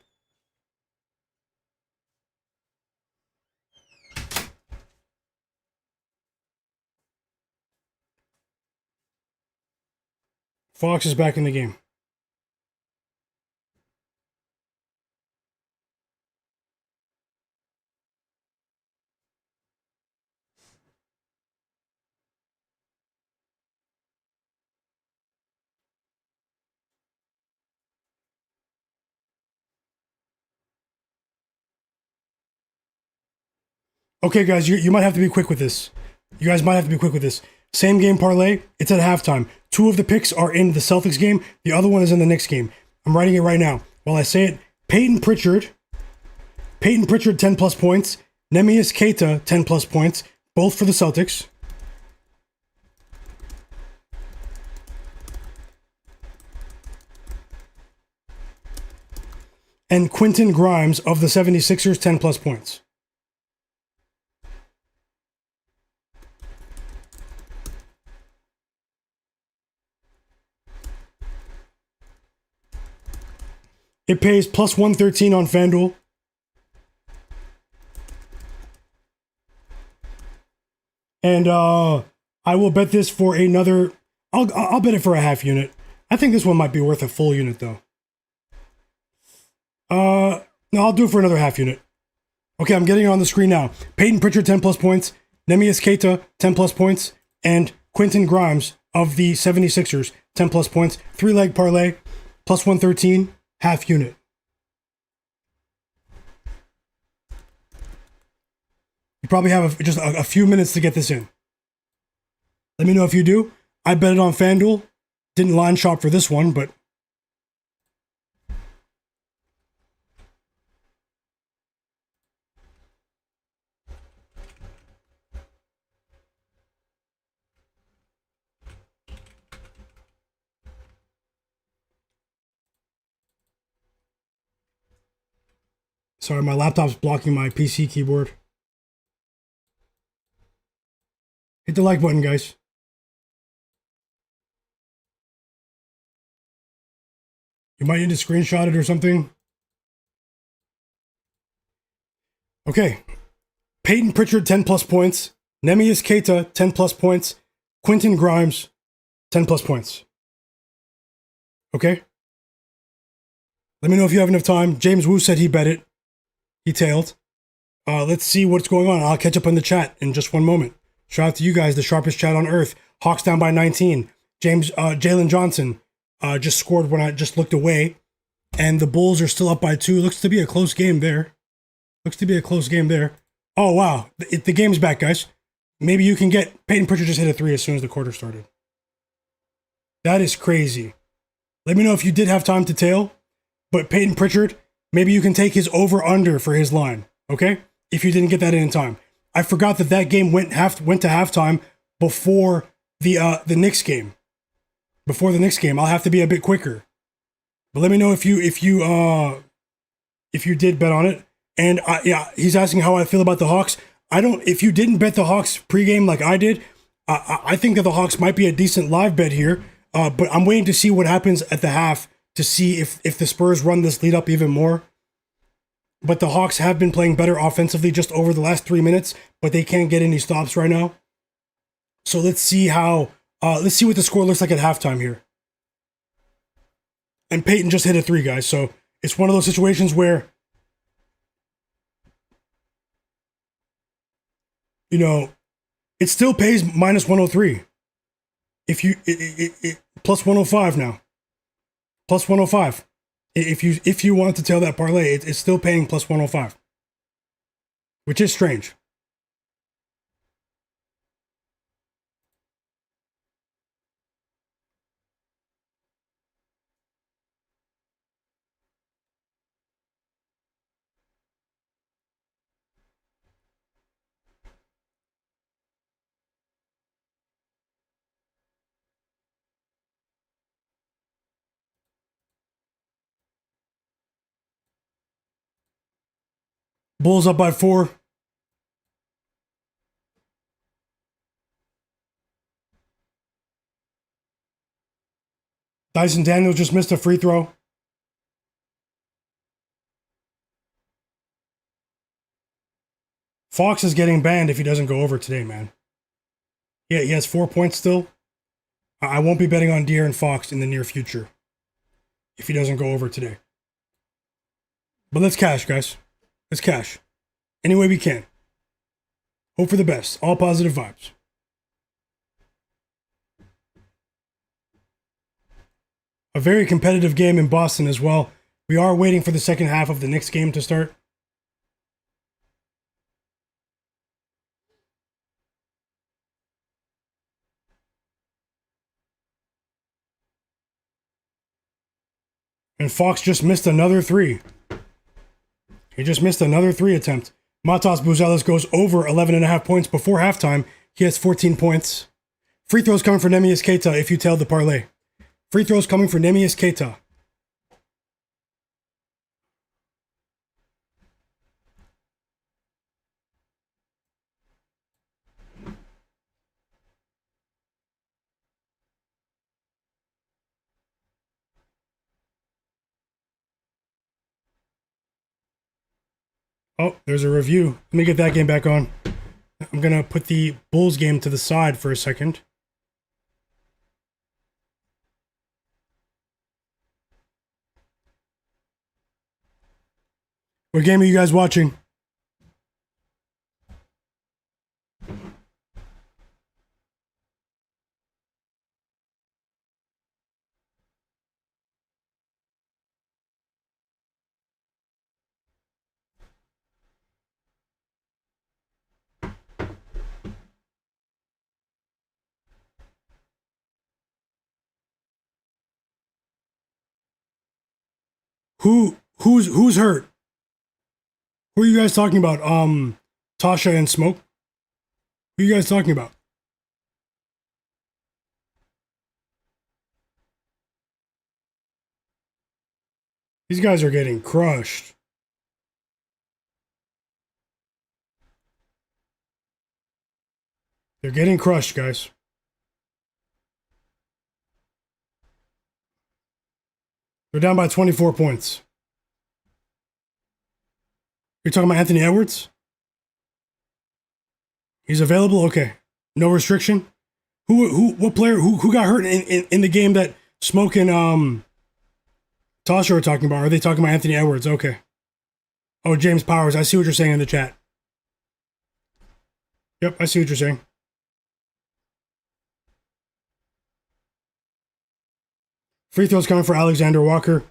Fox is back in the game. Okay, guys, you might have to be quick with this. You guys might have to be quick with this. Same game parlay. It's at halftime. 2 of the picks are in the Celtics game. The other one is in the Knicks game. I'm writing it right now. While I say it, Peyton Pritchard, 10 plus points. Neemias Queta, 10 plus points. Both for the Celtics. And Quentin Grimes of the 76ers, 10 plus points. It pays plus 113 on FanDuel. And I will bet this for another. I'll bet it for a half unit. I think this one might be worth a full unit though. No, I'll do it for another half unit. Okay, I'm getting it on the screen now. Peyton Pritchard, 10 plus points. Neemias Queta, 10 plus points. And Quentin Grimes of the 76ers, 10 plus points. 3-leg parlay, plus 113, half unit. You probably have just a few minutes to get this in. Let me know if you do. I bet it on FanDuel. Didn't line shop for this one, but sorry, my laptop's blocking my PC keyboard. Hit the like button, guys. You might need to screenshot it or something. Okay. Peyton Pritchard, 10 plus points. Neemias Queta, 10 plus points. Quentin Grimes, 10 plus points. Okay? Let me know if you have enough time. James Wu said he bet it. He tailed. Let's see what's going on. I'll catch up in the chat in just one moment. Shout out to you guys, the sharpest chat on earth. Hawks down by 19. Jalen Johnson just scored when I just looked away. And the Bulls are still up by 2. Looks to be a close game there. Oh, wow. The game's back, guys. Maybe you can get... Peyton Pritchard just hit a 3 as soon as the quarter started. That is crazy. Let me know if you did have time to tail. But Peyton Pritchard, maybe you can take his over-under for his line. Okay? If you didn't get that in time. I forgot that game went to halftime before the Knicks game. Before the Knicks game. I'll have to be a bit quicker. But let me know if you did bet on it. And yeah, he's asking how I feel about the Hawks. If you didn't bet the Hawks pregame like I did, I think that the Hawks might be a decent live bet here. But I'm waiting to see what happens at the half to see if the Spurs run this lead up even more. But the Hawks have been playing better offensively just over the last 3 minutes, but they can't get any stops right now. So let's see what the score looks like at halftime here. And Peyton just hit a 3, guys. So it's one of those situations where, it still pays minus 103. If you plus 105 now. Plus 105. If you want to tail that parlay, it's still paying plus 105. Which is strange. Bulls up by 4. Dyson Daniels just missed a free throw. Fox is getting banned if he doesn't go over today, man. Yeah, he has 4 points still. I won't be betting on De'Aaron Fox in the near future if he doesn't go over today. But let's cash, guys. Let's cash. Any way we can. Hope for the best. All positive vibes. A very competitive game in Boston as well. We are waiting for the second half of the Knicks game to start. And Fox just missed another 3. He just missed another 3 attempt. Matas Buzelis goes over 11.5 points before halftime. He has 14 points. Free throws coming for Neemias Queta if you tail the parlay. Free throws coming for Neemias Queta. Oh, there's a review. Let me get that game back on. I'm going to put the Bulls game to the side for a second. What game are you guys watching? Who's hurt? Who are you guys talking about? Tasha and Smoke? Who are you guys talking about? These guys are getting crushed. They're getting crushed, guys. They're down by 24 points. You're talking about Anthony Edwards? He's available? Okay. No restriction? What player, who got hurt in the game that Smoke and Tasha are talking about? Are they talking about Anthony Edwards? Okay. Oh, James Powers. I see what you're saying in the chat. Yep, I see what you're saying. Free throws coming for Alexander Walker.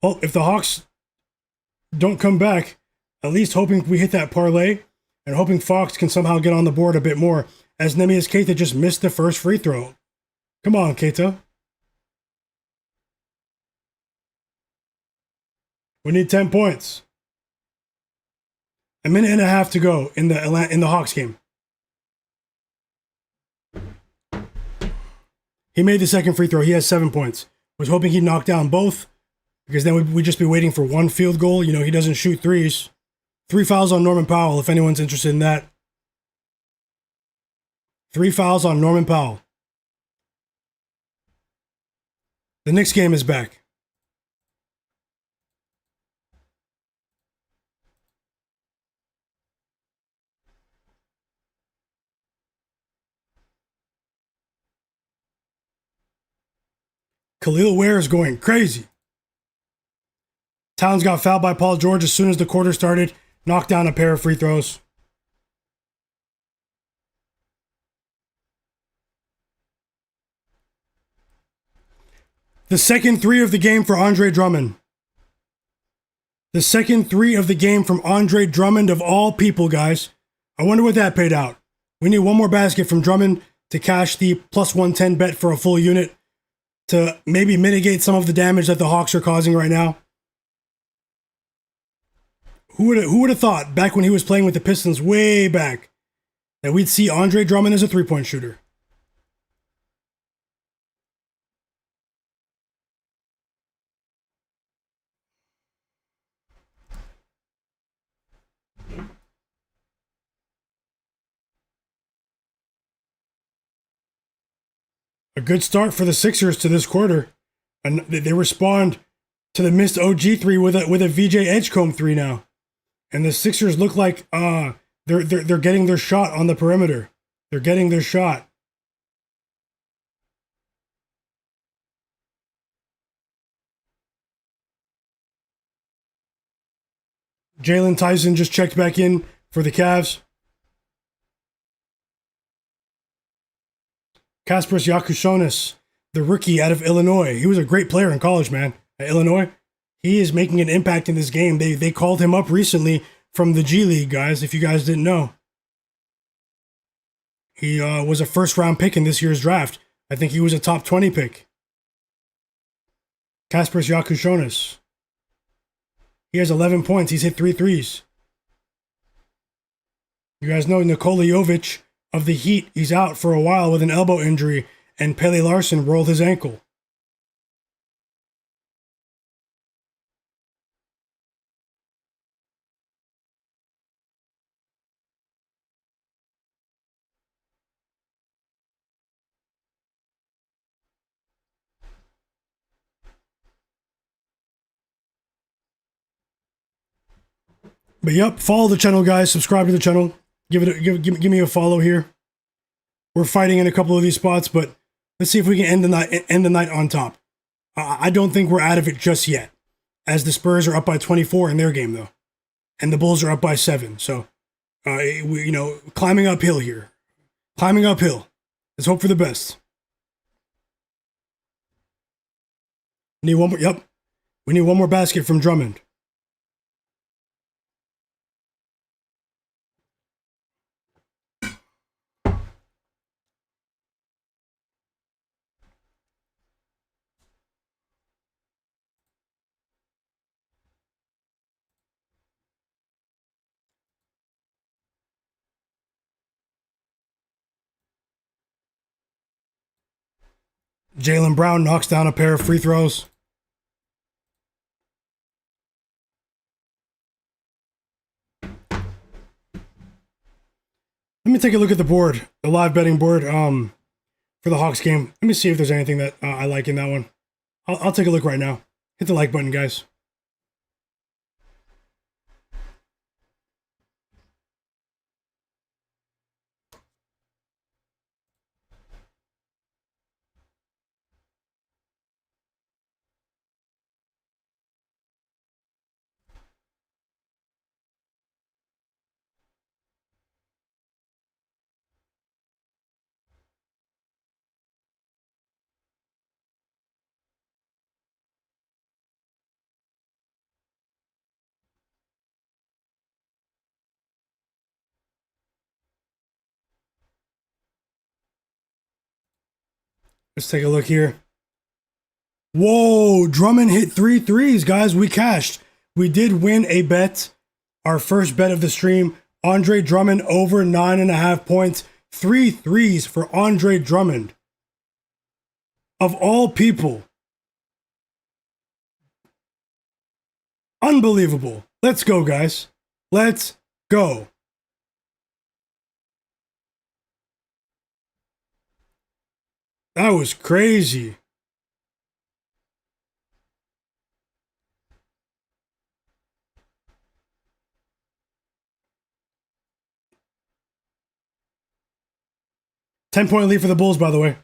Well, if the Hawks don't come back, at least hoping we hit that parlay and hoping Fox can somehow get on the board a bit more, as Neemias Queta just missed the first free throw. Come on, Queta. We need 10 points. A minute and a half to go in the Hawks game. He made the second free throw. He has 7 points. Was hoping he'd knock down both, because then we'd just be waiting for one field goal. You know, he doesn't shoot threes. 3 fouls on Norman Powell, if anyone's interested in that. 3 fouls on Norman Powell. The Knicks game is back. Khalil Ware is going crazy. Towns got fouled by Paul George as soon as the quarter started. Knocked down a pair of free throws. The second three of the game for Andre Drummond. The second three of the game from Andre Drummond of all people, guys. I wonder what that paid out. We need one more basket from Drummond to cash the plus 110 bet for a full unit to maybe mitigate some of the damage that the Hawks are causing right now. Who would have thought back when he was playing with the Pistons way back that we'd see Andre Drummond as a three-point shooter? A good start for the Sixers to this quarter, and they respond to the missed OG three with a VJ Edgecombe three now, and the Sixers look like they're getting their shot on the perimeter. They're getting their shot. Jalen Tyson just checked back in for the Cavs. Kasparas Yakushonis, the rookie out of Illinois. He was a great player in college, man. At Illinois, he is making an impact in this game. They called him up recently from the G League, guys, if you guys didn't know. He was a first-round pick in this year's draft. I think he was a top 20 pick. Kasparas Yakushonis. He has 11 points. He's hit 3 threes. You guys know Nikola Jovic of the Heat, he's out for a while with an elbow injury, and Pele Larson rolled his ankle. But yep, follow the channel, guys. Subscribe to the channel. Give me a follow here. We're fighting in a couple of these spots, but let's see if we can end the night on top. I don't think we're out of it just yet, as the Spurs are up by 24 in their game though, and the Bulls are up by 7. So, climbing uphill here. Climbing uphill. Let's hope for the best. Need one more. Yep, we need one more basket from Drummond. Jaylen Brown knocks down a pair of free throws. Let me take a look at the board, the live betting board for the Hawks game. Let me see if there's anything that I like in that one. I'll take a look right now. Hit the like button, guys. Let's take a look here. Whoa, Drummond hit 3 threes, guys. We cashed. We did win a bet. Our first bet of the stream. Andre Drummond over 9.5 points. 3 threes for Andre Drummond. Of all people. Unbelievable. Let's go, guys. Let's go. That was crazy. Ten-point lead for the Bulls, by the way.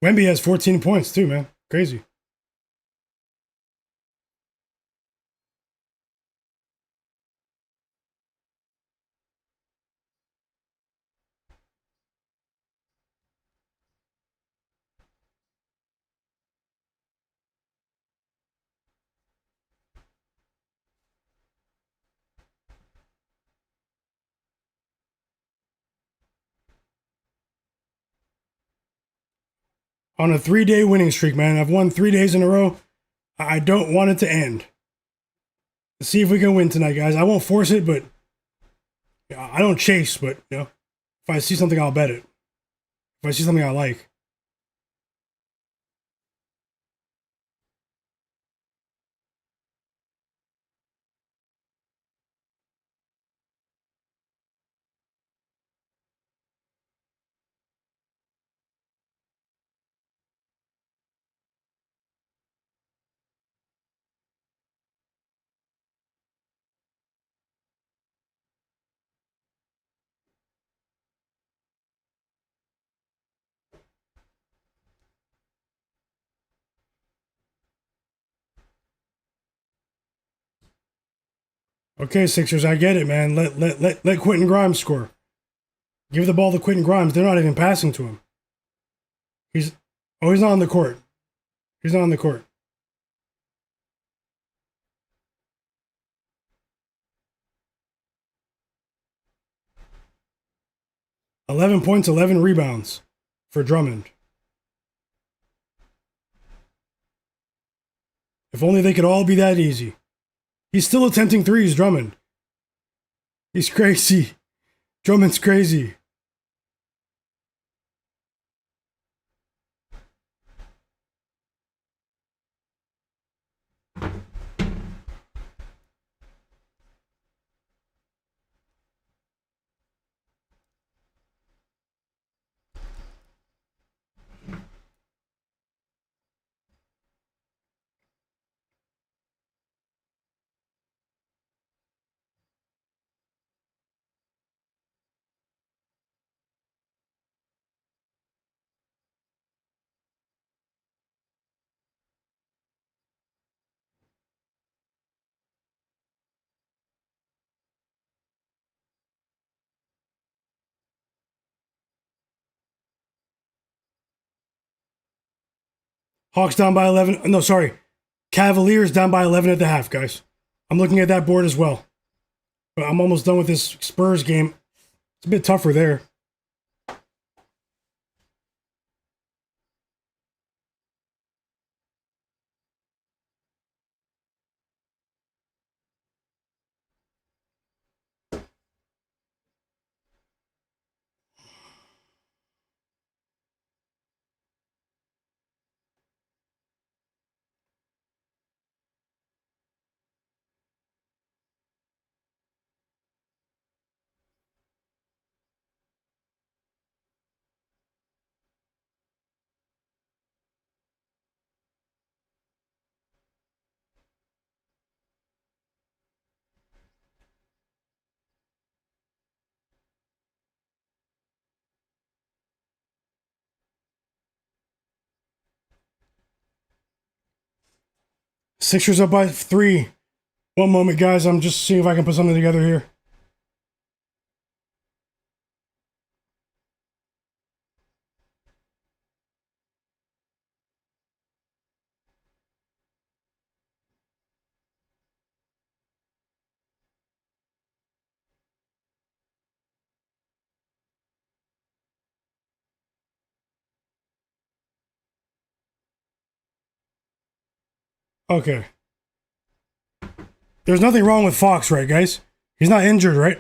Wemby has 14 points too, man. Crazy. On a 3-day winning streak, man. I've won 3 days in a row. I don't want it to end. Let's see if we can win tonight, guys. I won't force it, but I don't chase, but if I see something, I'll bet it. If I see something I like. Okay, Sixers, I get it, man. Let Quentin Grimes score. Give the ball to Quentin Grimes. They're not even passing to him. He's not on the court. He's not on the court. $11 points, 11 rebounds for Drummond. If only they could all be that easy. He's still attempting threes, Drummond. He's crazy. Drummond's crazy. Hawks down by 11. No, sorry. Cavaliers down by 11 at the half, guys. I'm looking at that board as well. But I'm almost done with this Spurs game. It's a bit tougher there. Sixers up by 3. One moment, guys. I'm just seeing if I can put something together here. Okay. There's nothing wrong with Fox, right, guys? He's not injured, right?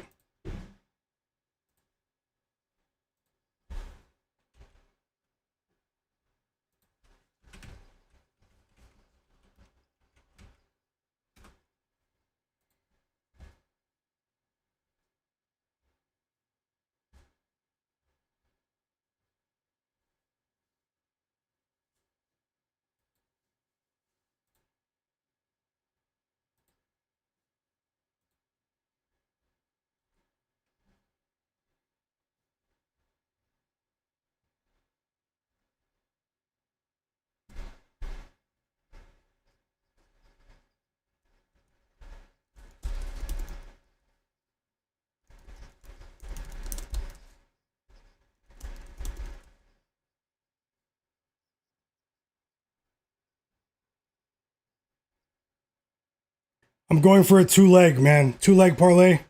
I'm going for a 2-leg, man. 2-leg parlay.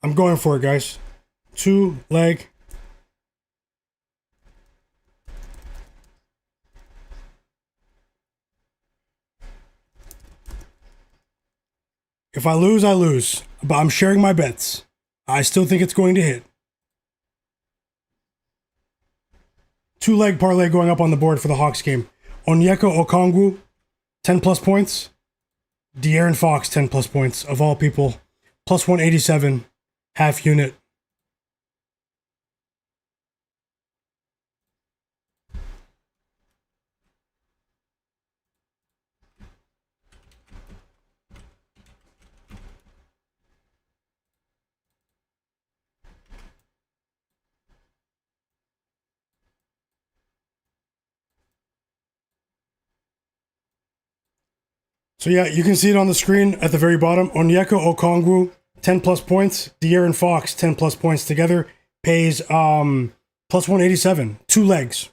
I'm going for it, guys. 2-leg. If I lose, I lose. But I'm sharing my bets. I still think it's going to hit. 2-leg parlay going up on the board for the Hawks game. Onyeka Okongwu, 10 plus points. De'Aaron Fox, 10 plus points, of all people. Plus 187, half unit. So yeah, you can see it on the screen at the very bottom. Onyeka Okongwu, 10 plus points. De'Aaron Fox, 10 plus points together. Pays plus 187. 2 legs.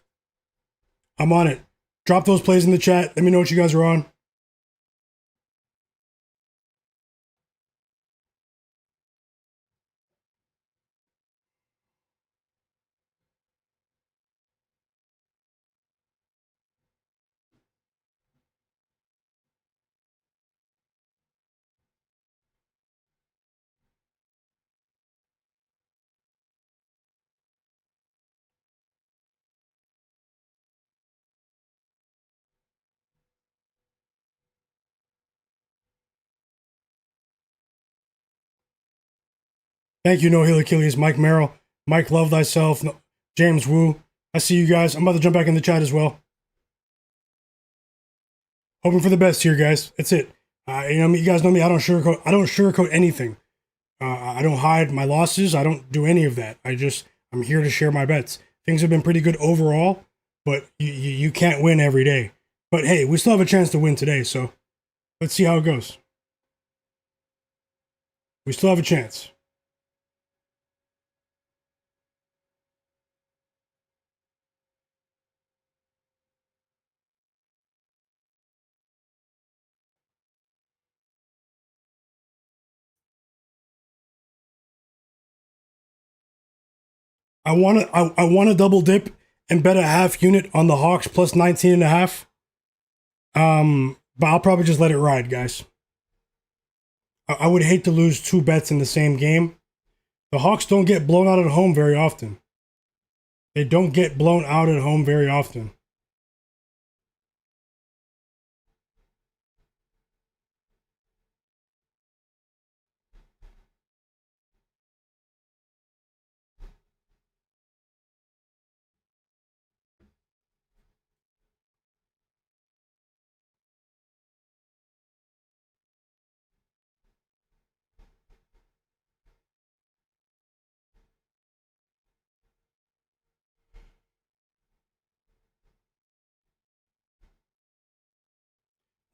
I'm on it. Drop those plays in the chat. Let me know what you guys are on. Thank you, No Heel Achilles, Mike Merrill, Mike Love Thyself, James Wu. I see you guys. I'm about to jump back in the chat as well. Hoping for the best here, guys. That's it. You guys know me. I don't sugarcoat anything. I don't hide my losses. I don't do any of that. I'm here to share my bets. Things have been pretty good overall, but you can't win every day. But hey, we still have a chance to win today, so let's see how it goes. We still have a chance. I want to double dip and bet a half unit on the Hawks plus 19.5. But I'll probably just let it ride, guys. I would hate to lose 2 bets in the same game. The Hawks don't get blown out at home very often. They don't get blown out at home very often.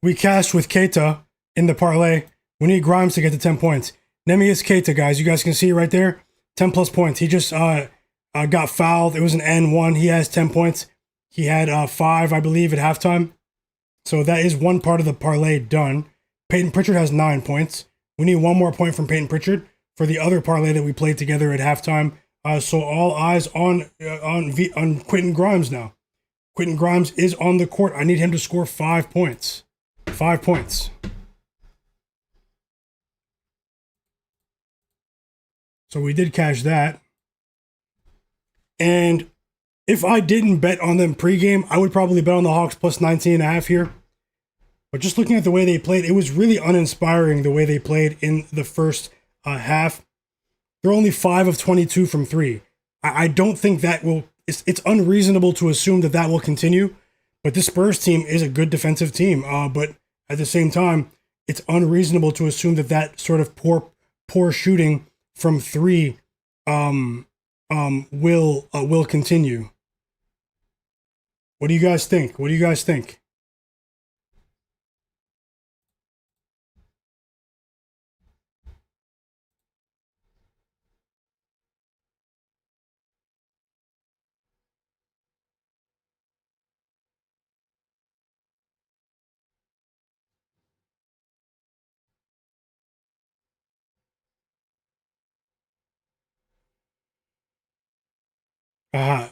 We cashed with Keita in the parlay. We need Grimes to get to 10 points. Neemias Keita, guys. You guys can see it right there. 10 plus points. He just got fouled. It was an N1. He has 10 points. He had 5, I believe, at halftime. So that is one part of the parlay done. Peyton Pritchard has 9 points. We need one more point from Peyton Pritchard for the other parlay that we played together at halftime. So all eyes on Quentin Grimes now. Quentin Grimes is on the court. I need him to score 5 points. 5 points. So we did cash that. And if I didn't bet on them pregame, I would probably bet on the Hawks plus 19.5 here. But just looking at the way they played, it was really uninspiring the way they played in the first half. They're only 5 of 22 from 3. I don't think that will... It's unreasonable to assume that that will continue. But this Spurs team is a good defensive team. But at the same time, it's unreasonable to assume that that sort of poor shooting from 3 will continue. What do you guys think? What do you guys think?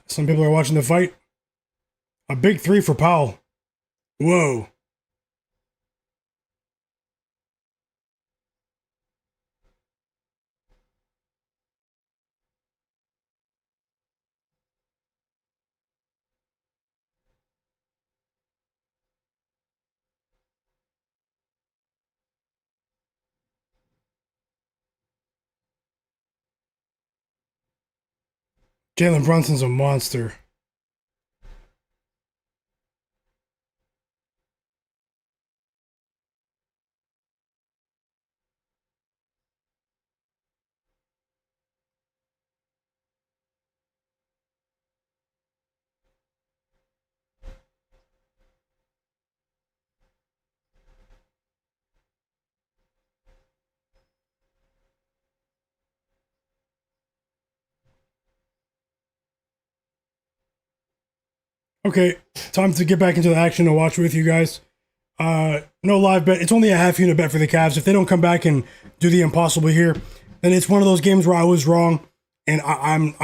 Some people are watching the fight. A big 3 for Powell. Whoa. Jalen Brunson's a monster. Okay, time to get back into the action and watch with you guys. No live bet. It's only a half unit bet for the Cavs. If they don't come back and do the impossible here, then it's one of those games where I was wrong, and I'm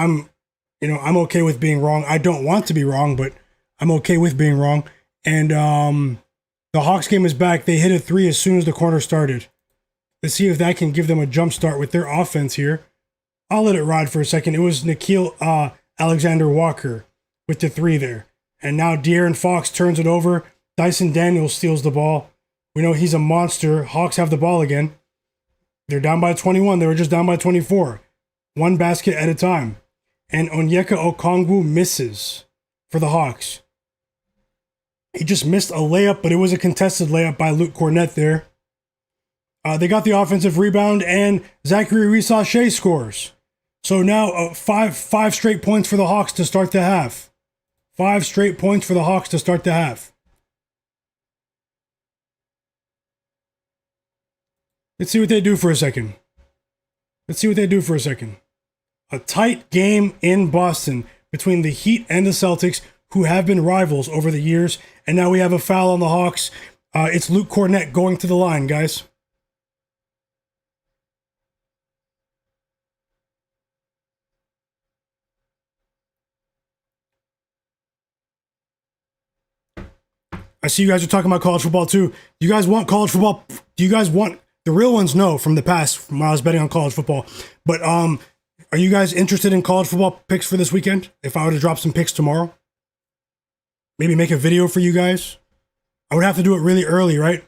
okay with being wrong. I don't want to be wrong, but I'm okay with being wrong. And the Hawks game is back. They hit a 3 as soon as the corner started. Let's see if that can give them a jump start with their offense here. I'll let it ride for a second. It was Nikhil Alexander-Walker with the 3 there. And now De'Aaron Fox turns it over. Dyson Daniels steals the ball. We know he's a monster. Hawks have the ball again. They're down by 21. They were just down by 24. 1 basket at a time. And Onyeka Okongwu misses for the Hawks. He just missed a layup, but it was a contested layup by Luke Cornett there. They got the offensive rebound, and Zachary Rissache scores. So now 5 straight points for the Hawks to start the half. 5 straight points for the Hawks to start the half. Let's see what they do for a second. A tight game in Boston between the Heat and the Celtics, who have been rivals over the years. And now we have a foul on the Hawks. It's Luke Cornett going to the line, guys. I see you guys are talking about college football too. You guys want college football? Do you guys want the real ones? No, from the past, from when I was betting on college football. But are you guys interested in college football picks for this weekend? If I were to drop some picks tomorrow, maybe make a video for you guys. I would have to do it really early, right?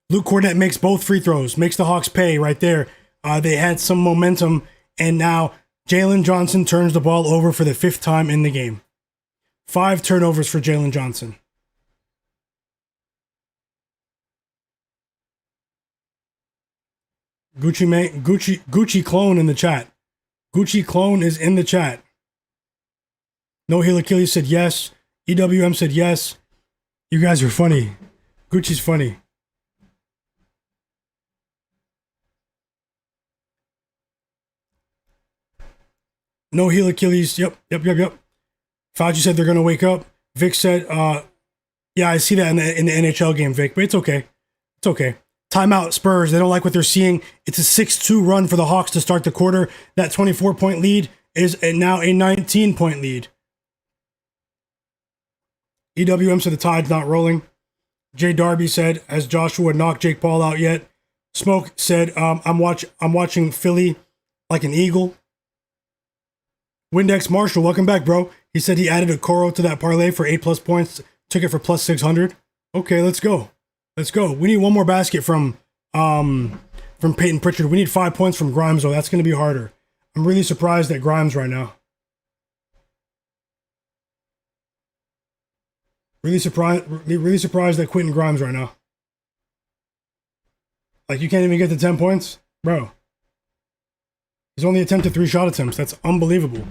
Luke Cornett makes both free throws, makes the Hawks pay right there. They had some momentum, and now Jalen Johnson turns the ball over for the 5th time in the game. 5 turnovers for Jalen Johnson. Gucci Clone in the chat. Gucci Clone is in the chat. No Heel Achilles said yes. EWM said yes. You guys are funny. Gucci's funny. No Heel Achilles. Yep. Fauci said they're going to wake up. Vic said, yeah, I see that in the NHL game, Vic, but it's okay. It's okay. Timeout, Spurs. They don't like what they're seeing. It's a 6-2 run for the Hawks to start the quarter. That 24-point lead is now a 19-point lead. EWM said the tide's not rolling. Jay Darby said, has Joshua knocked Jake Paul out yet? Smoke said, I'm watching Philly like an eagle. Windex Marshall, welcome back, bro. He said he added a Coro to that parlay for 8+ points. Took it for plus 600. Okay, let's go. Let's go. We need one more basket from Peyton Pritchard. We need 5 points from Grimes, though. That's going to be harder. I'm really surprised at Grimes right now. Really surprised at Quentin Grimes right now. Like, you can't even get to 10 points? Bro. He's only attempted 3 shot attempts. That's unbelievable.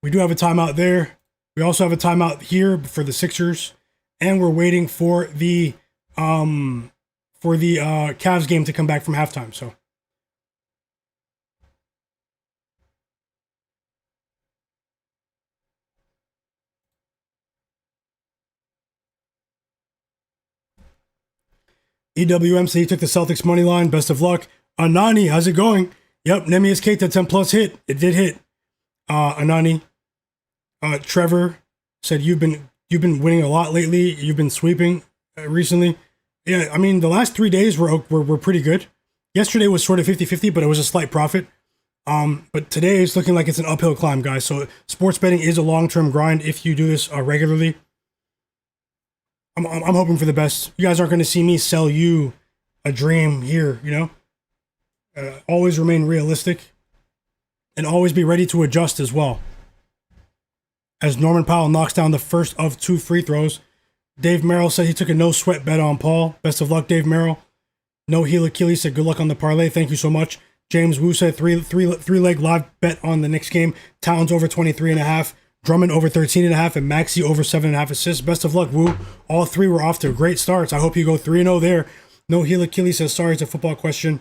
We do have a timeout there. We also have a timeout here for the Sixers. And we're waiting for the Cavs game to come back from halftime. So EWM said he took the Celtics money line. Best of luck. Anani, how's it going? Yep, Neemias Keita 10+ hit. It did hit. Anani. Trevor said you've been winning a lot lately. You've been sweeping recently. Yeah, I mean, the last 3 days were pretty good. Yesterday was sort of 50-50, but it was a slight profit. But today is looking like it's an uphill climb, guys. So sports betting is a long-term grind if you do this regularly. I'm hoping for the best. You guys aren't going to see me sell you a dream here, you know? Always remain realistic and always be ready to adjust as well. As Norman Powell knocks down the first of 2 free throws. Dave Merrill said he took a no-sweat bet on Paul. Best of luck, Dave Merrill. No Heel Achilles said good luck on the parlay. Thank you so much. James Wu said three-leg live bet on the Knicks game. Towns over 23.5. Drummond over 13.5. And Maxey over 7.5 assists. Best of luck, Wu. All 3 were off to great starts. I hope you go 3-0 there. No Heel Achilles says sorry, it's a football question.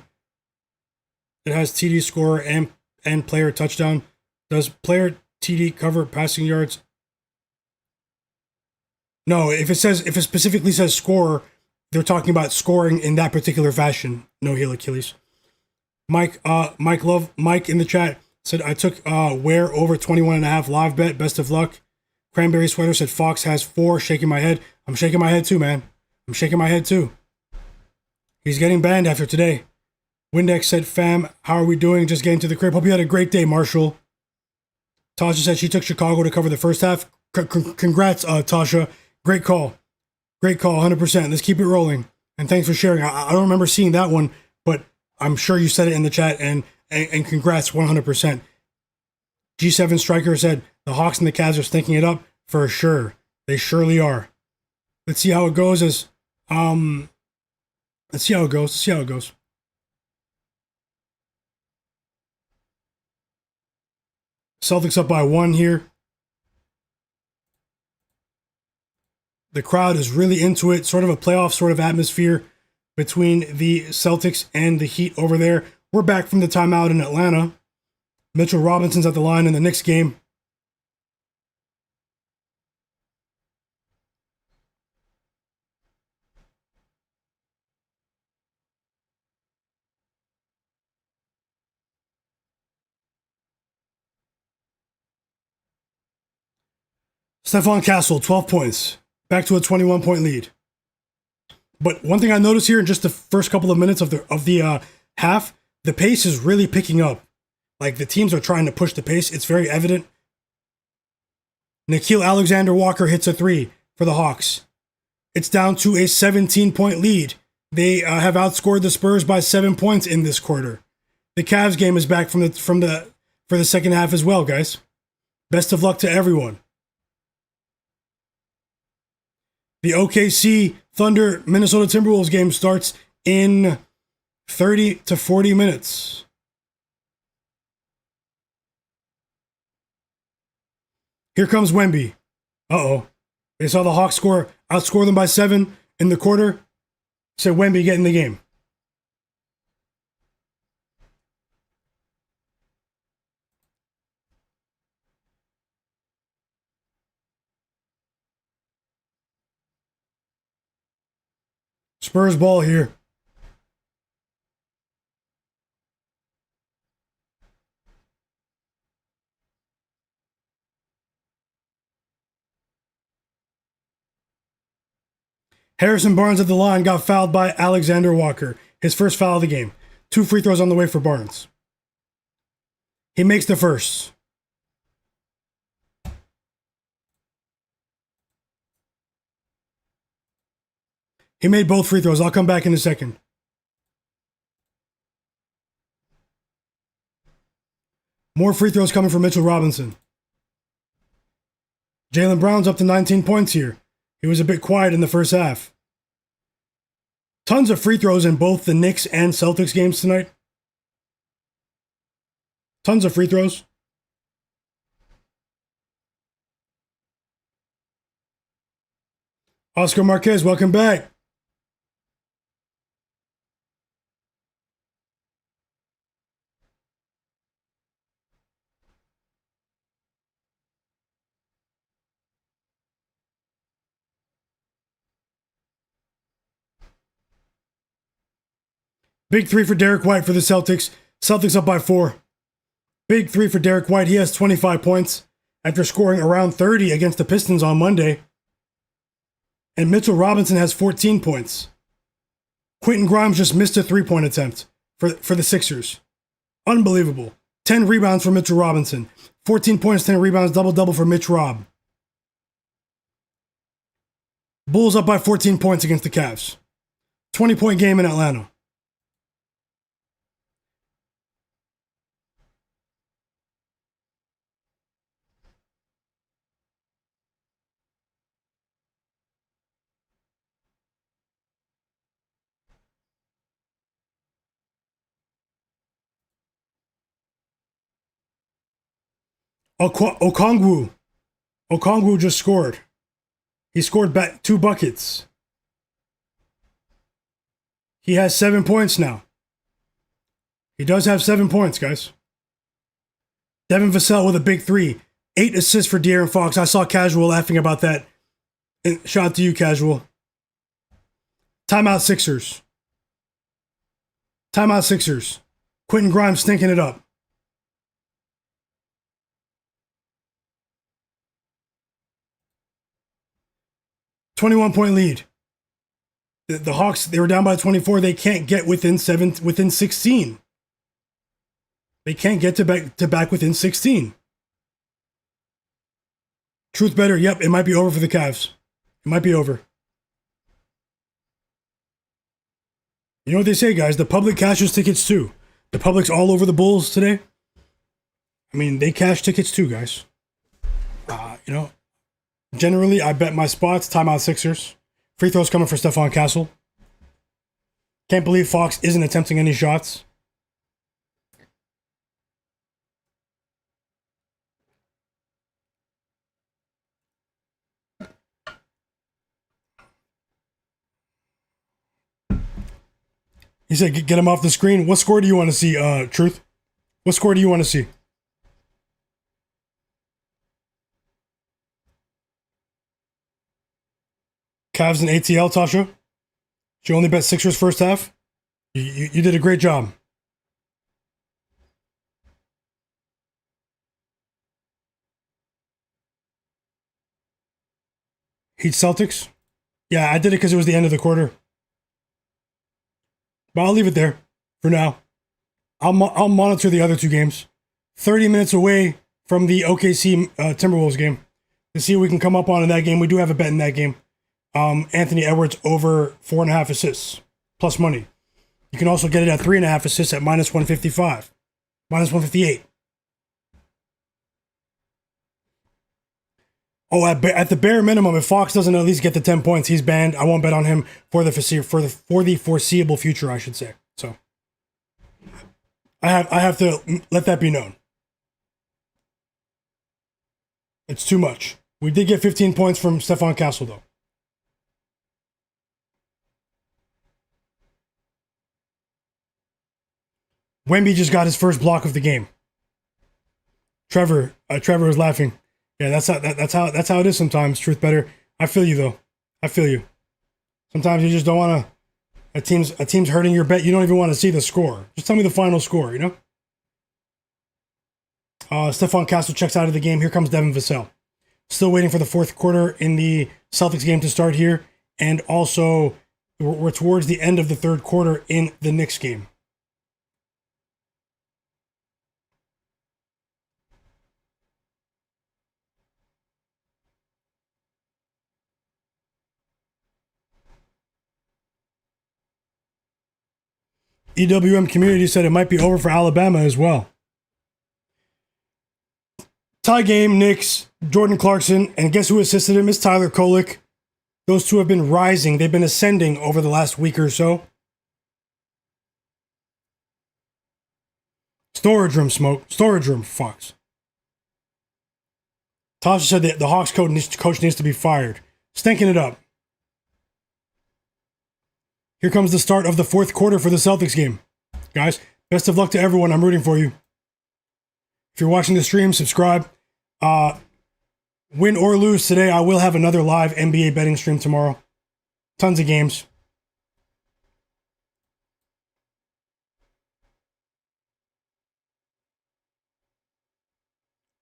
It has TD scorer and player touchdown. Does player TD cover passing yards? No, if it specifically says scorer, they're talking about scoring in that particular fashion. No Heel Achilles. Mike in the chat said I took Ware over 21.5 live bet. Best of luck. Cranberry Sweater said Fox has 4. Shaking my head. I'm shaking my head too, man. I'm shaking my head too. He's getting banned after today. Windex said, fam, how are we doing? Just getting to the crib. Hope you had a great day, Marshall. Tasha said she took Chicago to cover the first half. Congrats, Tasha. Great call. Great call, 100%. Let's keep it rolling. And thanks for sharing. I don't remember seeing that one, but I'm sure you said it in the chat, and congrats, 100%. G7 Striker said, the Hawks and the Cavs are stinking it up. For sure. They surely are. Let's see how it goes let's see how it goes. Celtics up by 1 here. The crowd is really into it. Sort of a playoff sort of atmosphere between the Celtics and the Heat over there. We're back from the timeout in Atlanta. Mitchell Robinson's at the line in the Knicks game. Stephon Castle, 12 points. Back to a 21-point lead. But one thing I noticed here in just the first couple of minutes of the half, the pace is really picking up. Like, the teams are trying to push the pace. It's very evident. Nickeil Alexander-Walker hits a 3 for the Hawks. It's down to a 17-point lead. They have outscored the Spurs by 7 points in this quarter. The Cavs game is back for the second half as well, guys. Best of luck to everyone. The OKC Thunder Minnesota Timberwolves game starts in 30 to 40 minutes. Here comes Wemby. Uh-oh. They saw the Hawks outscore them by 7 in the quarter. Said Wemby, get in the game. Spurs ball here. Harrison Barnes at the line got fouled by Alexander Walker. His first foul of the game. 2 free throws on the way for Barnes. He makes the first. He made both free throws. I'll come back in a second. More free throws coming from Mitchell Robinson. Jaylen Brown's up to 19 points here. He was a bit quiet in the first half. Tons of free throws in both the Knicks and Celtics games tonight. Tons of free throws. Oscar Marquez, welcome back. Big 3 for Derek White for the Celtics. Celtics up by 4. Big 3 for Derek White. He has 25 points after scoring around 30 against the Pistons on Monday. And Mitchell Robinson has 14 points. Quentin Grimes just missed a 3-point attempt for the Sixers. Unbelievable. 10 rebounds for Mitchell Robinson. 14 points, 10 rebounds, double-double for Mitch Rob. Bulls up by 14 points against the Cavs. 20-point game in Atlanta. Okongwu just scored. He scored 2 buckets. He has 7 points now. He does have 7 points, guys. Devin Vassell with a big 3. 8 assists for De'Aaron Fox. I saw Casual laughing about that. And shout out to you, Casual. Timeout Sixers. Timeout Sixers. Quentin Grimes stinking it up. $21-point lead. The Hawks, they were down by 24. They can't get within 16. They can't get to back within 16. Truth better. Yep, it might be over for the Cavs. It might be over. You know what they say, guys? The public cashes tickets too. The public's all over the Bulls today. I mean, they cash tickets too, guys. Generally, I bet my spots. Timeout Sixers. Free throws coming for Stephon Castle. Can't believe Fox isn't attempting any shots. He said, get him off the screen. What score do you want to see, Truth? What score do you want to see? Cavs and ATL, Tasha. You only bet Sixers first half. You did a great job. Heat Celtics. Yeah, I did it because it was the end of the quarter. But I'll leave it there for now. I'll monitor the other two games. 30 minutes away from the OKC Timberwolves game to see what we can come up on in that game. We do have a bet in that game. Anthony Edwards over 4.5 assists plus money. You can also get it at 3.5 assists at minus 155, minus 158. Oh, at the bare minimum, if Fox doesn't at least get the 10 points, he's banned. I won't bet on him for the foreseeable future, I should say. So I have to let that be known. It's too much. We did get 15 points from Stephon Castle, though. Wemby just got his first block of the game. Trevor is laughing. Yeah, that's how it is sometimes. Truth better. I feel you though. I feel you. Sometimes you just don't want to. A team's hurting your bet. You don't even want to see the score. Just tell me the final score. You know. Stephon Castle checks out of the game. Here comes Devin Vassell. Still waiting for the fourth quarter in the Celtics game to start here, and also we're towards the end of the third quarter in the Knicks game. EWM community said it might be over for Alabama as well. Tie game, Knicks, Jordan Clarkson, and guess who assisted him? It's Tyler Kolek. Those two have been rising. They've been ascending over the last week or so. Storage room smoke. Storage room, Fox. Tasha said that the Hawks coach needs to be fired. Stinking it up. Here comes the start of the fourth quarter for the Celtics game. Guys, best of luck to everyone. I'm rooting for you. If you're watching the stream, subscribe. Win or lose today, I will have another live NBA betting stream tomorrow. Tons of games.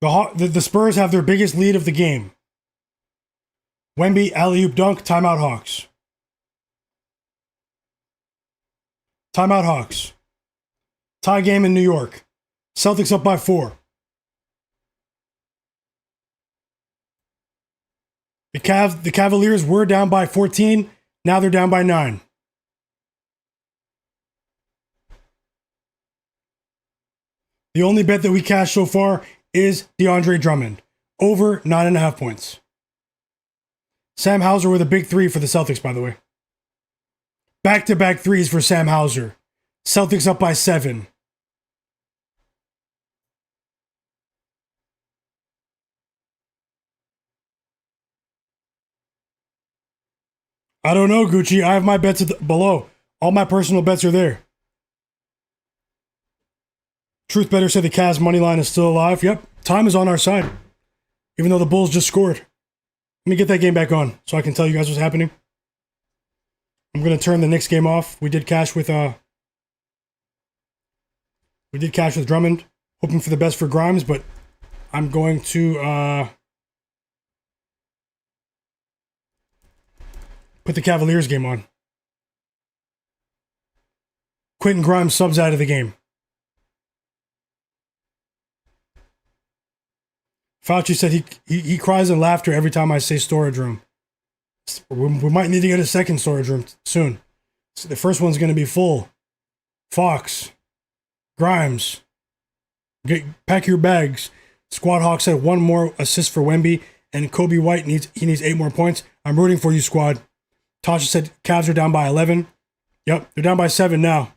The Spurs have their biggest lead of the game. Wemby, alley-oop dunk, timeout Hawks. Timeout Hawks. Tie game in New York. Celtics up by 4. The Cavaliers were down by 14. Now they're down by 9. The only bet that we cashed so far is DeAndre Drummond. Over 9.5 points. Sam Hauser with a big 3 for the Celtics, by the way. Back-to-back threes for Sam Hauser. Celtics up by 7. I don't know, Gucci. I have my bets below. All my personal bets are there. Truth Better said the Cavs money line is still alive. Yep, time is on our side. Even though the Bulls just scored. Let me get that game back on so I can tell you guys what's happening. I'm going to turn the Knicks game off. We did cash with Drummond, hoping for the best for Grimes, but I'm going to put the Cavaliers game on. Quentin Grimes subs out of the game. Fauci said he cries in laughter every time I say storage room. We might need to get a second storage room soon. So the first one's going to be full. Fox. Grimes. Pack your bags. Squad Hawk said 1 more assist for Wemby. And Kobe White needs 8 more points. I'm rooting for you, squad. Tasha said Cavs are down by 11. Yep, they're down by 7 now.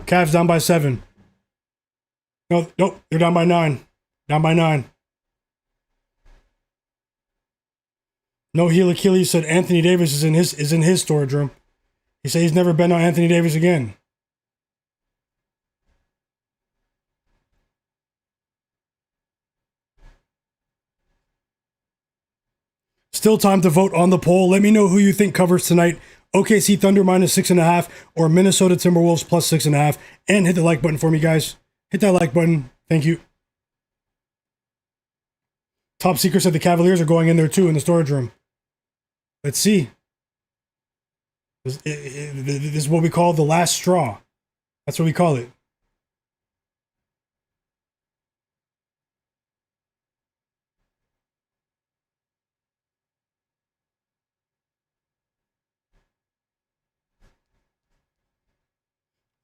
Cavs down by 7. Nope, they're down by 9. Down by 9. No heel Achilles said Anthony Davis is in his storage room. He said he's never been on Anthony Davis again. Still time to vote on the poll. Let me know who you think covers tonight. OKC Thunder minus 6.5 or Minnesota Timberwolves plus 6.5. And hit the like button for me, guys. Hit that like button. Thank you. Top Secret said the Cavaliers are going in there too in the storage room. Let's see. This is what we call the last straw. That's what we call it.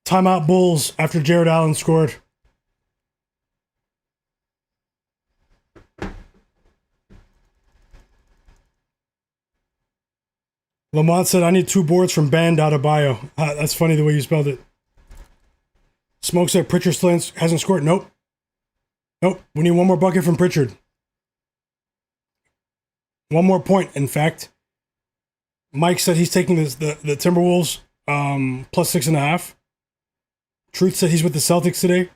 Timeout Bulls after Jarrett Allen scored. Lamont said, I need 2 boards from Band out of bio. That's funny the way you spelled it. Smoke said, Pritchard still hasn't scored. Nope. We need 1 more bucket from Pritchard. 1 more point, in fact. Mike said he's taking the Timberwolves plus 6.5. Truth said he's with the Celtics today.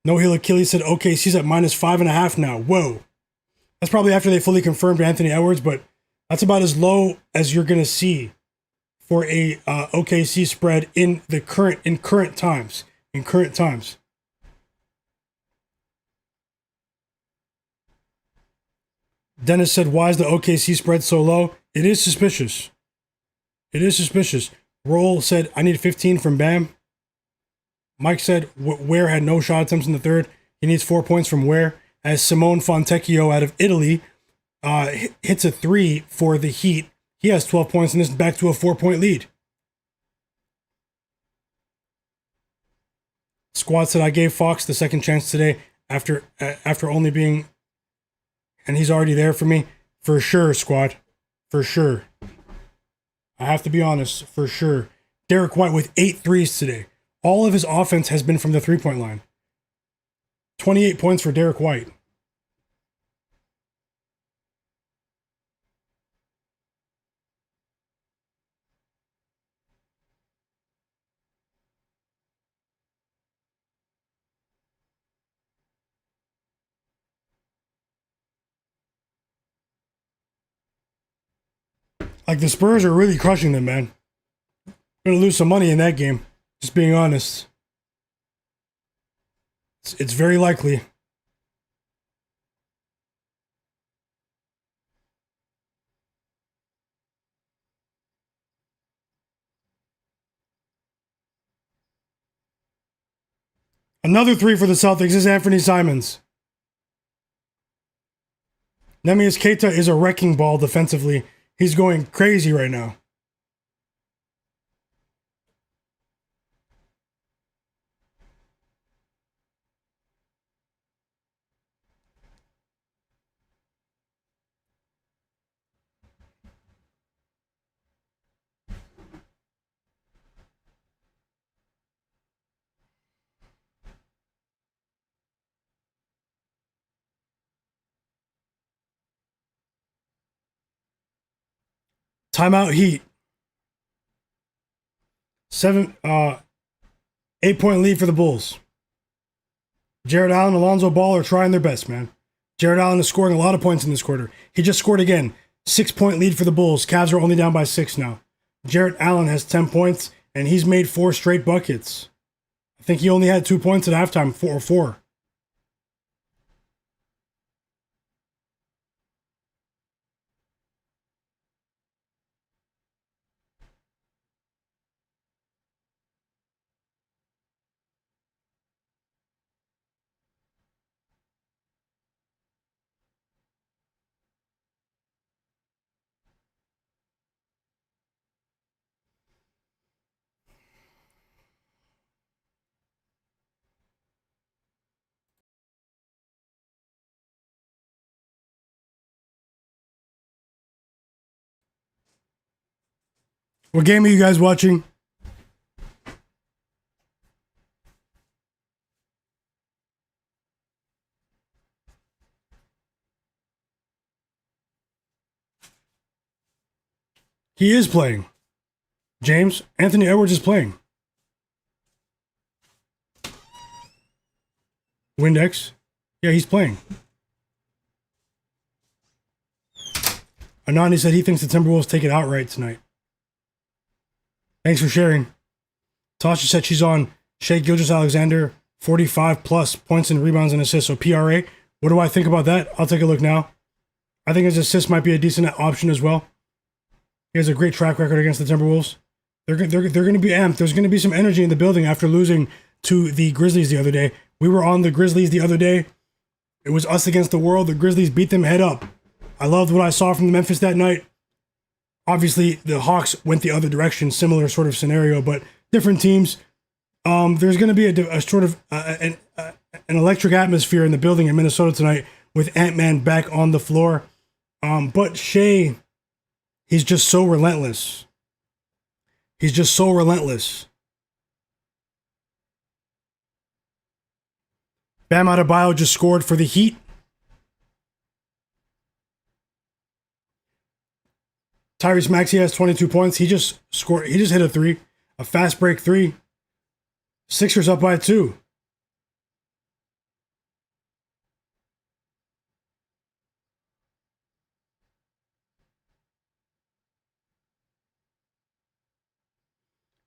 No Heel Achilles said, okay, she's at minus 5.5 now. Whoa. That's probably after they fully confirmed Anthony Edwards, but that's about as low as you're going to see for a OKC spread in current times. Dennis said, why is the OKC spread so low? It is suspicious. Roll said, I need 15 from Bam. Mike said, Ware had no shot attempts in the third. He needs 4 points from Ware. As Simone Fontecchio out of Italy hits a 3 for the Heat. He has 12 points and is back to a 4-point lead. Squad said, I gave Fox the second chance today after only being... And he's already there for me. For sure, Squad. For sure. I have to be honest. For sure. Derek White with 8 threes today. All of his offense has been from the 3-point line. 28 points for Derek White. Like, the Spurs are really crushing them, man. Gonna lose some money in that game. Just being honest. It's very likely. Another 3 for the Celtics is Anthony Simons. Neemias Queta is a wrecking ball defensively. He's going crazy right now. Timeout Heat. 8-point lead for the Bulls. Jarrett Allen, Alonzo Ball are trying their best, man. Jarrett Allen is scoring a lot of points in this quarter. He just scored again. 6-point lead for the Bulls. Cavs are only down by 6 now. Jarrett Allen has 10 points, and he's made 4 straight buckets. I think he only had 2 points at halftime, 4. What game are you guys watching? He is playing. James, Anthony Edwards is playing. Windex. Yeah, he's playing. Anani said he thinks the Timberwolves take it outright tonight. Thanks for sharing. Tasha said she's on Shai Gilgeous-Alexander, 45 plus points and rebounds and assists. So PRA, What do I think about that? I'll take a look now. I think his assist might be a decent option as well. He has a great track record against the Timberwolves. They're going to be amped. There's going to be some energy in the building after losing to the Grizzlies the other day. We were on the Grizzlies the other day. It was us against the world. The Grizzlies beat them head up. I loved what I saw from Memphis that night. Obviously, the Hawks went the other direction, similar sort of scenario, but different teams. There's going to be a sort of an electric atmosphere in the building in Minnesota tonight with Ant-Man back on the floor. But Shai, he's just so relentless. He's just so relentless. Bam Adebayo just scored for the Heat. Tyrese Maxey has 22 points. He just scored. He just hit a three. A fast break three. Sixers up by 2.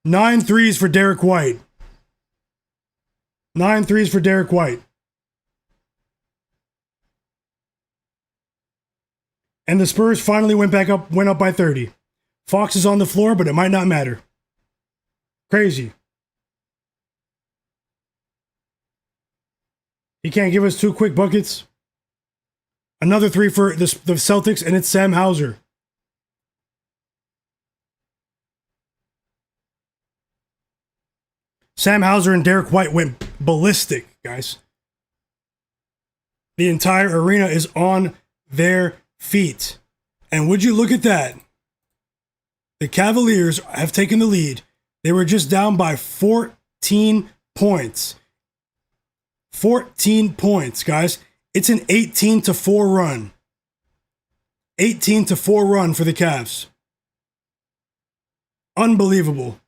Nine threes for Derek White. 9 threes for Derek White. And the Spurs finally went up by 30. Fox is on the floor, but it might not matter. Crazy. He can't give us 2 quick buckets. Another 3 for the Celtics, and it's Sam Hauser. Sam Hauser and Derek White went ballistic, guys. The entire arena is on their feet. And would you look at that? The Cavaliers have taken the lead. They were just down by 14 points. 14 points, guys. It's an 18-4 run. 18-4 run for the Cavs. Unbelievable.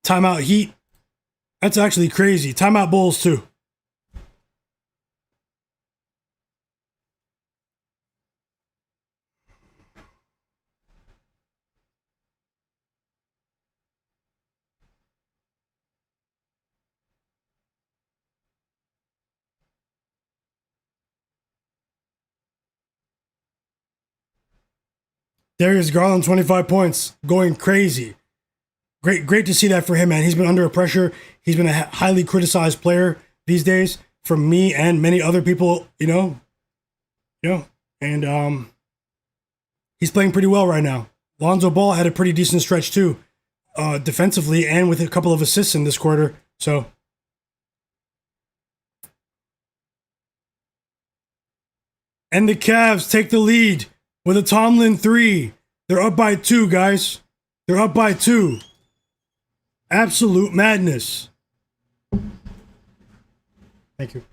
Timeout Heat. That's actually crazy. Timeout Bulls too. Darius Garland, 25 points, going crazy. Great to see that for him, man. He's been under pressure. He's been a highly criticized player these days from me and many other people, and he's playing pretty well right now. Lonzo Ball had a pretty decent stretch too, defensively and with a couple of assists in this quarter. So, and the Cavs take the lead with a Tomlin 3. They're up by 2, guys. They're up by 2. Absolute madness. Thank you.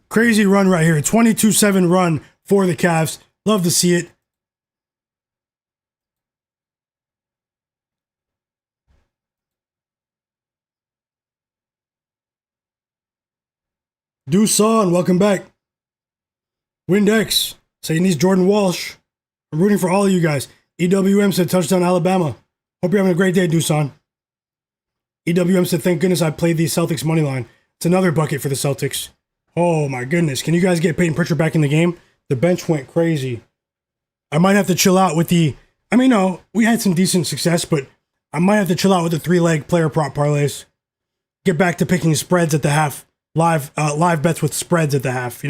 Crazy run right here. 22-7 run for the Cavs. Love to see it. Dusan, welcome back. Windex, saying he's Jordan Walsh. I'm rooting for all of you guys. EWM said touchdown Alabama. Hope you're having a great day, Dusan. EWM said, thank goodness I played the Celtics money line. It's another bucket for the Celtics. Oh my goodness. Can you guys get Peyton Pritchard back in the game? The bench went crazy. I might have to chill out with the... no, we had some decent success, but I might have to chill out with the 3-leg player prop parlays. Get back to picking spreads at the half. Live bets with spreads at the half,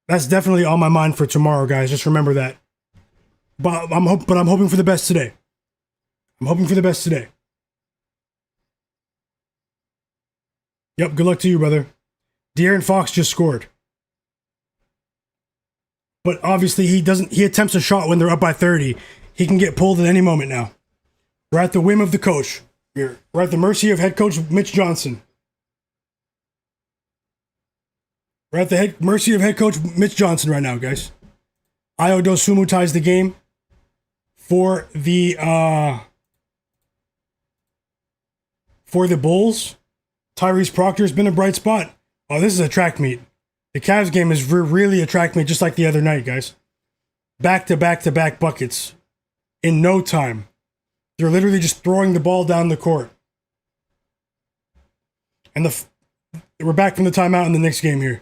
That's definitely on my mind for tomorrow, guys. Just remember that. But I'm hoping for the best today. I'm hoping for the best today. Yep, good luck to you, brother. De'Aaron Fox just scored. But obviously he attempts a shot when they're up by 30. He can get pulled at any moment now. We're at the whim of the coach. We're at the mercy of head coach Mitch Johnson. We're at the mercy of head coach Mitch Johnson right now, guys. Ayo Dosunmu ties the game for the for the Bulls, Tyrese Proctor's been a bright spot. Oh, this is a track meet. The Cavs game is really a track meet, just like the other night, guys. Back-to-back-to-back buckets in no time. They're literally just throwing the ball down the court. And we're back from the timeout in the Knicks game here.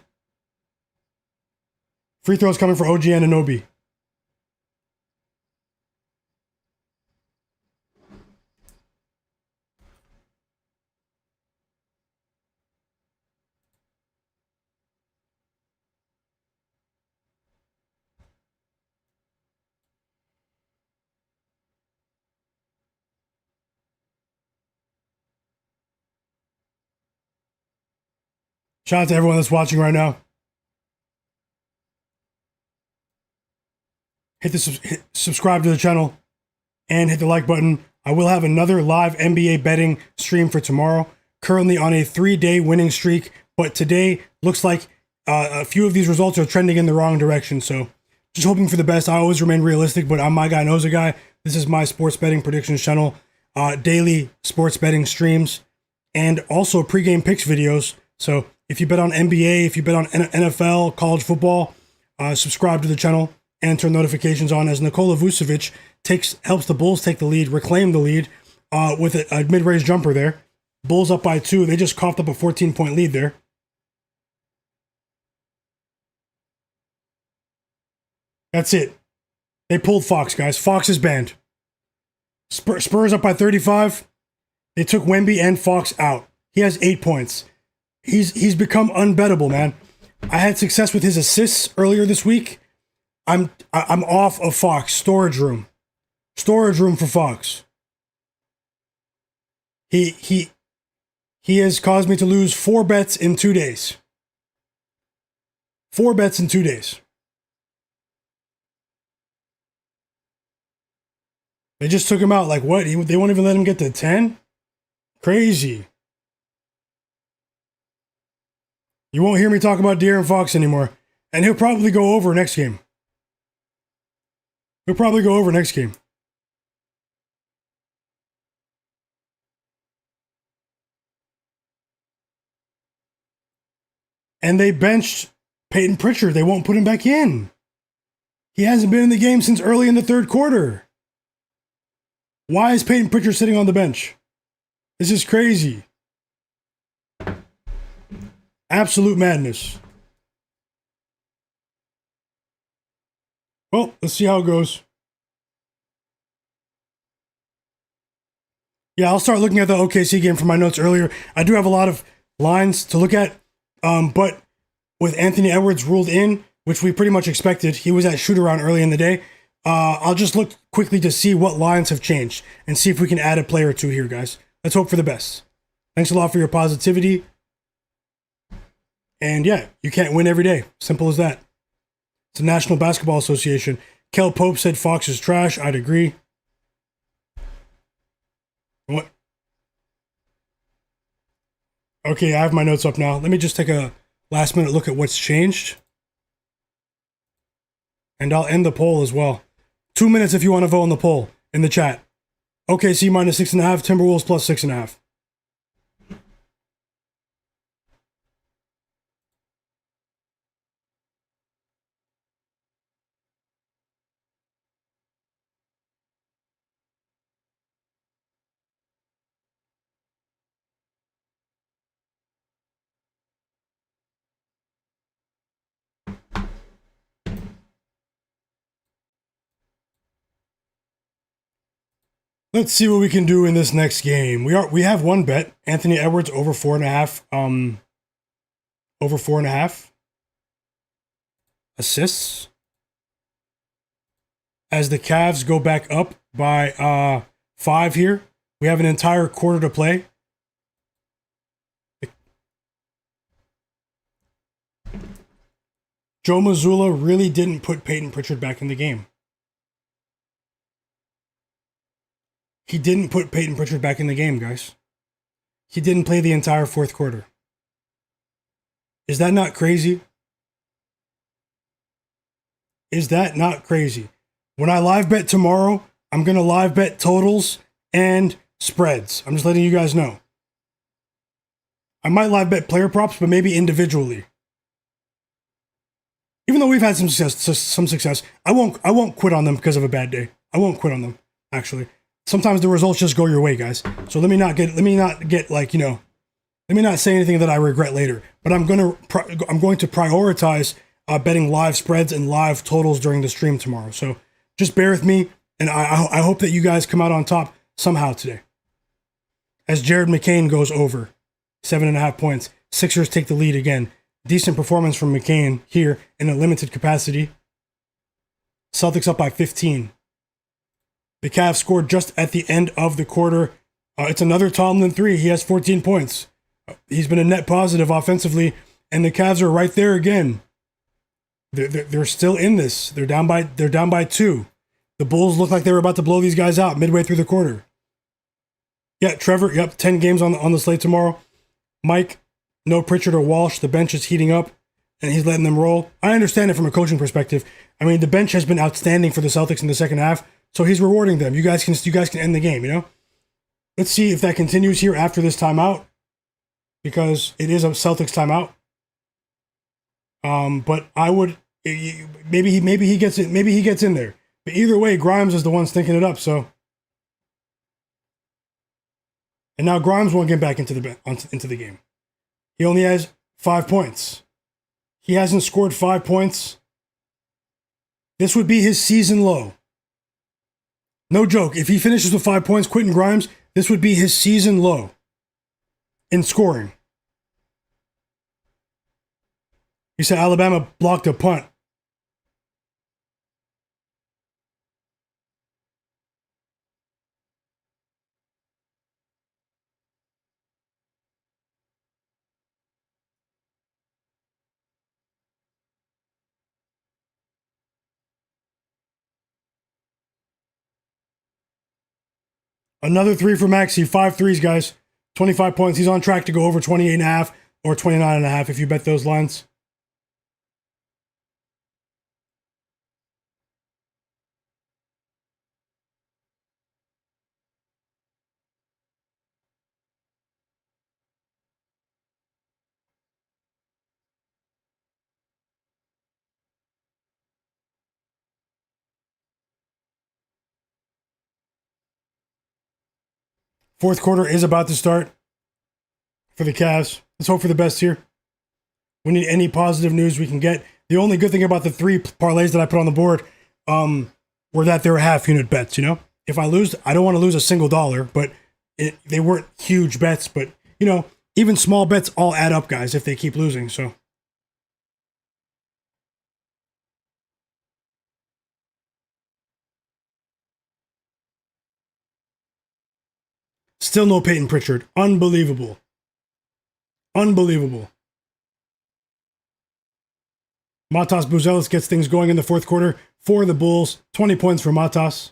Free throws coming for OG Anunoby. Shout out to everyone that's watching right now. Hit subscribe to the channel and hit the like button. I will have another live NBA betting stream for tomorrow. Currently on a 3-day winning streak, but today looks like a few of these results are trending in the wrong direction. So just hoping for the best. I always remain realistic, but I'm Myguyknowsaguy. This is my sports betting predictions channel. Daily sports betting streams and also pregame picks videos. So if you bet on NBA, if you bet on NFL, college football, subscribe to the channel and turn notifications on as Nikola Vucevic helps the Bulls take the lead, reclaim the lead with a mid-range jumper there. Bulls up by 2. They just coughed up a 14-point lead there. That's it. They pulled Fox, guys. Fox is banned. Spurs up by 35. They took Wemby and Fox out. He has 8 points. He's become unbettable, man. I had success with his assists earlier this week. I'm off of Fox. Storage room for Fox. He has caused me to lose 4 bets in 2 days. 4 bets in 2 days. They just took him out. Like what? They won't even let him get to 10? Crazy. You won't hear me talk about De'Aaron Fox anymore. And he'll probably go over next game. And they benched Peyton Pritchard. They won't put him back in. He hasn't been in the game since early in the third quarter. Why is Peyton Pritchard sitting on the bench? This is crazy. Absolute madness. Well, let's see how it goes. Yeah, I'll start looking at the OKC game from my notes earlier. I do have a lot of lines to look at, but with Anthony Edwards ruled in, which we pretty much expected, he was at shoot-around early in the day. I'll just look quickly to see what lines have changed and see if we can add a player or two here, guys. Let's hope for the best. Thanks a lot for your positivity. And yeah, you can't win every day. Simple as that. It's the National Basketball Association. Kel Pope said Fox is trash. I'd agree. What? Okay, I have my notes up now. Let me just take a last minute look at what's changed. And I'll end the poll as well. 2 minutes if you want to vote on the poll in the chat. OKC minus 6.5, Timberwolves plus 6.5. Let's see what we can do in this next game. We have one bet. Anthony Edwards over 4.5. Over 4.5 assists. As the Cavs go back up by 5 here. We have an entire quarter to play. Joe Mazzulla really didn't put Peyton Pritchard back in the game. He didn't put Peyton Pritchard back in the game, guys. He didn't play the entire fourth quarter. Is that not crazy? Is that not crazy? When I live bet tomorrow, I'm going to live bet totals and spreads. I'm just letting you guys know. I might live bet player props, but maybe individually. Even though we've had some success, I won't quit on them because of a bad day. I won't quit on them, actually. Sometimes the results just go your way, guys. So let me not get like, let me not say anything that I regret later. But I'm going to prioritize betting live spreads and live totals during the stream tomorrow. So just bear with me, and I hope that you guys come out on top somehow today. As Jared McCain goes over 7.5 points, Sixers take the lead again. Decent performance from McCain here in a limited capacity. Celtics up by 15. The Cavs scored just at the end of the quarter. It's another Tomlin 3. He has 14 points. He's been a net positive offensively, and the Cavs are right there again. They're still in this. They're down by 2. The Bulls look like they were about to blow these guys out midway through the quarter. Yeah, Trevor, 10 games on the slate tomorrow. Mike, no Pritchard or Walsh. The bench is heating up, and he's letting them roll. I understand it from a coaching perspective. I mean, the bench has been outstanding for the Celtics in the second half, so he's rewarding them. You guys can end the game, Let's see if that continues here after this timeout, because it is a Celtics timeout. But I would maybe he gets it. Maybe he gets in there. But either way, Grimes is the one stinking it up. So, and now Grimes won't get back into the game. He only has 5 points. He hasn't scored 5 points. This would be his season low. No joke. If he finishes with 5 points, Quentin Grimes, this would be his season low in scoring. He said Alabama blocked a punt. Another 3 for Maxey. 5 threes, guys. 25 points. He's on track to go over 28.5 or 29.5 if you bet those lines. Fourth quarter is about to start for the Cavs. Let's hope for the best here. We need any positive news we can get. The only good thing about the 3 parlays that I put on the board were that they were half unit bets, If I lose, I don't want to lose a single dollar, but they weren't huge bets. But, even small bets all add up, guys, if they keep losing. So still no Peyton Pritchard. Unbelievable. Unbelievable. Matas Buzelis gets things going in the fourth quarter for the Bulls. 20 points for Matas.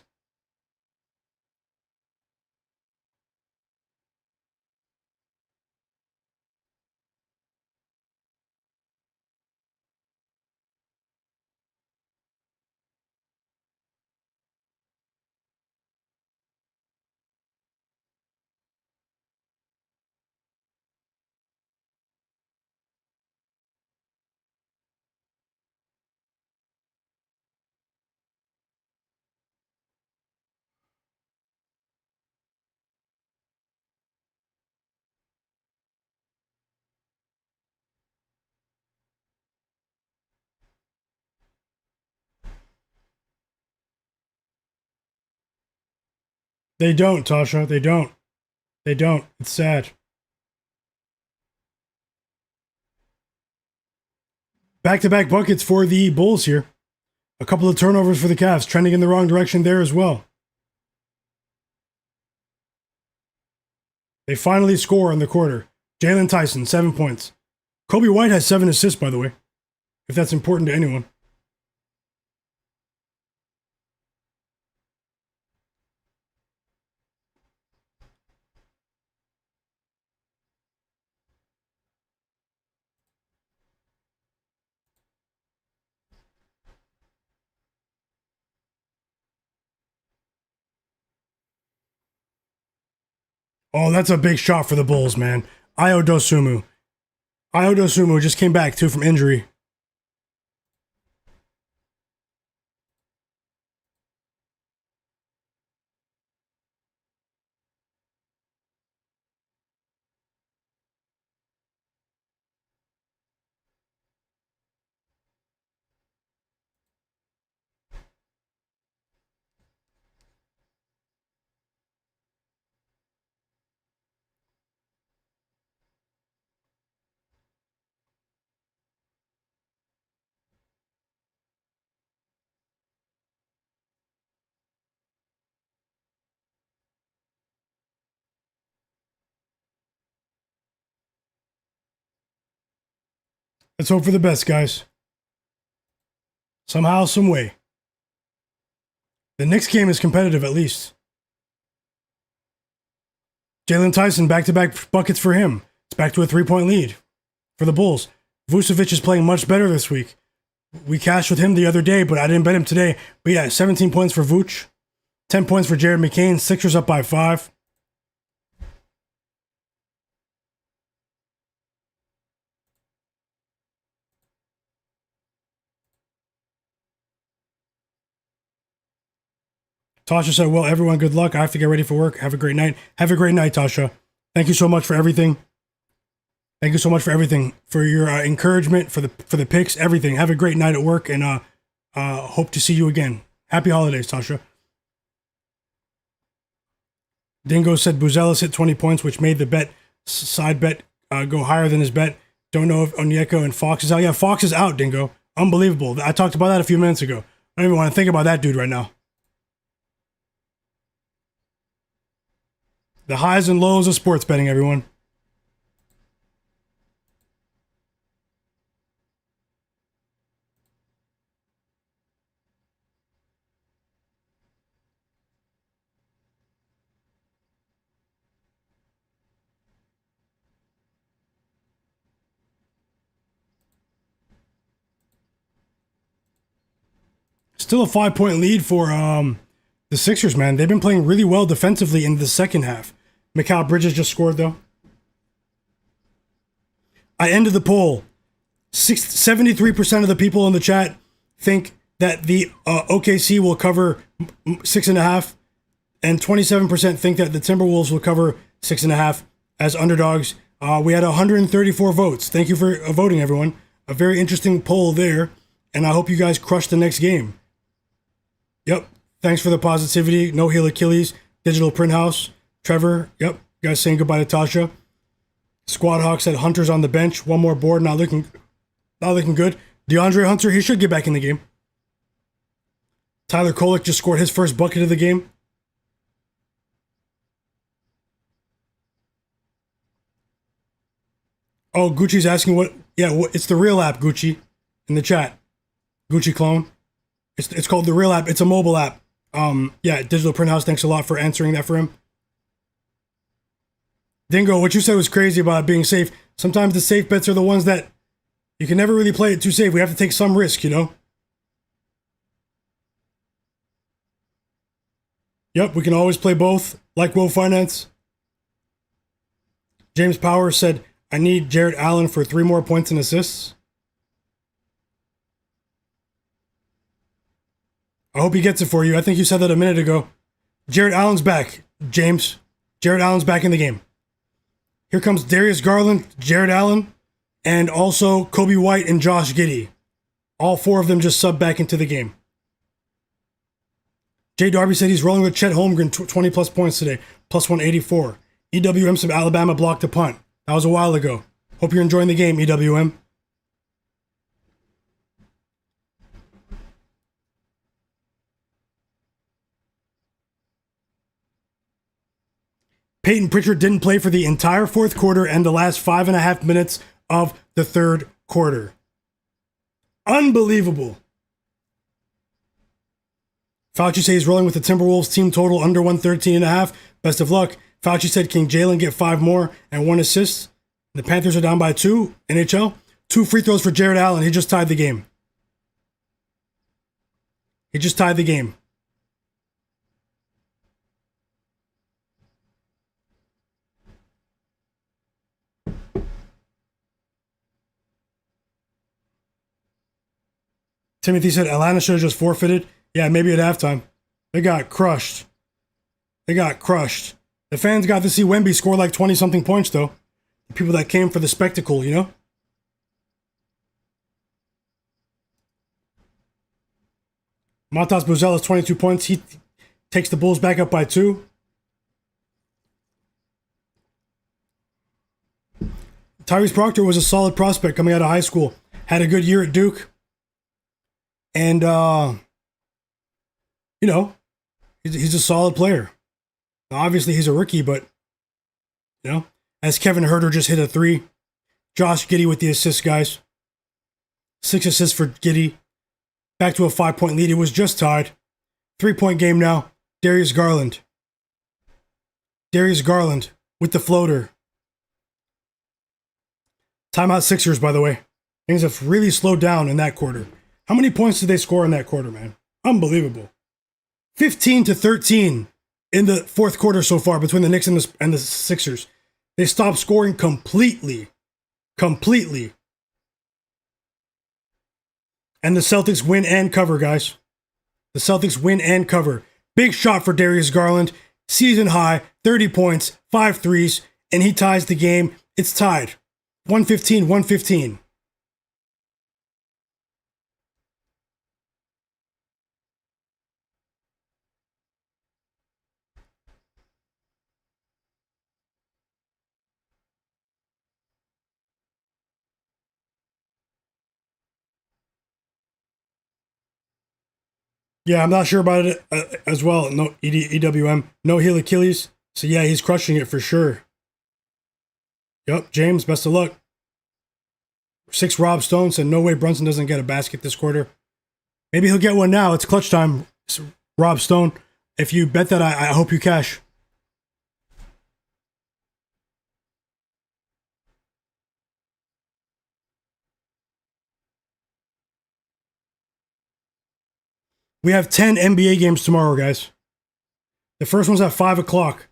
They don't, Tasha. They don't. They don't. It's sad. Back-to-back buckets for the Bulls here. A couple of turnovers for the Cavs, trending in the wrong direction there as well. They finally score in the quarter. Jalen Tyson, 7 points. Kobe White has 7 assists, by the way, if that's important to anyone. Oh, that's a big shot for the Bulls, man. Ayo Dosunmu. Ayo Dosunmu just came back too from injury. Let's hope for the best, guys. Somehow, some way. The Knicks game is competitive at least. Jalen Tyson, back-to-back buckets for him. It's back to a 3-point lead for the Bulls. Vucevic is playing much better this week. We cashed with him the other day, but I didn't bet him today. But yeah, 17 points for Vooch. 10 points for Jared McCain. Sixers up by 5. Tasha said, well, everyone, good luck. I have to get ready for work. Have a great night. Have a great night, Tasha. Thank you so much for everything. Thank you so much for everything, for your encouragement, for the picks, everything. Have a great night at work, and hope to see you again. Happy holidays, Tasha. Dingo said Buzelis hit 20 points, which made the side bet go higher than his bet. Don't know if Onyeko and Fox is out. Yeah, Fox is out, Dingo. Unbelievable. I talked about that a few minutes ago. I don't even want to think about that dude right now. The highs and lows of sports betting, everyone. Still a 5-point lead for the Sixers, man. They've been playing really well defensively in the second half. Mikal Bridges just scored, though. I ended the poll. 73% of the people in the chat think that the OKC will cover 6.5, and 27% think that the Timberwolves will cover 6.5 as underdogs. We had 134 votes. Thank you for voting, everyone. A very interesting poll there, and I hope you guys crush the next game. Yep. Thanks for the positivity. No heel Achilles. Digital Print House. Trevor. Yep. You guys saying goodbye to Tasha. Squad Hawk said Hunter's on the bench. One more board. Not looking good. DeAndre Hunter, he should get back in the game. Tyler Kolek just scored his first bucket of the game. Oh, Gucci's asking what... Yeah, it's the real app, Gucci, in the chat. Gucci clone. It's called the real app. It's a mobile app. Yeah, Digital Print House, thanks a lot for answering that for him. Dingo, what you said was crazy about being safe. Sometimes the safe bets are the ones that you can never really play it too safe. We have to take some risk, you know? Yep, we can always play both, like Woe Finance. James Powers said, I need Jarrett Allen for 3 more points and assists. I hope he gets it for you. I think you said that a minute ago. Jarrett Allen's back, James. Jarrett Allen's back in the game. Here comes Darius Garland, Jarrett Allen, and also Kobe White and Josh Giddey. All 4 of them just subbed back into the game. Jay Darby said he's rolling with Chet Holmgren, 20 plus points today, plus 184. EWM said Alabama blocked a punt. That was a while ago. Hope you're enjoying the game, EWM. Peyton Pritchard didn't play for the entire fourth quarter and the last 5.5 minutes of the third quarter. Unbelievable. Fauci says he's rolling with the Timberwolves team total under 113.5. Best of luck. Fauci said, can Jalen get 5 more and 1 assist? The Panthers are down by 2. NHL. 2 free throws for Jarrett Allen. He just tied the game. He just tied the game. Timothy said Atlanta should have just forfeited. Yeah, maybe at halftime. They got crushed. They got crushed. The fans got to see Wemby score like 20-something points, though. The people that came for the spectacle, you know? Matas Buzelis, 22 points. He takes the Bulls back up by 2. Tyrese Proctor was a solid prospect coming out of high school. Had a good year at Duke. And, you know, he's a solid player. Now, obviously, he's a rookie, but, you know, as Kevin Herter just hit a 3. Josh Giddey with the assists, guys. 6 assists for Giddey. Back to a 5-point lead. It was just tied. 3-point game now. Darius Garland. Darius Garland with the floater. Timeout Sixers, by the way. Things have really slowed down in that quarter. How many points did they score in that quarter, man? Unbelievable. 15-13 in the fourth quarter so far between the Knicks and the Sixers. They stopped scoring completely. Completely. And the Celtics win and cover, guys. The Celtics win and cover. Big shot for Darius Garland. Season high, 30 points, 5 threes, and he ties the game. It's tied. 115-115. Yeah, I'm not sure about it as well. No EWM, no heel Achilles. So yeah, he's crushing it for sure. Yep, James, best of luck. 6 Rob Stone said no way Brunson doesn't get a basket this quarter. Maybe he'll get one now. It's clutch time, Rob Stone. If you bet that, I hope you cash. We have 10 NBA games tomorrow, guys. The first one's at 5 o'clock.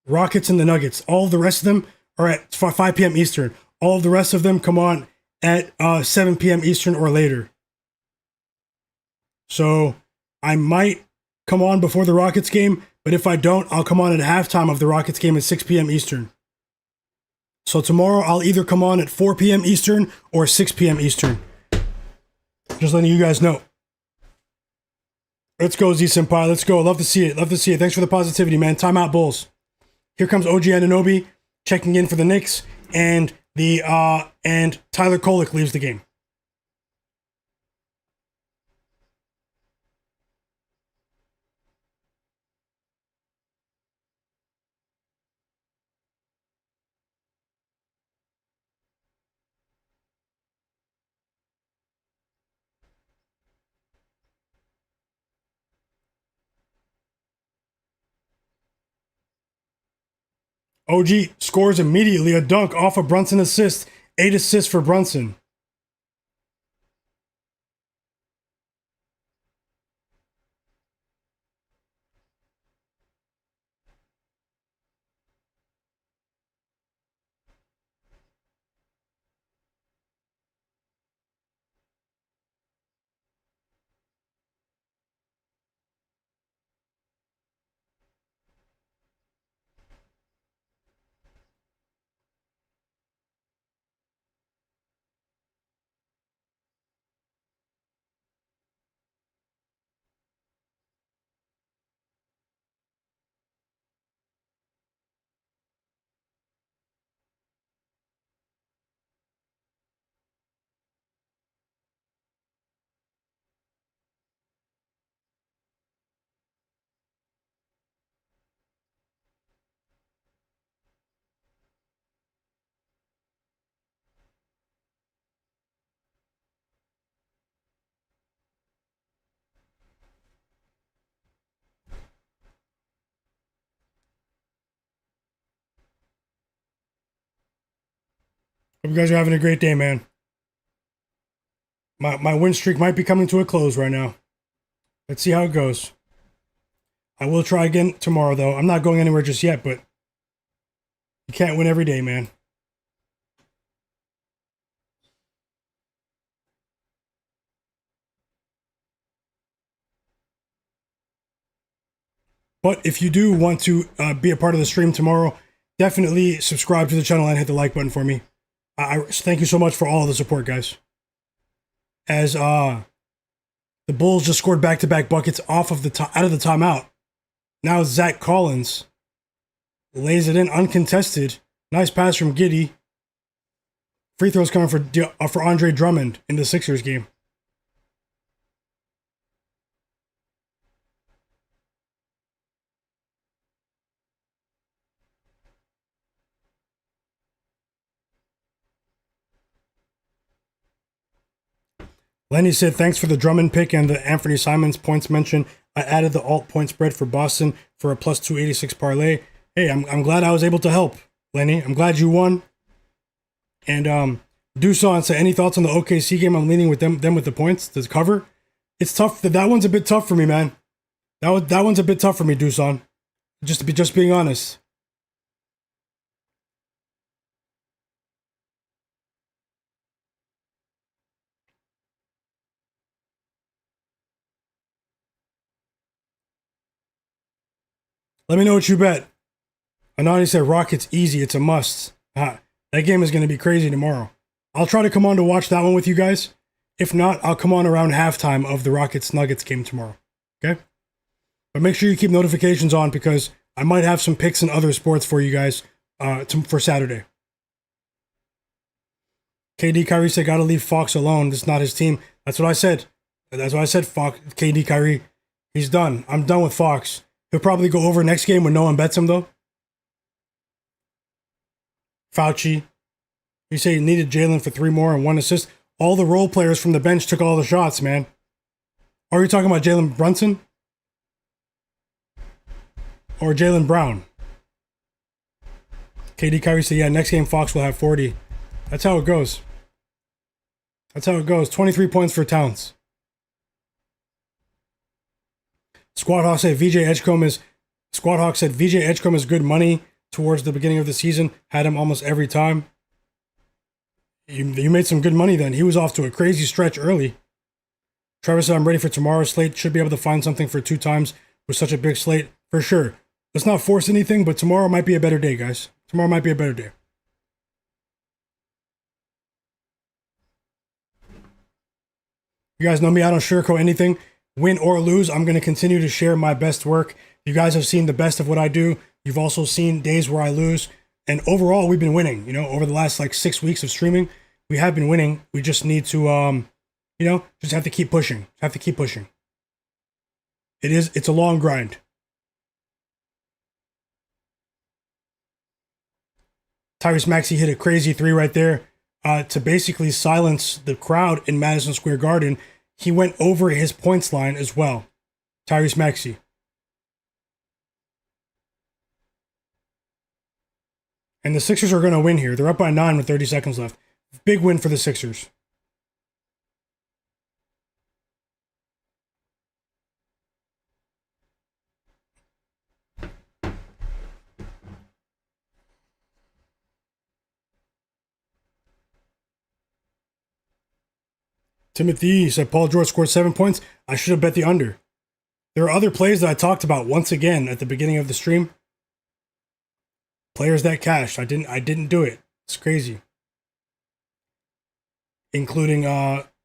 Rockets and the Nuggets. All of the rest of them are at 5 p.m. Eastern. All of the rest of them come on at 7 p.m. Eastern or later. So I might come on before the Rockets game, but if I don't, I'll come on at halftime of the Rockets game at 6 p.m. Eastern. So tomorrow I'll either come on at 4 p.m. Eastern or 6 p.m. Eastern. Just letting you guys know. Let's go, Z Senpai. Let's go. Love to see it. Love to see it. Thanks for the positivity, man. Timeout Bulls. Here comes OG Anunoby checking in for the Knicks, and Tyler Kolek leaves the game. OG scores immediately. A dunk off a Brunson assist. 8 assists for Brunson. Hope you guys are having a great day, man. My win streak might be coming to a close right now. Let's see how it goes. I will try again tomorrow, though. I'm not going anywhere just yet, but you can't win every day, man. But if you do want to be a part of the stream tomorrow, definitely subscribe to the channel and hit the like button for me. I thank you so much for all of the support, guys. As the Bulls just scored back-to-back buckets off of out of the timeout. Now Zach Collins lays it in uncontested. Nice pass from Giddey. Free throws coming for Andre Drummond in the Sixers game. Lenny said, thanks for the Drummond pick and the Anthony Simons points mention. I added the alt point spread for Boston for a plus 286 parlay. Hey, I'm glad I was able to help, Lenny. I'm glad you won. And Dusan said, any thoughts on the OKC game? I'm leaning with them with the points to cover. It's tough. That one's a bit tough for me, man. That one's a bit tough for me, Dusan. Just being honest. Let me know what you bet. Anani said Rockets easy. It's a must. That game is going to be crazy tomorrow. I'll try to come on to watch that one with you guys. If not, I'll come on around halftime of the Rockets-Nuggets game tomorrow. Okay? But make sure you keep notifications on because I might have some picks in other sports for you guys for Saturday. KD Kyrie said, gotta leave Fox alone. This is not his team. That's what I said. That's what I said, Fox. KD Kyrie. He's done. I'm done with Fox. He'll probably go over next game when no one bets him, though. Fauci. You say he needed Jalen for 3 more and 1 assist. All the role players from the bench took all the shots, man. Are you talking about Jalen Brunson? Or Jaylen Brown? KD Kyrie said, yeah, next game Fox will have 40. That's how it goes. That's how it goes. 23 points for Towns. Squad Hawk said VJ Edgecombe is good money towards the beginning of the season. Had him almost every time. You made some good money then. He was off to a crazy stretch early. Trevor said, I'm ready for tomorrow's slate. Should be able to find something for 2 times with such a big slate. For sure. Let's not force anything, but tomorrow might be a better day, guys. Tomorrow might be a better day. You guys know me. I don't sugarcoat anything. Win or lose, I'm going to continue to share my best work. You guys have seen the best of what I do. You've also seen days where I lose. And overall, we've been winning. You know, over the last 6 weeks of streaming, we have been winning. We just need to, just have to keep pushing. It's a long grind. Tyrese Maxey hit a crazy 3 right there to basically silence the crowd in Madison Square Garden. He went over his points line as well. Tyrese Maxey. And the Sixers are going to win here. They're up by 9 with 30 seconds left. Big win for the Sixers. Timothy said Paul George scored 7 points. I should have bet the under. There are other plays that I talked about once again at the beginning of the stream. Players that cashed. I didn't do it. It's crazy. Including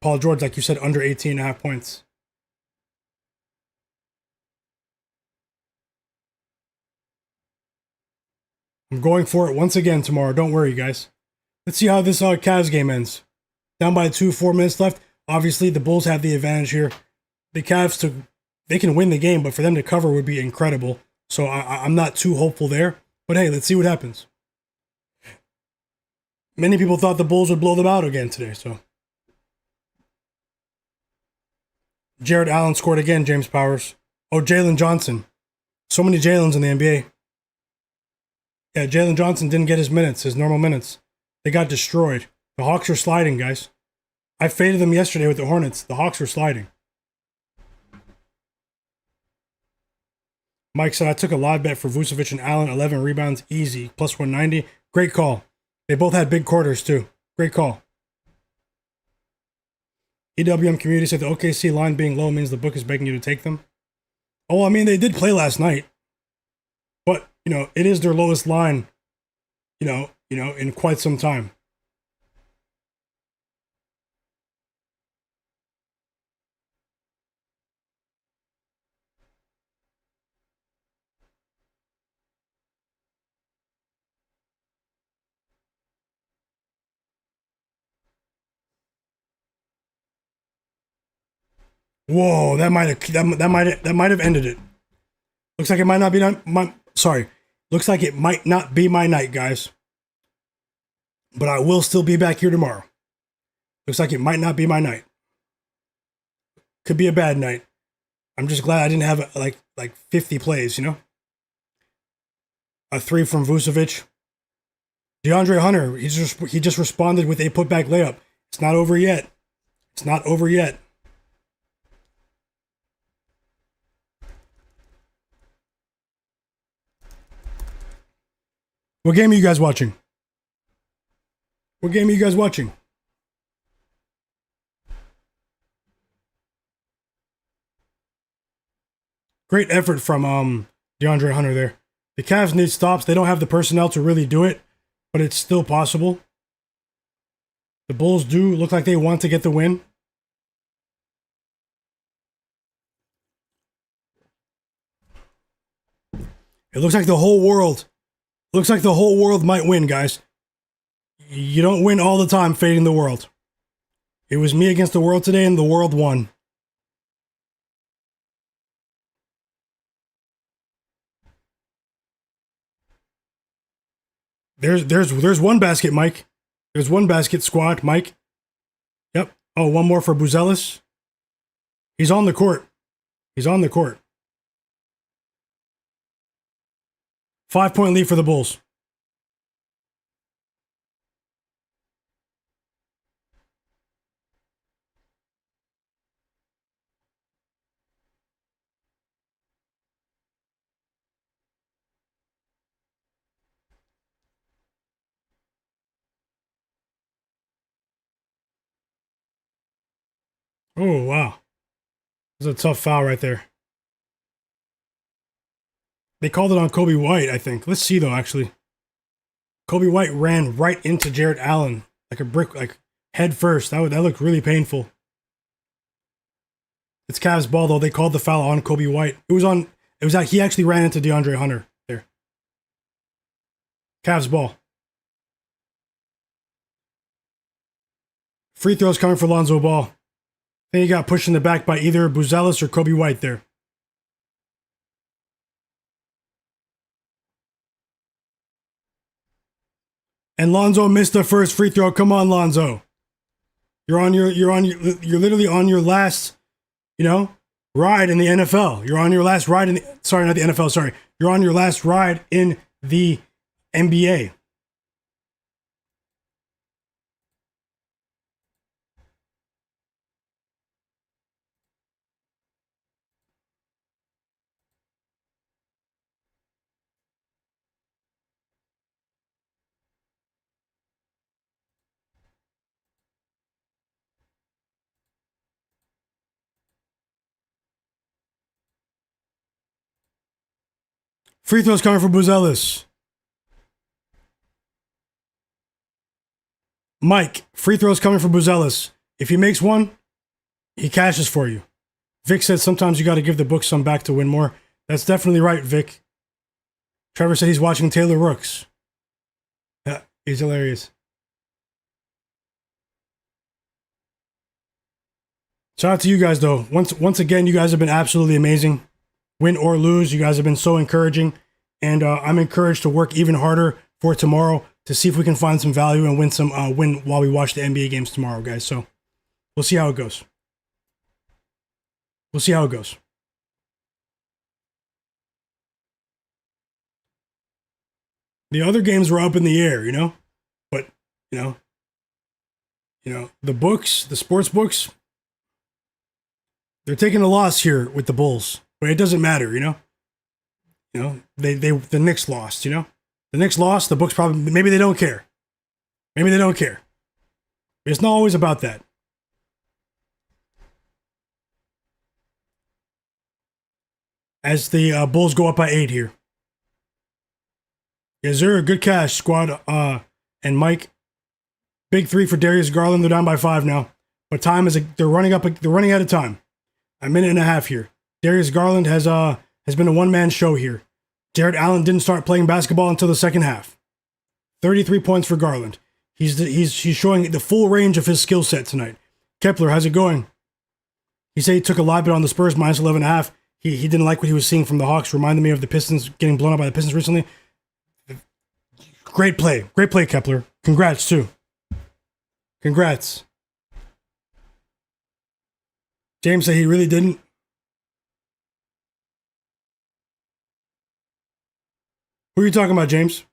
Paul George, like you said, under 18.5 points. I'm going for it once again tomorrow. Don't worry, guys. Let's see how this Cavs game ends. Down by 2, 4 minutes left. Obviously, the Bulls have the advantage here. The Cavs, they can win the game, but for them to cover would be incredible. So I'm not too hopeful there. But hey, let's see what happens. Many people thought the Bulls would blow them out again today. So Jarrett Allen scored again, James Powers. Oh, Jalen Johnson. So many Jalens in the NBA. Yeah, Jalen Johnson didn't get his normal minutes. They got destroyed. The Hawks are sliding, guys. I faded them yesterday with the Hornets. The Hawks were sliding. Mike said, I took a live bet for Vucevic and Allen. 11 rebounds, easy. Plus 190. Great call. They both had big quarters, too. Great call. EWM community said the OKC line being low means the book is begging you to take them. Oh, I mean, they did play last night. it is their lowest line, in quite some time. Whoa, that might have ended it. Looks like it might not be sorry. Looks like it might not be my night, guys. But I will still be back here tomorrow. Looks like it might not be my night. Could be a bad night. I'm just glad I didn't have like 50 plays, A 3 from Vucevic. DeAndre Hunter, he just responded with a putback layup. It's not over yet. It's not over yet. What game are you guys watching? What game are you guys watching? Great effort from DeAndre Hunter there. The Cavs need stops. They don't have the personnel to really do it, but it's still possible. The Bulls do look like they want to get the win. It looks like the whole world might win, guys. You don't win all the time fading the world. It was me against the world today, and the world won. There's one basket, Mike. There's one basket, squad, Mike. Yep. Oh, one more for Buzelis. He's on the court. 5-point lead for the Bulls. Oh, wow. That's a tough foul right there. They called it on Kobe White, I think. Let's see, though, actually. Kobe White ran right into Jarrett Allen like a brick, like head first. That looked really painful. It's Cavs ball, though. They called the foul on Kobe White. He actually ran into DeAndre Hunter there. Cavs ball. Free throws coming for Lonzo Ball. Then he got pushed in the back by either Buzelis or Kobe White there. And Lonzo missed the first free throw. Come on, Lonzo. You're literally on your last, ride in the NFL. You're on your last ride not the NFL, sorry. You're on your last ride in the NBA. Free throws coming for Buzelis. Mike, free throws coming for Buzelis. If he makes one, he cashes for you. Vic said sometimes you got to give the book some back to win more. That's definitely right, Vic. Trevor said he's watching Taylor Rooks. Yeah, he's hilarious. Shout out to you guys, though. Once again, you guys have been absolutely amazing. Win or lose, you guys have been so encouraging. And I'm encouraged to work even harder for tomorrow to see if we can find some value and win while we watch the NBA games tomorrow, guys. So we'll see how it goes. The other games were up in the air, but the books, the sports books, they're taking a loss here with the Bulls, but it doesn't matter, the Knicks lost, The Knicks lost, the books probably, maybe they don't care. But it's not always about that. As the Bulls go up by 8 here. Yes, sir. Good cash, squad. And Mike, big three for Darius Garland. They're down by 5 now, but time is they're running up. They're running out of time. A minute and a half here. Darius Garland has been a one-man show here. Jarrett Allen didn't start playing basketball until the second half. 33 points for Garland. He's showing the full range of his skill set tonight. Kepler, how's it going? He said he took a live bet on the Spurs minus 11.5. He didn't like what he was seeing from the Hawks. Reminded me of the Pistons getting blown up by the Pistons recently. Great play, Kepler. Congrats too. Congrats. James said he really didn't. Who are you talking about, James?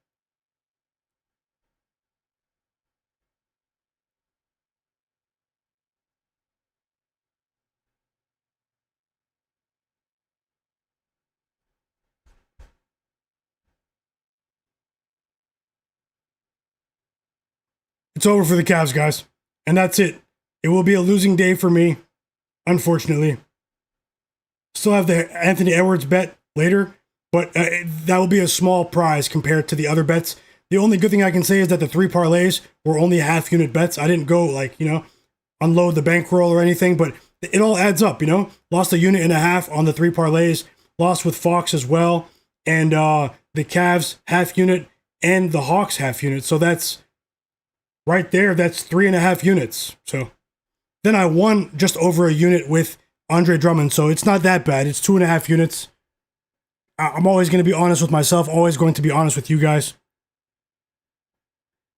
It's over for the Cavs, guys. And that's it. It will be a losing day for me, unfortunately. Still have the Anthony Edwards bet later, but that will be a small prize compared to the other bets. The only good thing I can say is that the 3 parlays were only half-unit bets. I didn't go, unload the bankroll or anything, but it all adds up, Lost a unit and a half on the 3 parlays. Lost with Fox as well. And the Cavs half-unit and the Hawks half-unit. So that's right there. That's 3.5 units. So then I won just over a unit with Andre Drummond. So it's not that bad. It's 2.5 units. I'm always going to be honest with myself. Always going to be honest with you guys.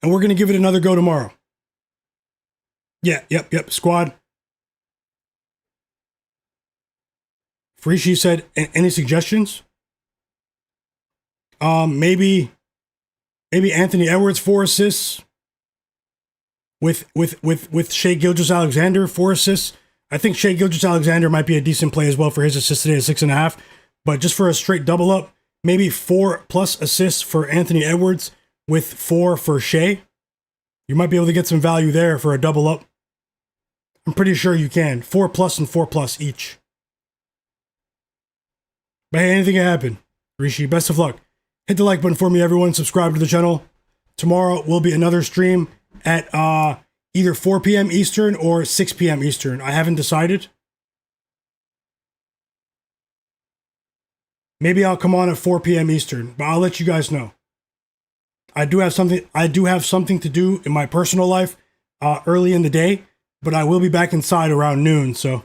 And we're going to give it another go tomorrow. Yeah, yep. Squad. Frishi said, any suggestions? Maybe Anthony Edwards 4 assists with Shai Gilgeous-Alexander 4 assists. I think Shai Gilgeous-Alexander might be a decent play as well for his assist today at 6.5. But just for a straight double up, maybe 4+ assists for Anthony Edwards with 4 for Shai. You might be able to get some value there for a double up. I'm pretty sure you can. 4+ and 4+ each. But hey, anything can happen. Rishi, best of luck. Hit the like button for me, everyone. Subscribe to the channel. Tomorrow will be another stream at either 4 p.m. Eastern or 6 p.m. Eastern. I haven't decided. Maybe I'll come on at 4 p.m. Eastern, but I'll let you guys know. I do have something to do in my personal life early in the day, but I will be back inside around noon, so.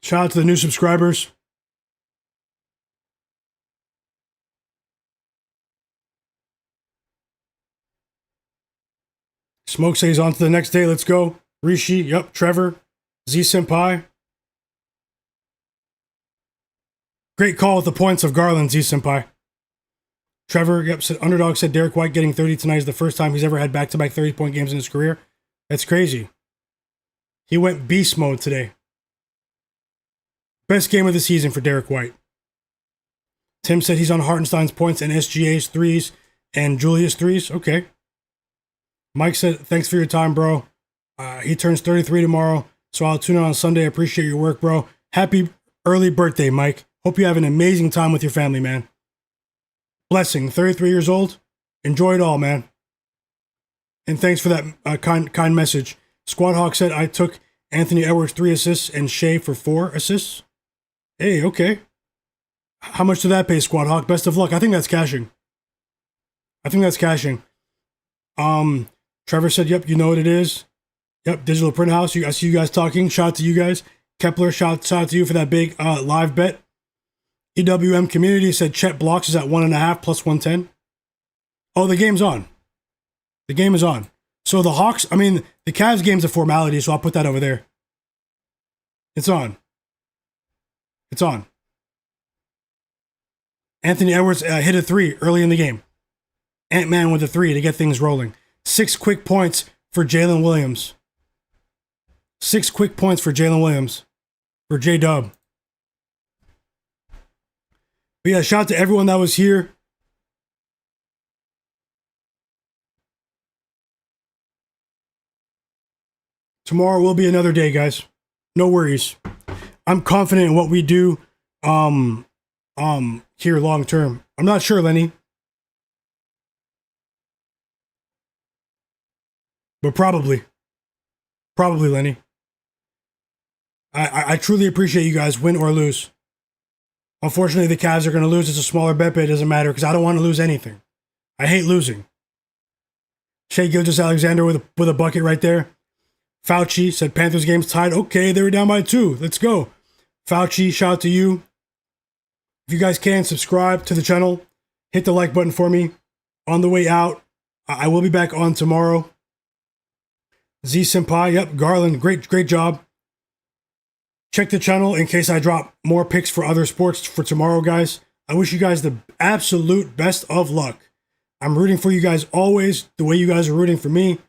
Shout out to the new subscribers. Smoke says on to the next day. Let's go. Rishi, yep. Trevor, Z Senpai. Great call with the points of Garland, Z Senpai. Trevor, yep. Said Underdog said Derek White getting 30 tonight is the first time he's ever had back-to-back 30-point games in his career. That's crazy. He went beast mode today. Best game of the season for Derek White. Tim said he's on Hartenstein's points and SGA's threes and Julius threes. Okay. Mike said, thanks for your time, bro. He turns 33 tomorrow, so I'll tune in on Sunday. I appreciate your work, bro. Happy early birthday, Mike. Hope you have an amazing time with your family, man. Blessing, 33 years old. Enjoy it all, man. And thanks for that kind message. Squad Hawk said I took Anthony Edwards 3 assists and Shai for 4 assists. Hey, okay. How much did that pay, Squad Hawk? Best of luck. I think that's cashing. Trevor said, yep, you know what it is. Yep, Digital Print House. I see you guys talking. Shout out to you guys. Kepler, shout out to you for that big live bet. EWM Community said Chet Blocks is at 1.5 plus 110. Oh, the game's on. The game is on. So the Cavs game's a formality, so I'll put that over there. It's on. It's on. Anthony Edwards hit a 3 early in the game. Ant-Man with a 3 to get things rolling. 6 quick points for Jalen Williams. 6 quick points for Jalen Williams. For J-Dub. But yeah, shout out to everyone that was here. Tomorrow will be another day, guys. No worries. I'm confident in what we do here long term. I'm not sure, Lenny. But probably. Probably, Lenny. I truly appreciate you guys, win or lose. Unfortunately, the Cavs are going to lose. It's a smaller bet, but it doesn't matter because I don't want to lose anything. I hate losing. Shai Gilgeous-Alexander with a bucket right there. Fauci said Panthers game's tied. Okay, they were down by 2. Let's go. Fauci, shout out to you. If you guys can, subscribe to the channel. Hit the like button for me. On the way out, I will be back on tomorrow. Z Senpai, yep, Garland, great job. Check the channel in case I drop more picks for other sports for tomorrow, guys. I wish you guys the absolute best of luck. I'm rooting for you guys always, the way you guys are rooting for me.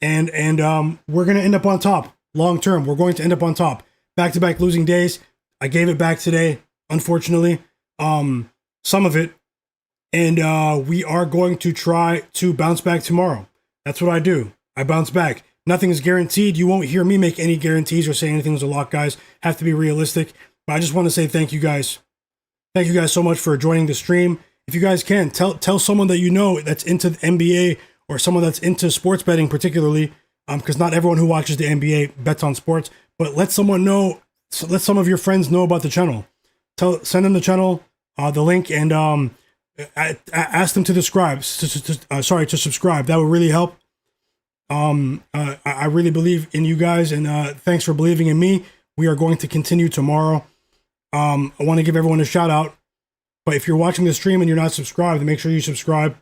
And we're going to end up on top long term. We're going to end up on top. Back-to-back losing days. I gave it back today, unfortunately. Some of it. And we are going to try to bounce back tomorrow. That's what I do. I bounce back. Nothing is guaranteed. You won't hear me make any guarantees or say anything's a lock, guys. Have to be realistic. But I just want to say thank you guys. Thank you guys so much for joining the stream. If you guys can, tell someone that you know that's into the NBA or someone that's into sports betting particularly, because not everyone who watches the NBA bets on sports. But let someone know. Let some of your friends know about the channel. Send them the channel, the link, and ask them to subscribe. To subscribe. That would really help. I really believe in you guys, and thanks for believing in me. We are going to continue tomorrow. I want to give everyone a shout out, but if you're watching the stream and you're not subscribed, then make sure you subscribe.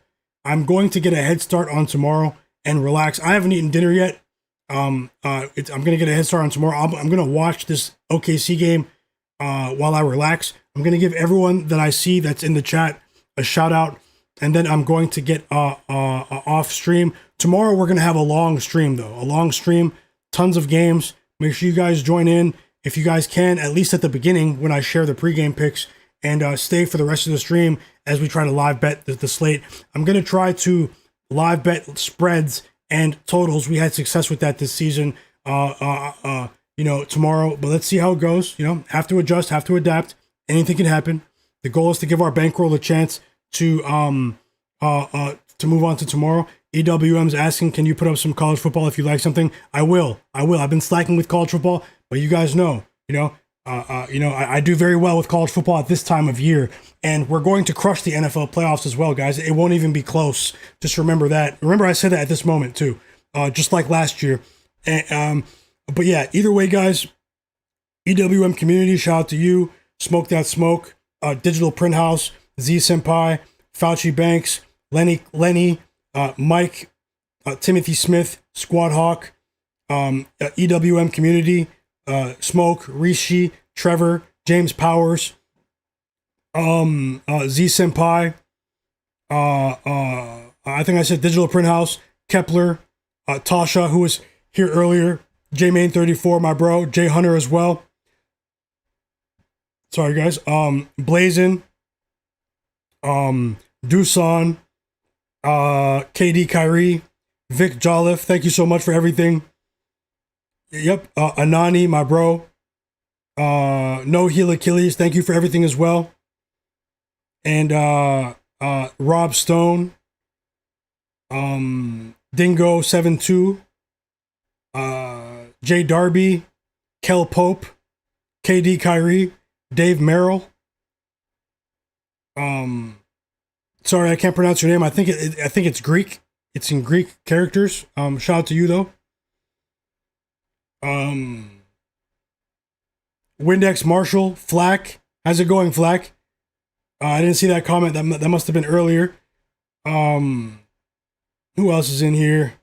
I'm going to get a head start on tomorrow and relax. I haven't eaten dinner yet. I'm going to get a head start on tomorrow. I'm going to watch this OKC game while I relax. I'm going to give everyone that I see that's in the chat a shout out, and then I'm going to get off stream. Tomorrow we're going to have a long stream, though. A long stream, tons of games. Make sure you guys join in if you guys can, at least at the beginning when I share the pregame picks, and stay for the rest of the stream as we try to live bet the slate. I'm going to try to live bet spreads and totals. We had success with that this season, tomorrow, but let's see how it goes. Have to adjust, have to adapt. Anything can happen. The goal is to give our bankroll a chance to move on to tomorrow. EWM's asking, can you put up some college football if you like something? I will. I've been slacking with college football, but you guys know, I do very well with college football at this time of year, and we're going to crush the NFL playoffs as well, guys. It won't even be close. Just remember that. Remember I said that at this moment too, just like last year. And, but yeah, either way, guys, EWM community, shout out to you. Smoke That Smoke, Digital Print House, Z Senpai, Fauci Banks, Lenny, Mike, Timothy Smith, Squad Hawk, EWM community, Smoke, Rishi, Trevor, James Powers, Z Senpai, I think I said Digital Print House, Kepler, Tasha, who was here earlier, J-Main34, my bro, Jay Hunter as well. Sorry, guys. Blazin, Dusan, KD Kyrie, Vic Jolliffe, thank you so much for everything. Yep, Anani, my bro. No Heel Achilles, thank you for everything as well. And Rob Stone, Dingo72, Jay Darby, Kel Pope, KD Kyrie, Dave Merrill. Sorry, I can't pronounce your name. I think it's Greek. It's in Greek characters. Shout out to you though. Windex Marshall, Flack. How's it going, Flack? I didn't see that comment. That must have been earlier. Who else is in here?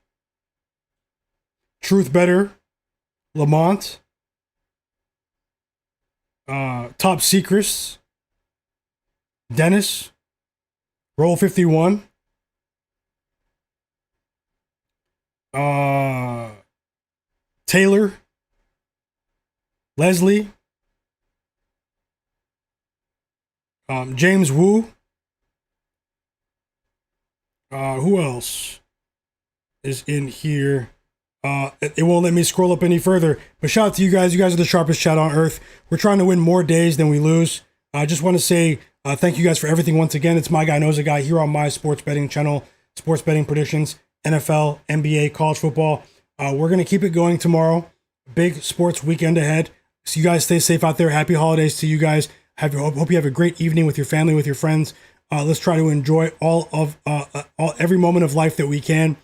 Truth Better, Lamont. Top Secrets, Dennis, Roll 51, Taylor, Leslie, James Wu. Who else is in here? It won't let me scroll up any further. But shout out to you guys. You guys are the sharpest chat on earth. We're trying to win more days than we lose. I just want to say thank you guys for everything once again. It's Myguyknowsaguy here on my sports betting channel, sports betting predictions, NFL, NBA, college football. We're going to keep it going tomorrow. Big sports weekend ahead. So you guys stay safe out there. Happy holidays to you guys. Hope you have a great evening with your family, with your friends. Let's try to enjoy every moment of life that we can,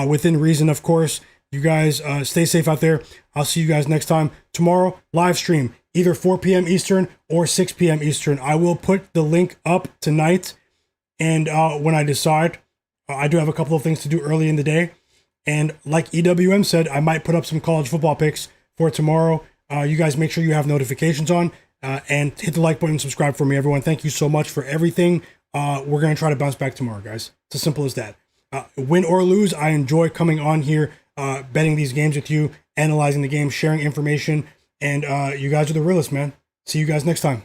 within reason, of course. You guys stay safe out there. I'll see you guys next time. Tomorrow, live stream, either 4 p.m. Eastern or 6 p.m. Eastern. I will put the link up tonight. And when I decide, I do have a couple of things to do early in the day. And like EWM said, I might put up some college football picks for tomorrow. You guys make sure you have notifications on and hit the like button and subscribe for me, everyone. Thank you so much for everything. We're going to try to bounce back tomorrow, guys. It's as simple as that. Win or lose, I enjoy coming on here, betting these games with you, analyzing the game, sharing information. And you guys are the realest, man. See you guys next time.